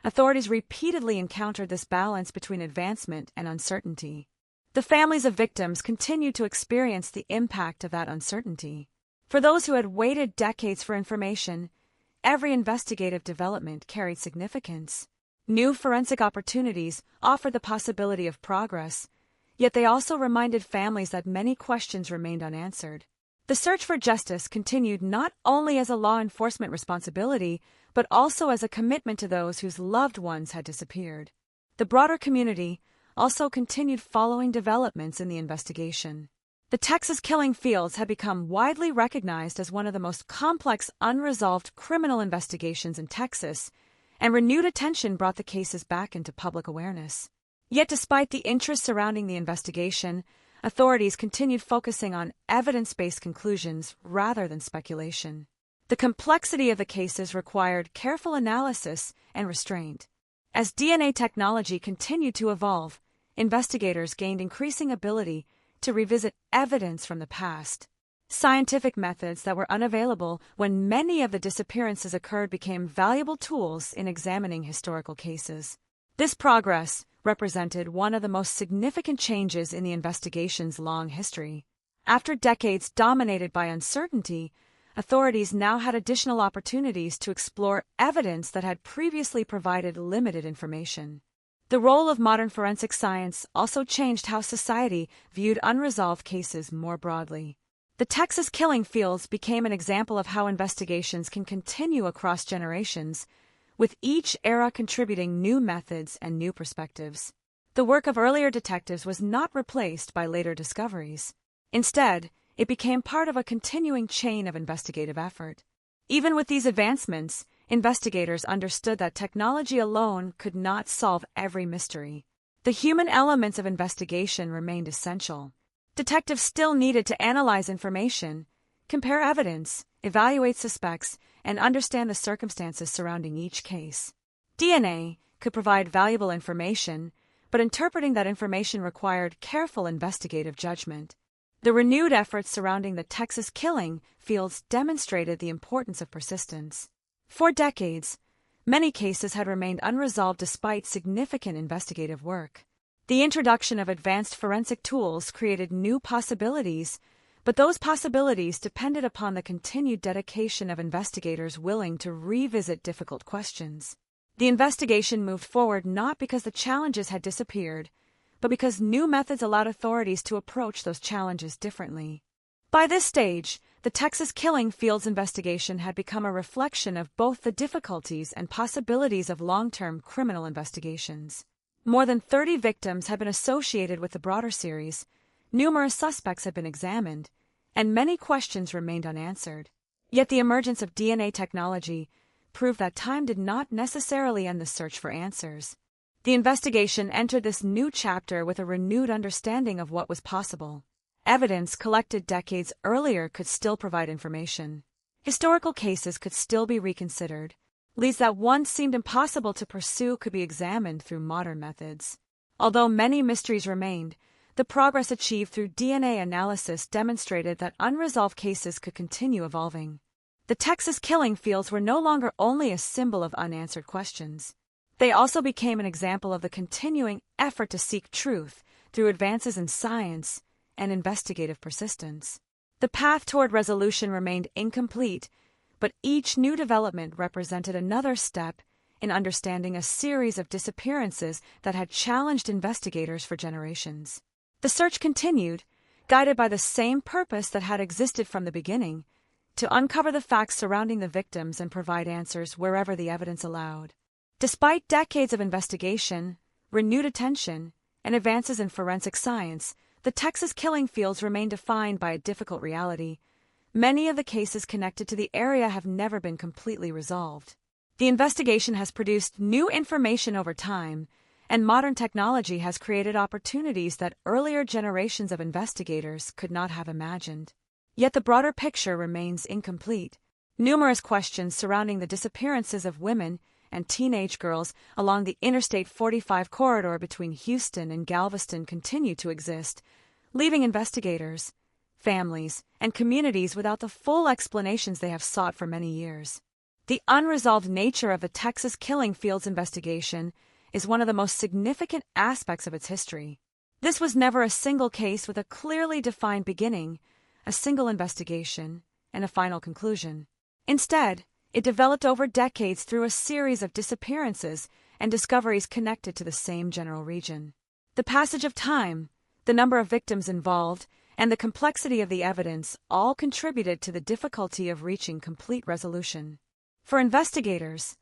[SPEAKER 6] authorities repeatedly encountered this balance between advancement and uncertainty. The families of victims continued to experience the impact of that uncertainty. For those who had waited decades for information, every investigative development carried significance. New forensic opportunities offered the possibility of progress, yet they also reminded families that many questions remained unanswered. The search for justice continued not only as a law enforcement responsibility, but also as a commitment to those whose loved ones had disappeared. The broader community also continued following developments in the investigation. The Texas killing fields had become widely recognized as one of the most complex unresolved criminal investigations in Texas, and renewed attention brought the cases back into public awareness. Yet despite the interest surrounding the investigation, authorities continued focusing on evidence-based conclusions rather than speculation. The complexity of the cases required careful analysis and restraint. As DNA technology continued to evolve, investigators gained increasing ability to revisit evidence from the past. Scientific methods that were unavailable when many of the disappearances occurred became valuable tools in examining historical cases. This progress represented one of the most significant changes in the investigation's long history. After decades dominated by uncertainty, authorities now had additional opportunities to explore evidence that had previously provided limited information. The role of modern forensic science also changed how society viewed unresolved cases more broadly. The Texas killing fields became an example of how investigations can continue across generations, with each era contributing new methods and new perspectives. The work of earlier detectives was not replaced by later discoveries. Instead, it became part of a continuing chain of investigative effort. Even with these advancements, investigators understood that technology alone could not solve every mystery. The human elements of investigation remained essential. Detectives still needed to analyze information, compare evidence, evaluate suspects, and understand the circumstances surrounding each case. DNA could provide valuable information, but interpreting that information required careful investigative judgment. The renewed efforts surrounding the Texas killing fields demonstrated the importance of persistence. For decades, many cases had remained unresolved despite significant investigative work. The introduction of advanced forensic tools created new possibilities, but those possibilities depended upon the continued dedication of investigators willing to revisit difficult questions. The investigation moved forward not because the challenges had disappeared, but because new methods allowed authorities to approach those challenges differently. By this stage, the Texas killing fields investigation had become a reflection of both the difficulties and possibilities of long-term criminal investigations. More than 30 victims had been associated with the broader series, numerous suspects had been examined, and many questions remained unanswered. Yet the emergence of DNA technology proved that time did not necessarily end the search for answers. The investigation entered this new chapter with a renewed understanding of what was possible. Evidence collected decades earlier could still provide information. Historical cases could still be reconsidered. Leads that once seemed impossible to pursue could be examined through modern methods. Although many mysteries remained, the progress achieved through DNA analysis demonstrated that unresolved cases could continue evolving. The Texas killing fields were no longer only a symbol of unanswered questions. They also became an example of the continuing effort to seek truth through advances in science and investigative persistence. The path toward resolution remained incomplete, but each new development represented another step in understanding a series of disappearances that had challenged investigators for generations. The search continued, guided by the same purpose that had existed from the beginning, to uncover the facts surrounding the victims and provide answers wherever the evidence allowed. Despite decades of investigation, renewed attention, and advances in forensic science, the Texas killing fields remain defined by a difficult reality. Many of the cases connected to the area have never been completely resolved. The investigation has produced new information over time, and modern technology has created opportunities that earlier generations of investigators could not have imagined. Yet the broader picture remains incomplete. Numerous questions surrounding the disappearances of women and teenage girls along the Interstate 45 corridor between Houston and Galveston continue to exist, leaving investigators, families, and communities without the full explanations they have sought for many years. The unresolved nature of the Texas killing fields investigation is one of the most significant aspects of its history. This was never a single case with a clearly defined beginning, a single investigation, and a final conclusion. Instead, it developed over decades through a series of disappearances and discoveries connected to the same general region. The passage of time, the number of victims involved, and the complexity of the evidence all contributed to the difficulty of reaching complete resolution. For investigators,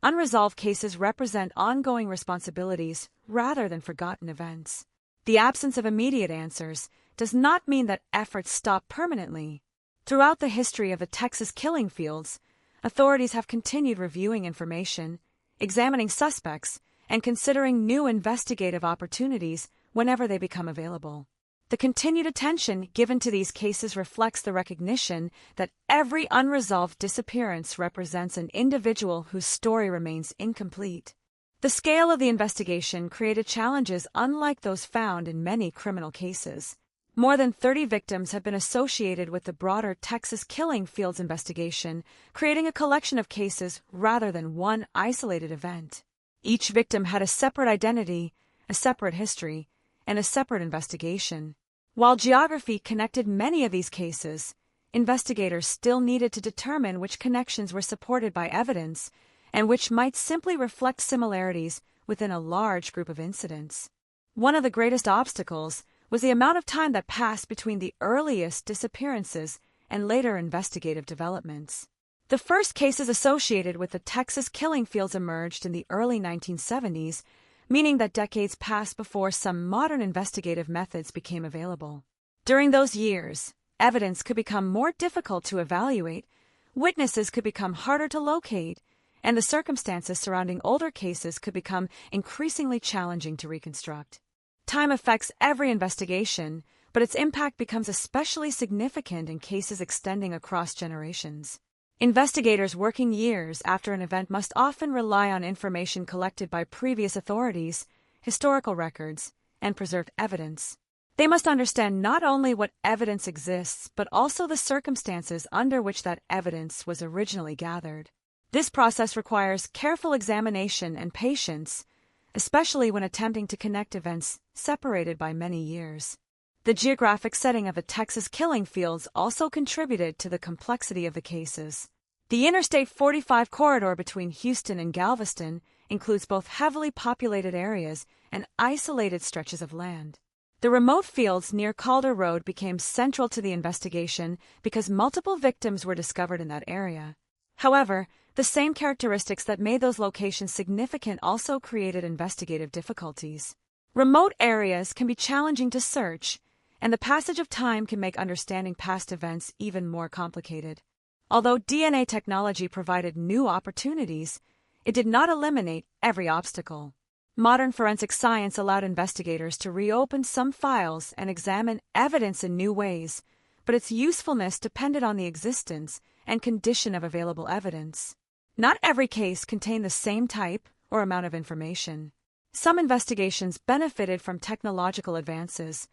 [SPEAKER 6] unresolved cases represent ongoing responsibilities rather than forgotten events. The absence of immediate answers does not mean that efforts stop permanently. Throughout the history of the Texas killing fields, authorities have continued reviewing information, examining suspects, and considering new investigative opportunities whenever they become available. The continued attention given to these cases reflects the recognition that every unresolved disappearance represents an individual whose story remains incomplete. The scale of the investigation created challenges unlike those found in many criminal cases. More than 30 victims have been associated with the broader Texas killing fields investigation, creating a collection of cases rather than one isolated event. Each victim had a separate identity, a separate history, and a separate investigation. While geography connected many of these cases, investigators still needed to determine which connections were supported by evidence and which might simply reflect similarities within a large group of incidents. One of the greatest obstacles was the amount of time that passed between the earliest disappearances and later investigative developments. The first cases associated with the Texas killing fields emerged in the early 1970s, meaning that decades passed before some modern investigative methods became available. During those years, evidence could become more difficult to evaluate, witnesses could become harder to locate, and the circumstances surrounding older cases could become increasingly challenging to reconstruct. Time affects every investigation, but its impact becomes especially significant in cases extending across generations. Investigators working years after an event must often rely on information collected by previous authorities, historical records, and preserved evidence. They must understand not only what evidence exists, but also the circumstances under which that evidence was originally gathered. This process requires careful examination and patience, especially when attempting to connect events separated by many years. The geographic setting of the Texas killing fields also contributed to the complexity of the cases. The Interstate 45 corridor between Houston and Galveston includes both heavily populated areas and isolated stretches of land. The remote fields near Calder Road became central to the investigation because multiple victims were discovered in that area. However, the same characteristics that made those locations significant also created investigative difficulties. Remote areas can be challenging to search, and the passage of time can make understanding past events even more complicated. Although DNA technology provided new opportunities, it did not eliminate every obstacle. Modern forensic science allowed investigators to reopen some files and examine evidence in new ways, but its usefulness depended on the existence and condition of available evidence. Not every case contained the same type or amount of information. Some investigations benefited from technological advances,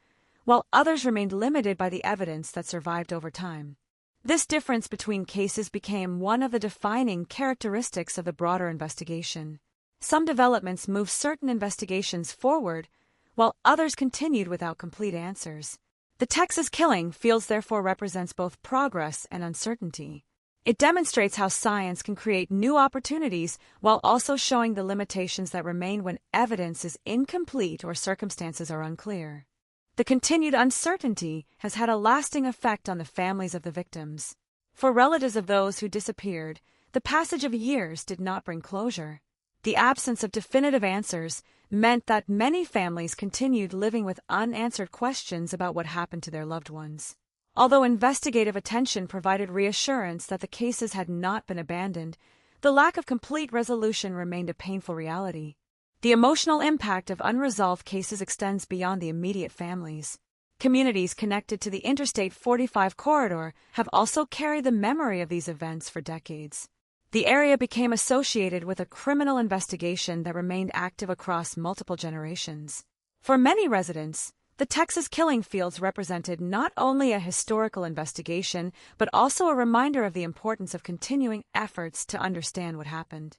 [SPEAKER 6] while others remained limited by the evidence that survived over time. This difference between cases became one of the defining characteristics of the broader investigation. Some developments moved certain investigations forward, while others continued without complete answers. The Texas killing fields therefore represents both progress and uncertainty. It demonstrates how science can create new opportunities while also showing the limitations that remain when evidence is incomplete or circumstances are unclear. The continued uncertainty has had a lasting effect on the families of the victims. For relatives of those who disappeared, the passage of years did not bring closure. The absence of definitive answers meant that many families continued living with unanswered questions about what happened to their loved ones. Although investigative attention provided reassurance that the cases had not been abandoned, the lack of complete resolution remained a painful reality. The emotional impact of unresolved cases extends beyond the immediate families. Communities connected to the Interstate 45 corridor have also carried the memory of these events for decades. The area became associated with a criminal investigation that remained active across multiple generations. For many residents, the Texas killing fields represented not only a historical investigation, but also a reminder of the importance of continuing efforts to understand what happened.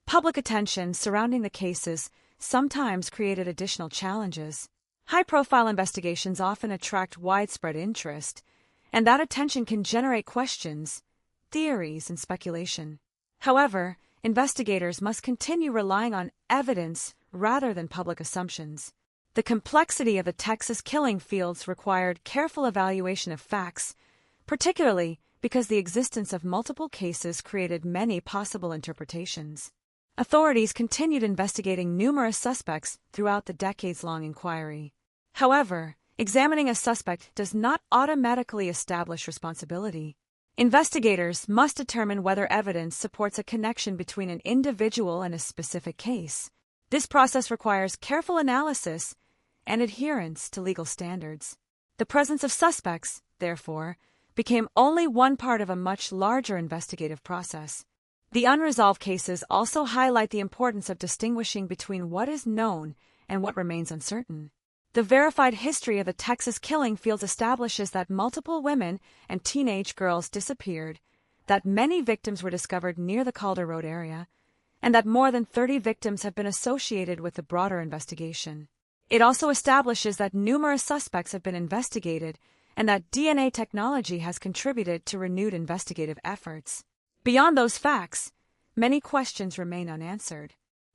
[SPEAKER 6] Public attention surrounding the cases sometimes created additional challenges. High-profile investigations often attract widespread interest, and that attention can generate questions, theories, and speculation. However, investigators must continue relying on evidence rather than public assumptions. The complexity of the Texas killing fields required careful evaluation of facts, particularly because the existence of multiple cases created many possible interpretations. Authorities continued investigating numerous suspects throughout the decades-long inquiry. However, examining a suspect does not automatically establish responsibility. Investigators must determine whether evidence supports a connection between an individual and a specific case. This process requires careful analysis and adherence to legal standards. The presence of suspects, therefore, became only one part of a much larger investigative process. The unresolved cases also highlight the importance of distinguishing between what is known and what remains uncertain. The verified history of the Texas killing fields establishes that multiple women and teenage girls disappeared, that many victims were discovered near the Calder Road area, and that more than 30 victims have been associated with the broader investigation. It also establishes that numerous suspects have been investigated and that DNA technology has contributed to renewed investigative efforts. Beyond those facts, many questions remain unanswered.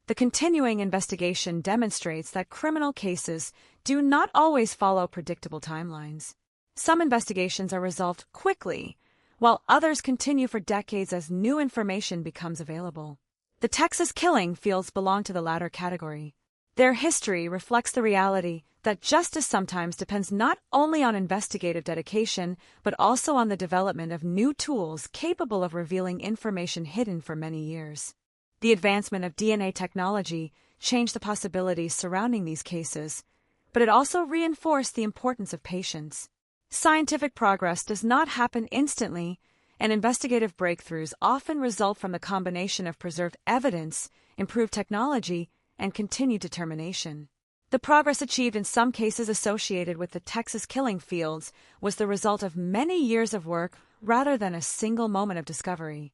[SPEAKER 6] The continuing investigation demonstrates that criminal cases do not always follow predictable timelines. Some investigations are resolved quickly, while others continue for decades as new information becomes available. The Texas killing fields belong to the latter category. Their history reflects the reality that justice sometimes depends not only on investigative dedication, but also on the development of new tools capable of revealing information hidden for many years. The advancement of DNA technology changed the possibilities surrounding these cases, but it also reinforced the importance of patience. Scientific progress does not happen instantly, and investigative breakthroughs often result from the combination of preserved evidence, improved technology, and continued determination. The progress achieved in some cases associated with the Texas killing fields was the result of many years of work rather than a single moment of discovery.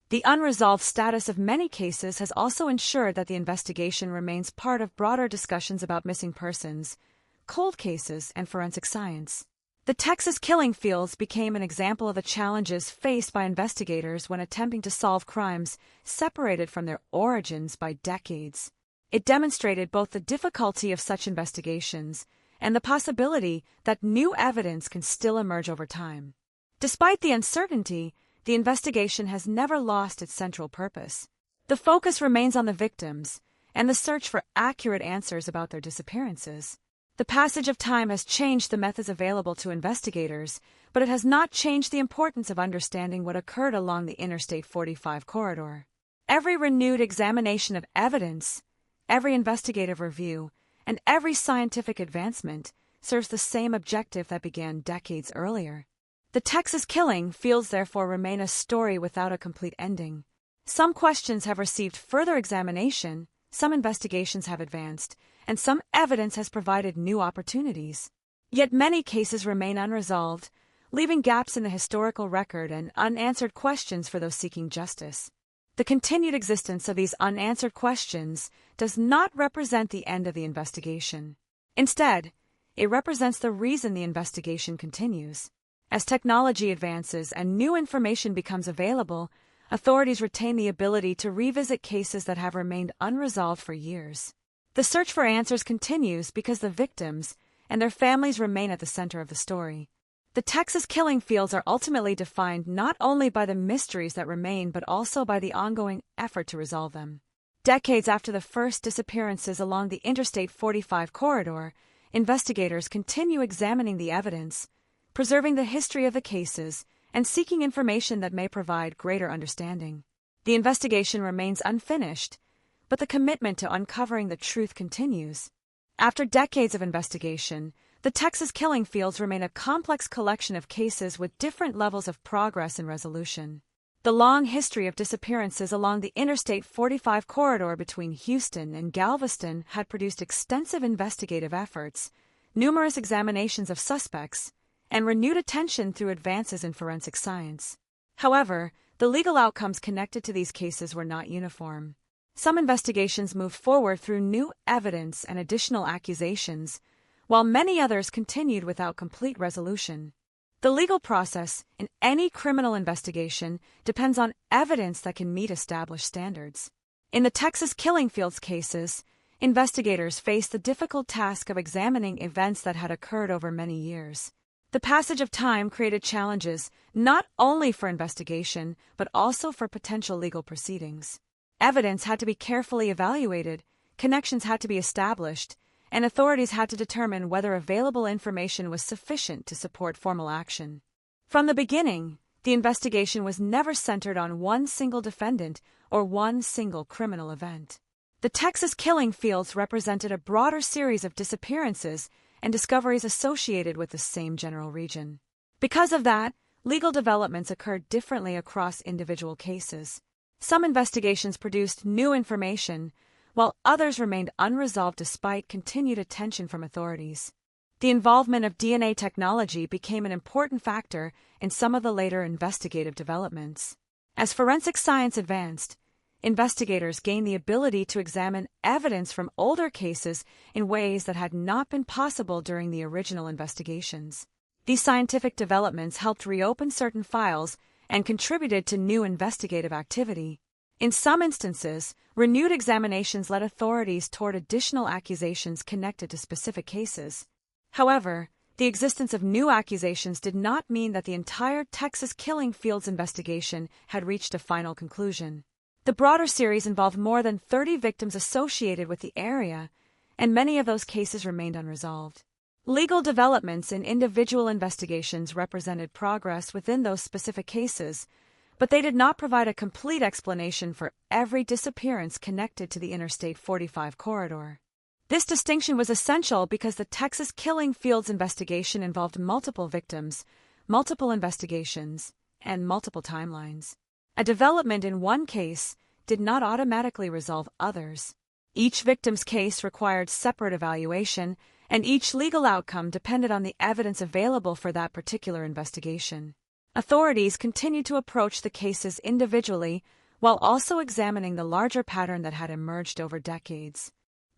[SPEAKER 6] The unresolved status of many cases has also ensured that the investigation remains part of broader discussions about missing persons, cold cases, and forensic science. The Texas killing fields became an example of the challenges faced by investigators when attempting to solve crimes separated from their origins by decades. It demonstrated both the difficulty of such investigations and the possibility that new evidence can still emerge over time. Despite the uncertainty, the investigation has never lost its central purpose. The focus remains on the victims and the search for accurate answers about their disappearances. The passage of time has changed the methods available to investigators, but it has not changed the importance of understanding what occurred along the Interstate 45 corridor. Every renewed examination of evidence every investigative review, and every scientific advancement serves the same objective that began decades earlier. The Texas killing fields therefore remain a story without a complete ending. Some questions have received further examination, some investigations have advanced, and some evidence has provided new opportunities. Yet many cases remain unresolved, leaving gaps in the historical record and unanswered questions for those seeking justice. The continued existence of these unanswered questions does not represent the end of the investigation. Instead, it represents the reason the investigation continues. As technology advances and new information becomes available, authorities retain the ability to revisit cases that have remained unresolved for years. The search for answers continues because the victims and their families remain at the center of the story. The Texas killing fields are ultimately defined not only by the mysteries that remain but also by the ongoing effort to resolve them. Decades after the first disappearances along the Interstate 45 corridor, investigators continue examining the evidence, preserving the history of the cases, and seeking information that may provide greater understanding. The investigation remains unfinished, but the commitment to uncovering the truth continues. After decades of investigation, the Texas killing fields remain a complex collection of cases with different levels of progress and resolution. The long history of disappearances along the Interstate 45 corridor between Houston and Galveston had produced extensive investigative efforts, numerous examinations of suspects, and renewed attention through advances in forensic science. However, the legal outcomes connected to these cases were not uniform. Some investigations moved forward through new evidence and additional accusations, while many others continued without complete resolution. The legal process in any criminal investigation depends on evidence that can meet established standards. In the Texas killing fields cases, investigators faced the difficult task of examining events that had occurred over many years. The passage of time created challenges not only for investigation, but also for potential legal proceedings. Evidence had to be carefully evaluated, connections had to be established, and authorities had to determine whether available information was sufficient to support formal action. From the beginning, the investigation was never centered on one single defendant or one single criminal event. The Texas killing fields represented a broader series of disappearances and discoveries associated with the same general region. Because of that, legal developments occurred differently across individual cases. Some investigations produced new information, while others remained unresolved despite continued attention from authorities. The involvement of DNA technology became an important factor in some of the later investigative developments. As forensic science advanced, investigators gained the ability to examine evidence from older cases in ways that had not been possible during the original investigations. These scientific developments helped reopen certain files and contributed to new investigative activity. In some instances, renewed examinations led authorities toward additional accusations connected to specific cases. However, the existence of new accusations did not mean that the entire Texas killing fields investigation had reached a final conclusion. The broader series involved more than 30 victims associated with the area, and many of those cases remained unresolved. Legal developments in individual investigations represented progress within those specific cases, but they did not provide a complete explanation for every disappearance connected to the Interstate 45 corridor. This distinction was essential because the Texas killing fields investigation involved multiple victims, multiple investigations, and multiple timelines. A development in one case did not automatically resolve others. Each victim's case required separate evaluation, and each legal outcome depended on the evidence available for that particular investigation. Authorities continued to approach the cases individually while also examining the larger pattern that had emerged over decades.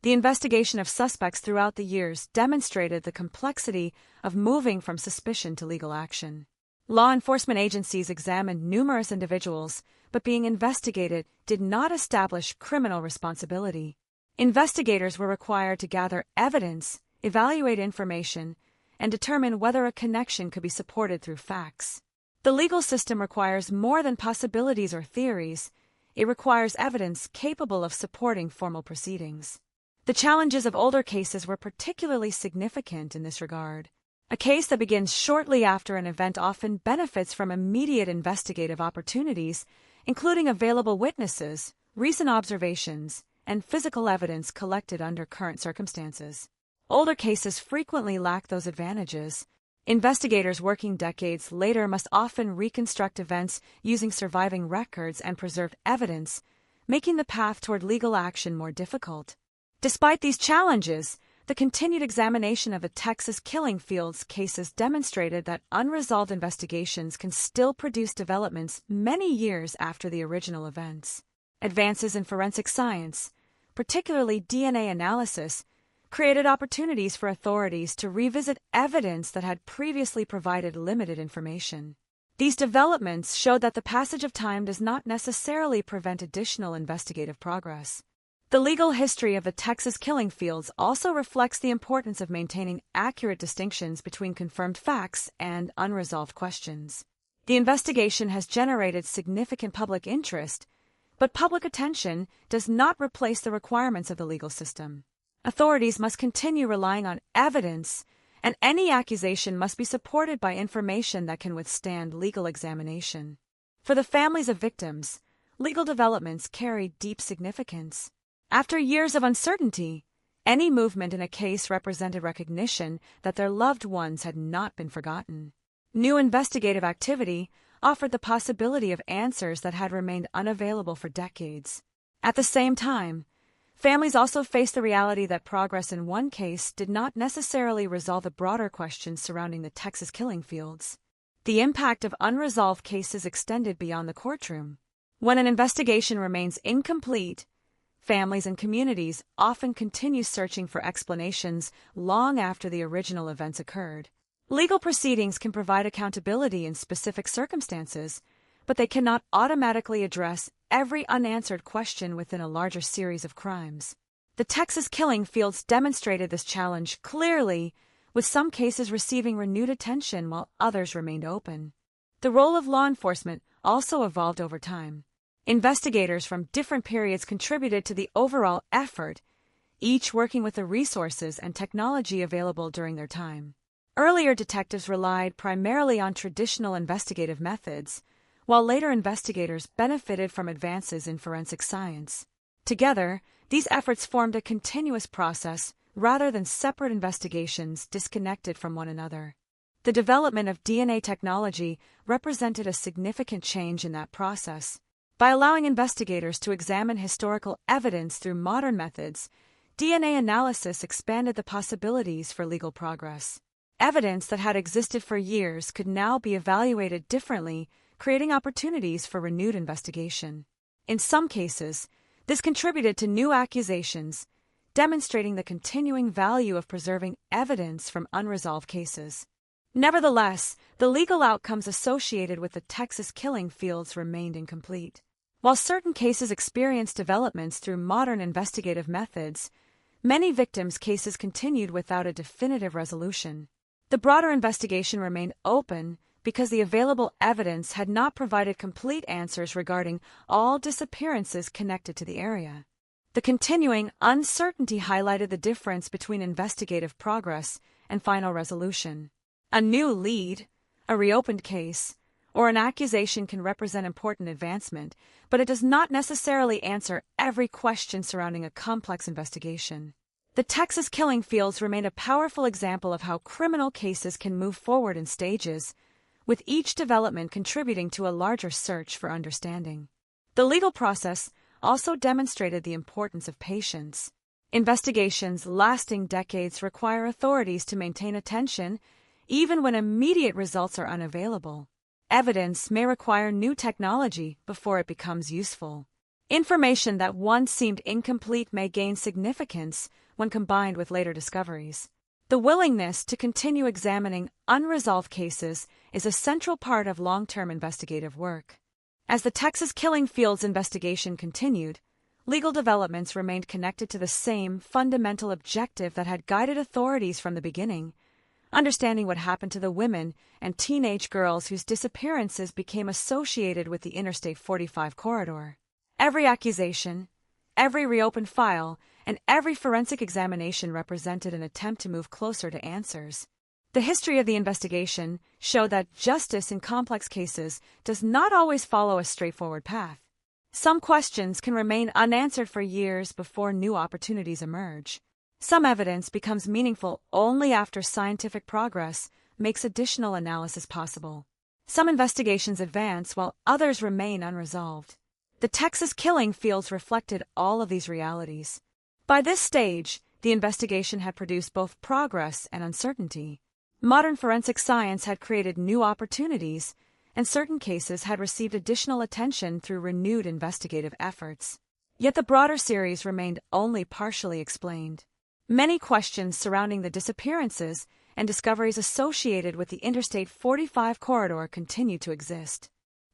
[SPEAKER 6] The investigation of suspects throughout the years demonstrated the complexity of moving from suspicion to legal action. Law enforcement agencies examined numerous individuals, but being investigated did not establish criminal responsibility. Investigators were required to gather evidence, evaluate information, and determine whether a connection could be supported through facts. The legal system requires more than possibilities or theories. It requires evidence capable of supporting formal proceedings. The challenges of older cases were particularly significant in this regard. A case that begins shortly after an event often benefits from immediate investigative opportunities, including available witnesses, recent observations, and physical evidence collected under current circumstances. Older cases frequently lack those advantages. Investigators working decades later must often reconstruct events using surviving records and preserved evidence, making the path toward legal action more difficult. Despite these challenges, the continued examination of the Texas killing fields cases demonstrated that unresolved investigations can still produce developments many years after the original events. Advances in forensic science, particularly DNA analysis, created opportunities for authorities to revisit evidence that had previously provided limited information. These developments showed that the passage of time does not necessarily prevent additional investigative progress. The legal history of the Texas killing fields also reflects the importance of maintaining accurate distinctions between confirmed facts and unresolved questions. The investigation has generated significant public interest, but public attention does not replace the requirements of the legal system. Authorities must continue relying on evidence, and any accusation must be supported by information that can withstand legal examination. For the families of victims, legal developments carry deep significance. After years of uncertainty, any movement in a case represented recognition that their loved ones had not been forgotten. New investigative activity offered the possibility of answers that had remained unavailable for decades. At the same time, families also faced the reality that progress in one case did not necessarily resolve the broader questions surrounding the Texas killing fields. The impact of unresolved cases extended beyond the courtroom. When an investigation remains incomplete, families and communities often continue searching for explanations long after the original events occurred. Legal proceedings can provide accountability in specific circumstances, but they cannot automatically address every unanswered question within a larger series of crimes. The Texas killing fields demonstrated this challenge clearly, with some cases receiving renewed attention while others remained open. The role of law enforcement also evolved over time. Investigators from different periods contributed to the overall effort, each working with the resources and technology available during their time. Earlier detectives relied primarily on traditional investigative methods, while later investigators benefited from advances in forensic science. Together, these efforts formed a continuous process rather than separate investigations disconnected from one another. The development of DNA technology represented a significant change in that process. By allowing investigators to examine historical evidence through modern methods, DNA analysis expanded the possibilities for legal progress. Evidence that had existed for years could now be evaluated differently, creating opportunities for renewed investigation. In some cases, this contributed to new accusations, demonstrating the continuing value of preserving evidence from unresolved cases. Nevertheless, the legal outcomes associated with the Texas killing fields remained incomplete. While certain cases experienced developments through modern investigative methods, many victims' cases continued without a definitive resolution. The broader investigation remained open because the available evidence had not provided complete answers regarding all disappearances connected to the area. The continuing uncertainty highlighted the difference between investigative progress and final resolution. A new lead, a reopened case, or an accusation can represent important advancement, but it does not necessarily answer every question surrounding a complex investigation. The Texas killing fields remain a powerful example of how criminal cases can move forward in stages, with each development contributing to a larger search for understanding. The legal process also demonstrated the importance of patience. Investigations lasting decades require authorities to maintain attention, even when immediate results are unavailable. Evidence may require new technology before it becomes useful. Information that once seemed incomplete may gain significance when combined with later discoveries. The willingness to continue examining unresolved cases is a central part of long-term investigative work. As the Texas killing fields investigation continued, legal developments remained connected to the same fundamental objective that had guided authorities from the beginning: understanding what happened to the women and teenage girls whose disappearances became associated with the Interstate 45 corridor. Every accusation, every reopened file, and every forensic examination represented an attempt to move closer to answers. The history of the investigation showed that justice in complex cases does not always follow a straightforward path. Some questions can remain unanswered for years before new opportunities emerge. Some evidence becomes meaningful only after scientific progress makes additional analysis possible. Some investigations advance while others remain unresolved. The Texas killing fields reflected all of these realities. By this stage, the investigation had produced both progress and uncertainty. Modern forensic science had created new opportunities, and certain cases had received additional attention through renewed investigative efforts. Yet the broader series remained only partially explained. Many questions surrounding the disappearances and discoveries associated with the Interstate 45 corridor continue to exist.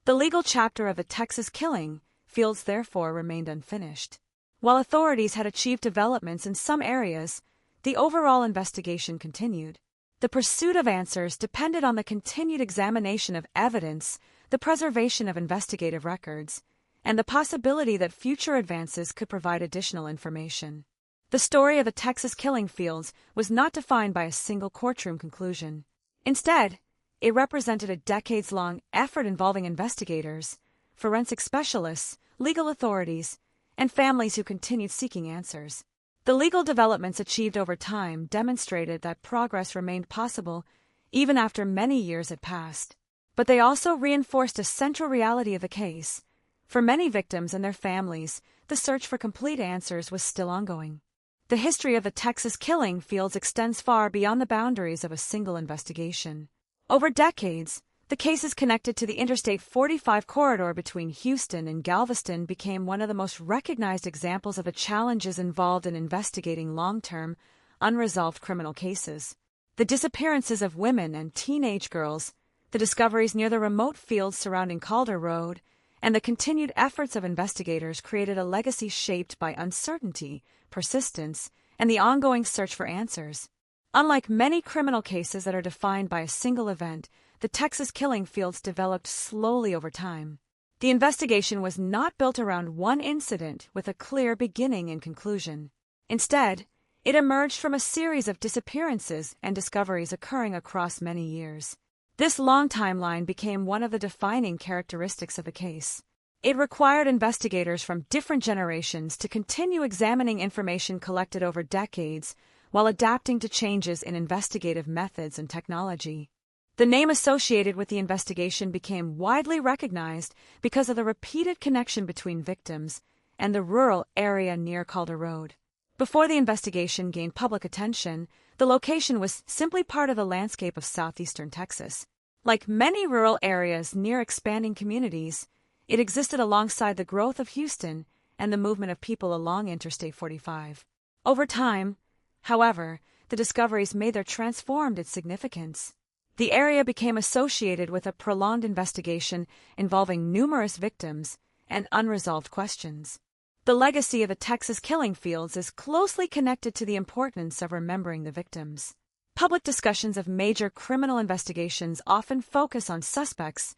[SPEAKER 6] The legal chapter of the Texas killing fields therefore remained unfinished. While authorities had achieved developments in some areas, the overall investigation continued. The pursuit of answers depended on the continued examination of evidence, the preservation of investigative records, and the possibility that future advances could provide additional information. The story of the Texas killing fields was not defined by a single courtroom conclusion. Instead, it represented a decades-long effort involving investigators, forensic specialists, legal authorities, and families who continued seeking answers. The legal developments achieved over time demonstrated that progress remained possible even after many years had passed. But they also reinforced a central reality of the case. For many victims and their families, the search for complete answers was still ongoing. The history of the Texas killing fields extends far beyond the boundaries of a single investigation. Over decades, the cases connected to the Interstate 45 corridor between Houston and Galveston became one of the most recognized examples of the challenges involved in investigating long-term, unresolved criminal cases. The disappearances of women and teenage girls, the discoveries near the remote fields surrounding Calder Road, and the continued efforts of investigators created a legacy shaped by uncertainty, persistence, and the ongoing search for answers. Unlike many criminal cases that are defined by a single event, the Texas killing fields developed slowly over time. The investigation was not built around one incident with a clear beginning and conclusion. Instead, it emerged from a series of disappearances and discoveries occurring across many years. This long timeline became one of the defining characteristics of the case. It required investigators from different generations to continue examining information collected over decades while adapting to changes in investigative methods and technology. The name associated with the investigation became widely recognized because of the repeated connection between victims and the rural area near Calder Road. Before the investigation gained public attention, the location was simply part of the landscape of southeastern Texas. Like many rural areas near expanding communities, it existed alongside the growth of Houston and the movement of people along Interstate 45. Over time, however, the discoveries made their transformed its significance. The area became associated with a prolonged investigation involving numerous victims and unresolved questions. The legacy of the Texas killing fields is closely connected to the importance of remembering the victims. Public discussions of major criminal investigations often focus on suspects,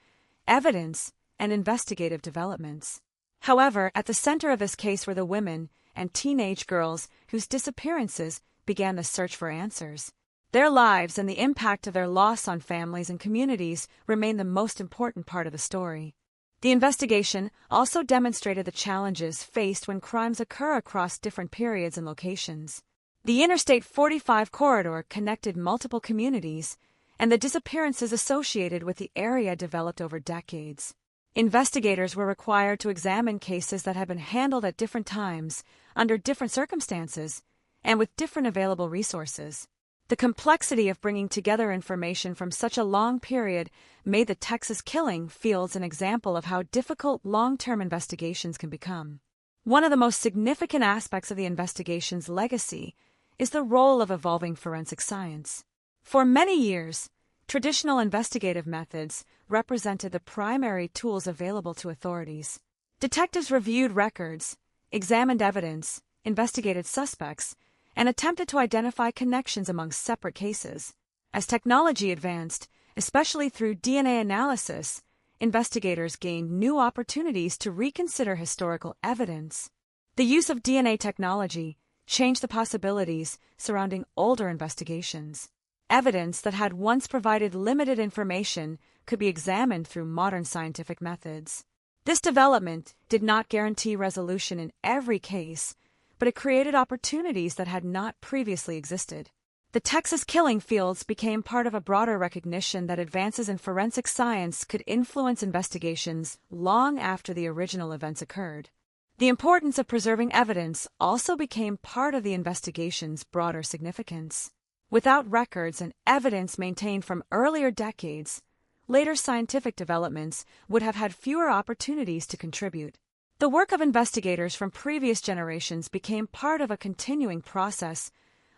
[SPEAKER 6] evidence, and investigative developments. However, at the center of this case were the women and teenage girls whose disappearances began the search for answers. Their lives and the impact of their loss on families and communities remain the most important part of the story. The investigation also demonstrated the challenges faced when crimes occur across different periods and locations. The Interstate 45 corridor connected multiple communities, and the disappearances associated with the area developed over decades. Investigators were required to examine cases that had been handled at different times, under different circumstances, and with different available resources. The complexity of bringing together information from such a long period made the Texas killing fields an example of how difficult long-term investigations can become. One of the most significant aspects of the investigation's legacy is the role of evolving forensic science. For many years, traditional investigative methods represented the primary tools available to authorities. Detectives reviewed records, examined evidence, investigated suspects, and attempted to identify connections among separate cases. As technology advanced, especially through DNA analysis, investigators gained new opportunities to reconsider historical evidence. The use of DNA technology changed the possibilities surrounding older investigations. Evidence that had once provided limited information could be examined through modern scientific methods. This development did not guarantee resolution in every case, but it created opportunities that had not previously existed. The Texas killing fields became part of a broader recognition that advances in forensic science could influence investigations long after the original events occurred. The importance of preserving evidence also became part of the investigation's broader significance. Without records and evidence maintained from earlier decades, later scientific developments would have had fewer opportunities to contribute. The work of investigators from previous generations became part of a continuing process,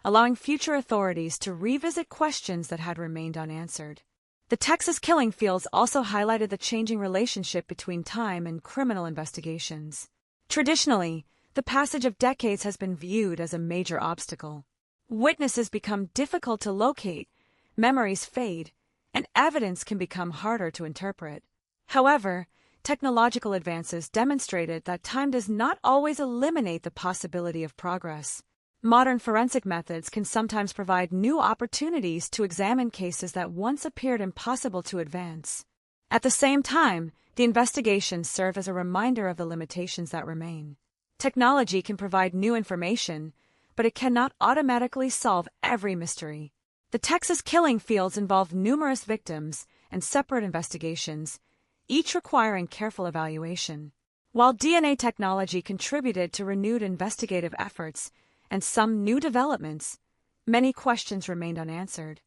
[SPEAKER 6] allowing future authorities to revisit questions that had remained unanswered. The Texas killing fields also highlighted the changing relationship between time and criminal investigations. Traditionally, the passage of decades has been viewed as a major obstacle. Witnesses become difficult to locate, memories fade, and evidence can become harder to interpret. However, technological advances demonstrated that time does not always eliminate the possibility of progress. Modern forensic methods can sometimes provide new opportunities to examine cases that once appeared impossible to advance. At the same time, the investigations serve as a reminder of the limitations that remain. Technology can provide new information, but it cannot automatically solve every mystery. The Texas killing fields involved numerous victims and separate investigations, each requiring careful evaluation. While DNA technology contributed to renewed investigative efforts and some new developments, many questions remained unanswered.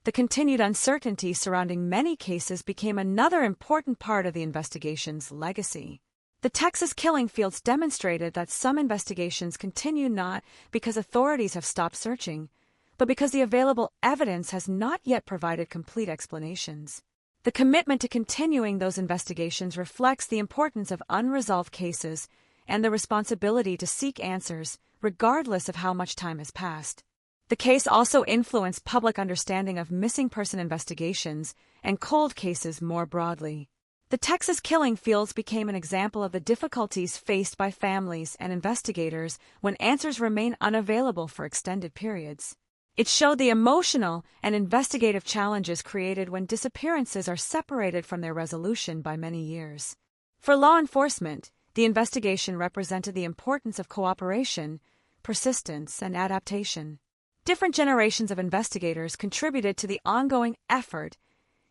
[SPEAKER 6] The continued uncertainty surrounding many cases became another important part of the investigation's legacy. The Texas killing fields demonstrated that some investigations continue not because authorities have stopped searching, but because the available evidence has not yet provided complete explanations. The commitment to continuing those investigations reflects the importance of unresolved cases and the responsibility to seek answers, regardless of how much time has passed. The case also influenced public understanding of missing person investigations and cold cases more broadly. The Texas killing fields became an example of the difficulties faced by families and investigators when answers remain unavailable for extended periods. It showed the emotional and investigative challenges created when disappearances are separated from their resolution by many years. For law enforcement, the investigation represented the importance of cooperation, persistence, and adaptation. Different generations of investigators contributed to the ongoing effort,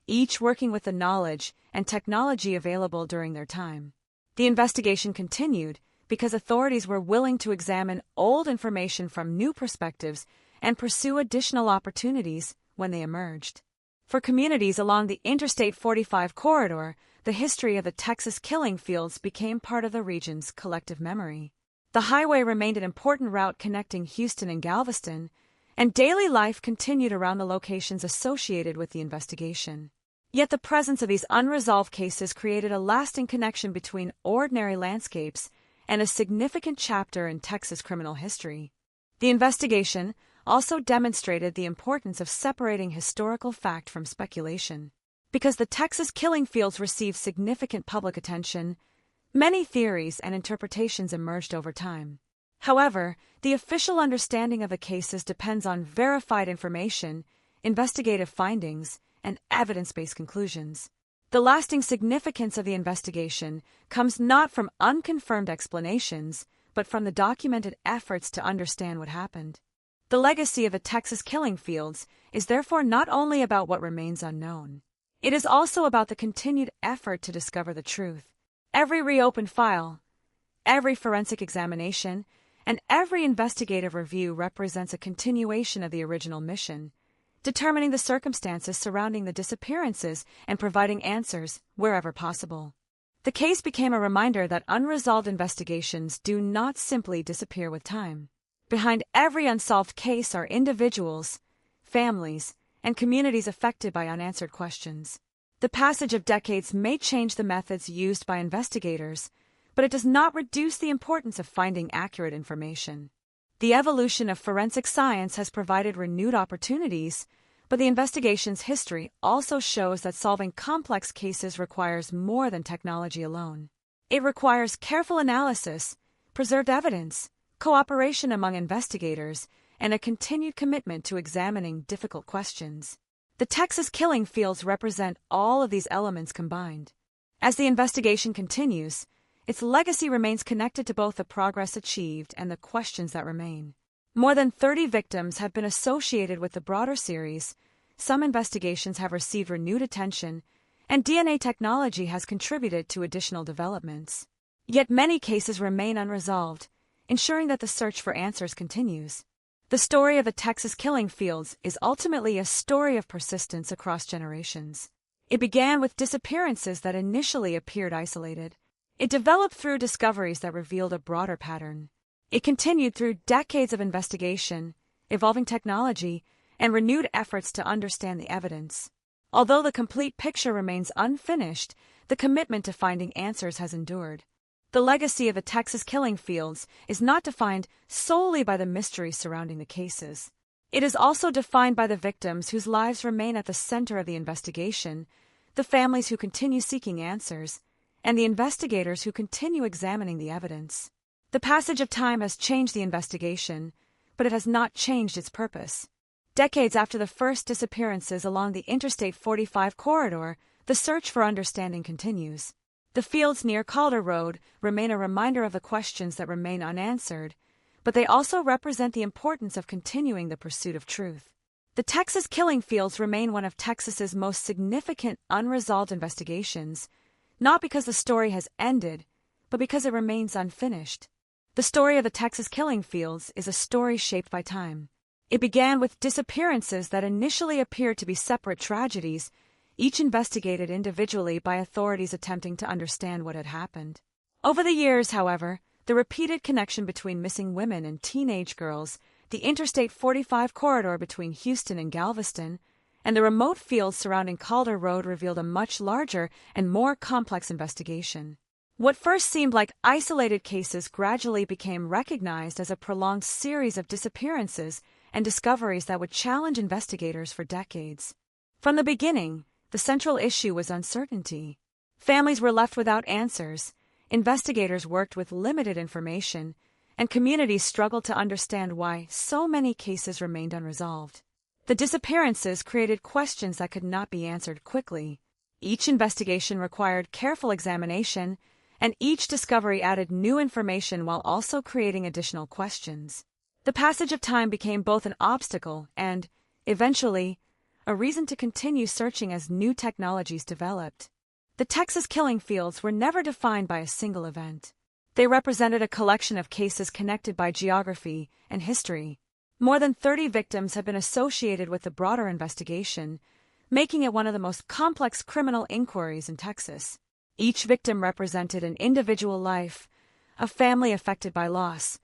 [SPEAKER 6] each working with the knowledge and technology available during their time. The investigation continued because authorities were willing to examine old information from new perspectives and pursue additional opportunities when they emerged. For communities along the Interstate 45 corridor, the history of the Texas killing fields became part of the region's collective memory. The highway remained an important route connecting Houston and Galveston, and daily life continued around the locations associated with the investigation. Yet the presence of these unresolved cases created a lasting connection between ordinary landscapes and a significant chapter in Texas criminal history. The investigation also demonstrated the importance of separating historical fact from speculation. Because the Texas killing fields received significant public attention, many theories and interpretations emerged over time. However, the official understanding of the cases depends on verified information, investigative findings, and evidence-based conclusions. The lasting significance of the investigation comes not from unconfirmed explanations, but from the documented efforts to understand what happened. The legacy of the Texas killing fields is therefore not only about what remains unknown. It is also about the continued effort to discover the truth. Every reopened file, every forensic examination, and every investigative review represents a continuation of the original mission, determining the circumstances surrounding the disappearances and providing answers wherever possible. The case became a reminder that unresolved investigations do not simply disappear with time. Behind every unsolved case are individuals, families, and communities affected by unanswered questions. The passage of decades may change the methods used by investigators, but it does not reduce the importance of finding accurate information. The evolution of forensic science has provided renewed opportunities, but the investigation's history also shows that solving complex cases requires more than technology alone. It requires careful analysis, preserved evidence, cooperation among investigators, and a continued commitment to examining difficult questions. The Texas killing fields represent all of these elements combined. As the investigation continues, its legacy remains connected to both the progress achieved and the questions that remain. More than 30 victims have been associated with the broader series, some investigations have received renewed attention, and DNA technology has contributed to additional developments. Yet many cases remain unresolved, ensuring that the search for answers continues. The story of the Texas killing fields is ultimately a story of persistence across generations. It began with disappearances that initially appeared isolated. It developed through discoveries that revealed a broader pattern. It continued through decades of investigation, evolving technology, and renewed efforts to understand the evidence. Although the complete picture remains unfinished, the commitment to finding answers has endured. The legacy of the Texas killing fields is not defined solely by the mystery surrounding the cases. It is also defined by the victims whose lives remain at the center of the investigation, the families who continue seeking answers, and the investigators who continue examining the evidence. The passage of time has changed the investigation, but it has not changed its purpose. Decades after the first disappearances along the Interstate 45 corridor, the search for understanding continues. The fields near Calder Road remain a reminder of the questions that remain unanswered, but they also represent the importance of continuing the pursuit of truth. The Texas killing fields remain one of Texas's most significant unresolved investigations, not because the story has ended, but because it remains unfinished. The story of the Texas killing fields is a story shaped by time. It began with disappearances that initially appeared to be separate tragedies, each investigated individually by authorities attempting to understand what had happened. Over the years, however, the repeated connection between missing women and teenage girls, the Interstate 45 corridor between Houston and Galveston, and the remote fields surrounding Calder Road revealed a much larger and more complex investigation. What first seemed like isolated cases gradually became recognized as a prolonged series of disappearances and discoveries that would challenge investigators for decades. From the beginning, the central issue was uncertainty. Families were left without answers, investigators worked with limited information, and communities struggled to understand why so many cases remained unresolved. The disappearances created questions that could not be answered quickly. Each investigation required careful examination, and each discovery added new information while also creating additional questions. The passage of time became both an obstacle and, eventually, a reason to continue searching as new technologies developed. The Texas killing fields were never defined by a single event. They represented a collection of cases connected by geography and history. More than 30 victims have been associated with the broader investigation, making it one of the most complex criminal inquiries in Texas. Each victim represented an individual life, a family affected by loss,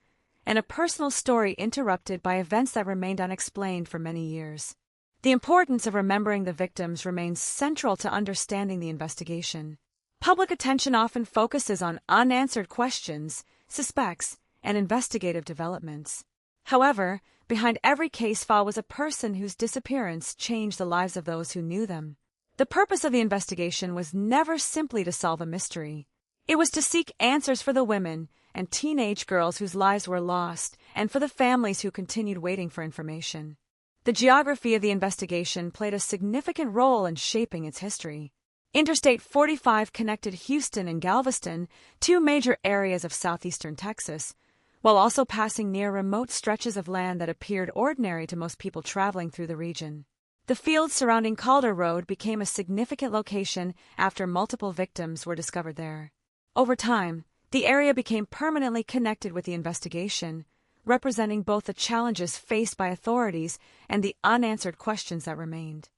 [SPEAKER 6] and a personal story interrupted by events that remained unexplained for many years. The importance of remembering the victims remains central to understanding the investigation. Public attention often focuses on unanswered questions, suspects, and investigative developments. However, behind every case file was a person whose disappearance changed the lives of those who knew them. The purpose of the investigation was never simply to solve a mystery. It was to seek answers for the women and teenage girls whose lives were lost, and for the families who continued waiting for information. The geography of the investigation played a significant role in shaping its history. Interstate 45 connected Houston and Galveston, two major areas of southeastern Texas, while also passing near remote stretches of land that appeared ordinary to most people traveling through the region. The fields surrounding Calder Road became a significant location after multiple victims were discovered there. Over time, the area became permanently connected with the investigation, representing both the challenges faced by authorities and the unanswered questions that remained.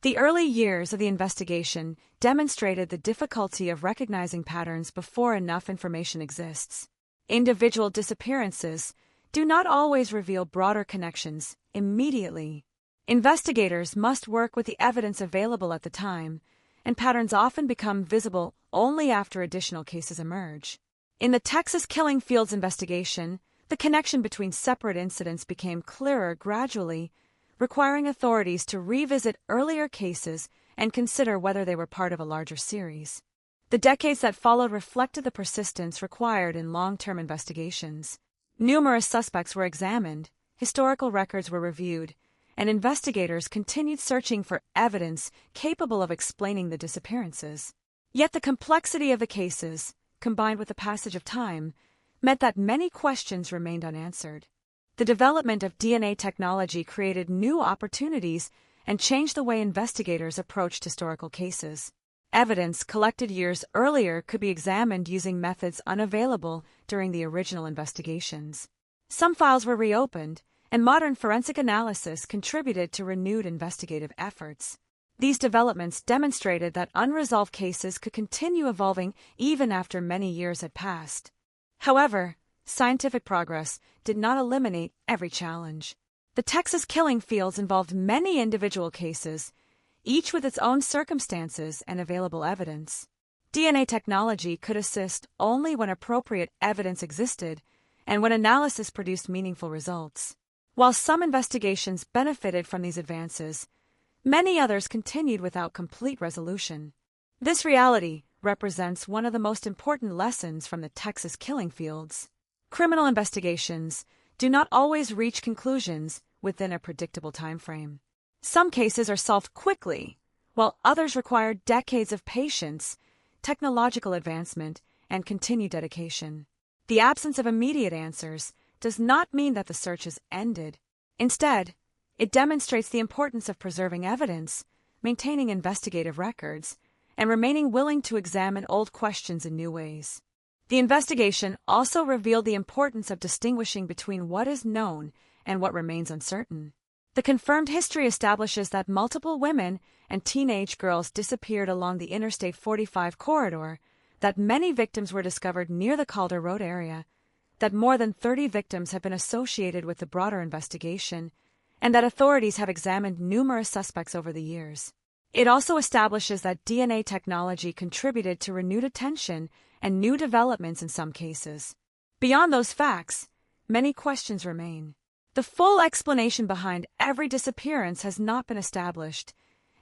[SPEAKER 6] The early years of the investigation demonstrated the difficulty of recognizing patterns before enough information exists. Individual disappearances do not always reveal broader connections immediately. Investigators must work with the evidence available at the time, and patterns often become visible only after additional cases emerge. In the Texas killing fields investigation, the connection between separate incidents became clearer gradually, requiring authorities to revisit earlier cases and consider whether they were part of a larger series. The decades that followed reflected the persistence required in long-term investigations. Numerous suspects were examined, historical records were reviewed, and investigators continued searching for evidence capable of explaining the disappearances. Yet the complexity of the cases, combined with the passage of time, meant that many questions remained unanswered. The development of DNA technology created new opportunities and changed the way investigators approached historical cases. Evidence collected years earlier could be examined using methods unavailable during the original investigations. Some files were reopened, and modern forensic analysis contributed to renewed investigative efforts. These developments demonstrated that unresolved cases could continue evolving even after many years had passed. However, scientific progress did not eliminate every challenge. The Texas killing fields involved many individual cases, each with its own circumstances and available evidence. DNA technology could assist only when appropriate evidence existed and when analysis produced meaningful results. While some investigations benefited from these advances, many others continued without complete resolution. This reality represents one of the most important lessons from the Texas killing fields. Criminal investigations do not always reach conclusions within a predictable time frame. Some cases are solved quickly, while others require decades of patience, technological advancement, and continued dedication. The absence of immediate answers does not mean that the search is ended. Instead, it demonstrates the importance of preserving evidence, maintaining investigative records, and remaining willing to examine old questions in new ways. The investigation also revealed the importance of distinguishing between what is known and what remains uncertain. The confirmed history establishes that multiple women and teenage girls disappeared along the Interstate 45 corridor, that many victims were discovered near the Calder Road area, that more than 30 victims have been associated with the broader investigation, and that authorities have examined numerous suspects over the years. It also establishes that DNA technology contributed to renewed attention and new developments in some cases. Beyond those facts, many questions remain. The full explanation behind every disappearance has not been established,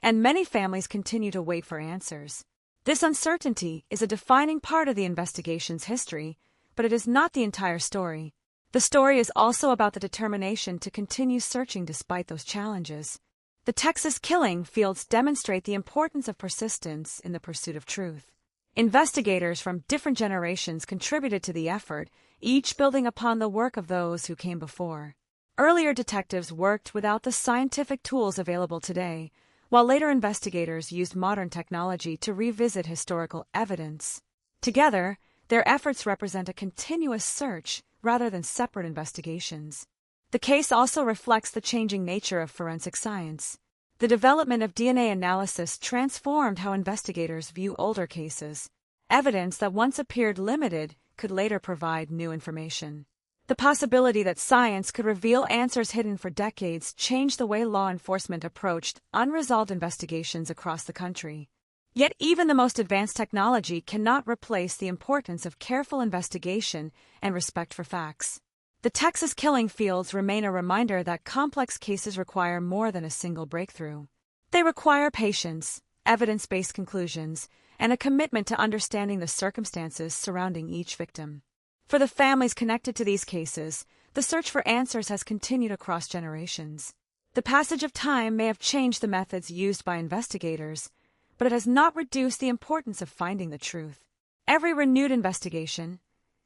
[SPEAKER 6] and many families continue to wait for answers. This uncertainty is a defining part of the investigation's history, but it is not the entire story. The story is also about the determination to continue searching despite those challenges. The Texas killing fields demonstrate the importance of persistence in the pursuit of truth. Investigators from different generations contributed to the effort, each building upon the work of those who came before. Earlier detectives worked without the scientific tools available today, while later investigators used modern technology to revisit historical evidence. Together, their efforts represent a continuous search rather than separate investigations. The case also reflects the changing nature of forensic science. The development of DNA analysis transformed how investigators view older cases. Evidence that once appeared limited could later provide new information. The possibility that science could reveal answers hidden for decades changed the way law enforcement approached unresolved investigations across the country. Yet even the most advanced technology cannot replace the importance of careful investigation and respect for facts. The Texas killing fields remain a reminder that complex cases require more than a single breakthrough. They require patience, evidence-based conclusions, and a commitment to understanding the circumstances surrounding each victim. For the families connected to these cases, the search for answers has continued across generations. The passage of time may have changed the methods used by investigators, but it has not reduced the importance of finding the truth. Every renewed investigation,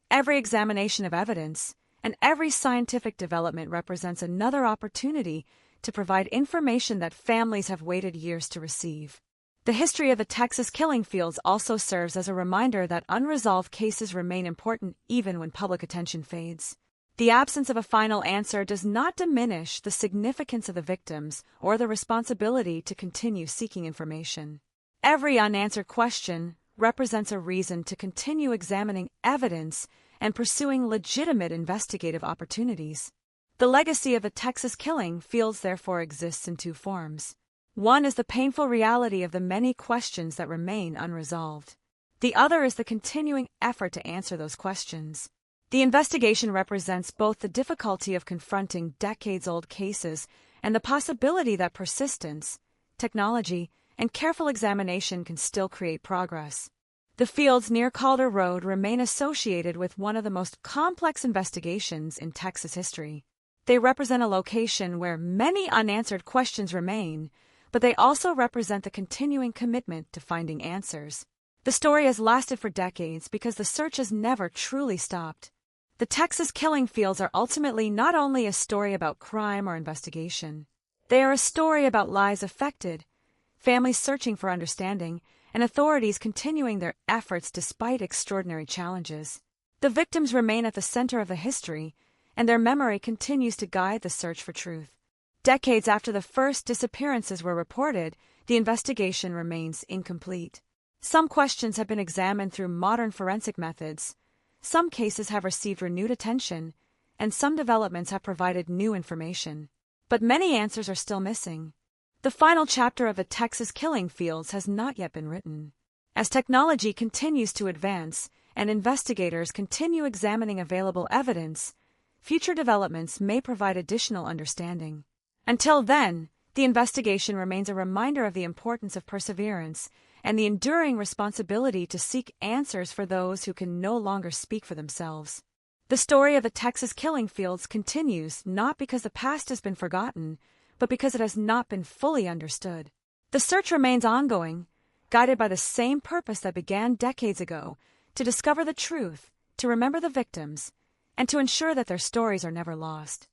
[SPEAKER 6] every examination of evidence, and every scientific development represents another opportunity to provide information that families have waited years to receive. The history of the Texas killing fields also serves as a reminder that unresolved cases remain important even when public attention fades. The absence of a final answer does not diminish the significance of the victims or the responsibility to continue seeking information. Every unanswered question represents a reason to continue examining evidence and pursuing legitimate investigative opportunities. The legacy of the Texas killing fields therefore exists in two forms. One is the painful reality of the many questions that remain unresolved. The other is the continuing effort to answer those questions. The investigation represents both the difficulty of confronting decades-old cases and the possibility that persistence, technology, and careful examination can still create progress. The fields near Calder Road remain associated with one of the most complex investigations in Texas history. They represent a location where many unanswered questions remain, but they also represent the continuing commitment to finding answers. The story has lasted for decades because the search has never truly stopped. The Texas killing fields are ultimately not only a story about crime or investigation. They are a story about lives affected, families searching for understanding, and authorities continuing their efforts despite extraordinary challenges. The victims remain at the center of the history, and their memory continues to guide the search for truth. Decades after the first disappearances were reported, the investigation remains incomplete. Some questions have been examined through modern forensic methods, some cases have received renewed attention, and some developments have provided new information. But many answers are still missing. The final chapter of the Texas killing fields has not yet been written. As technology continues to advance and investigators continue examining available evidence, future developments may provide additional understanding. Until then, the investigation remains a reminder of the importance of perseverance and the enduring responsibility to seek answers for those who can no longer speak for themselves. The story of the Texas killing fields continues not because the past has been forgotten, but because it has not been fully understood. The search remains ongoing, guided by the same purpose that began decades ago, to discover the truth, to remember the victims, and to ensure that their stories are never lost.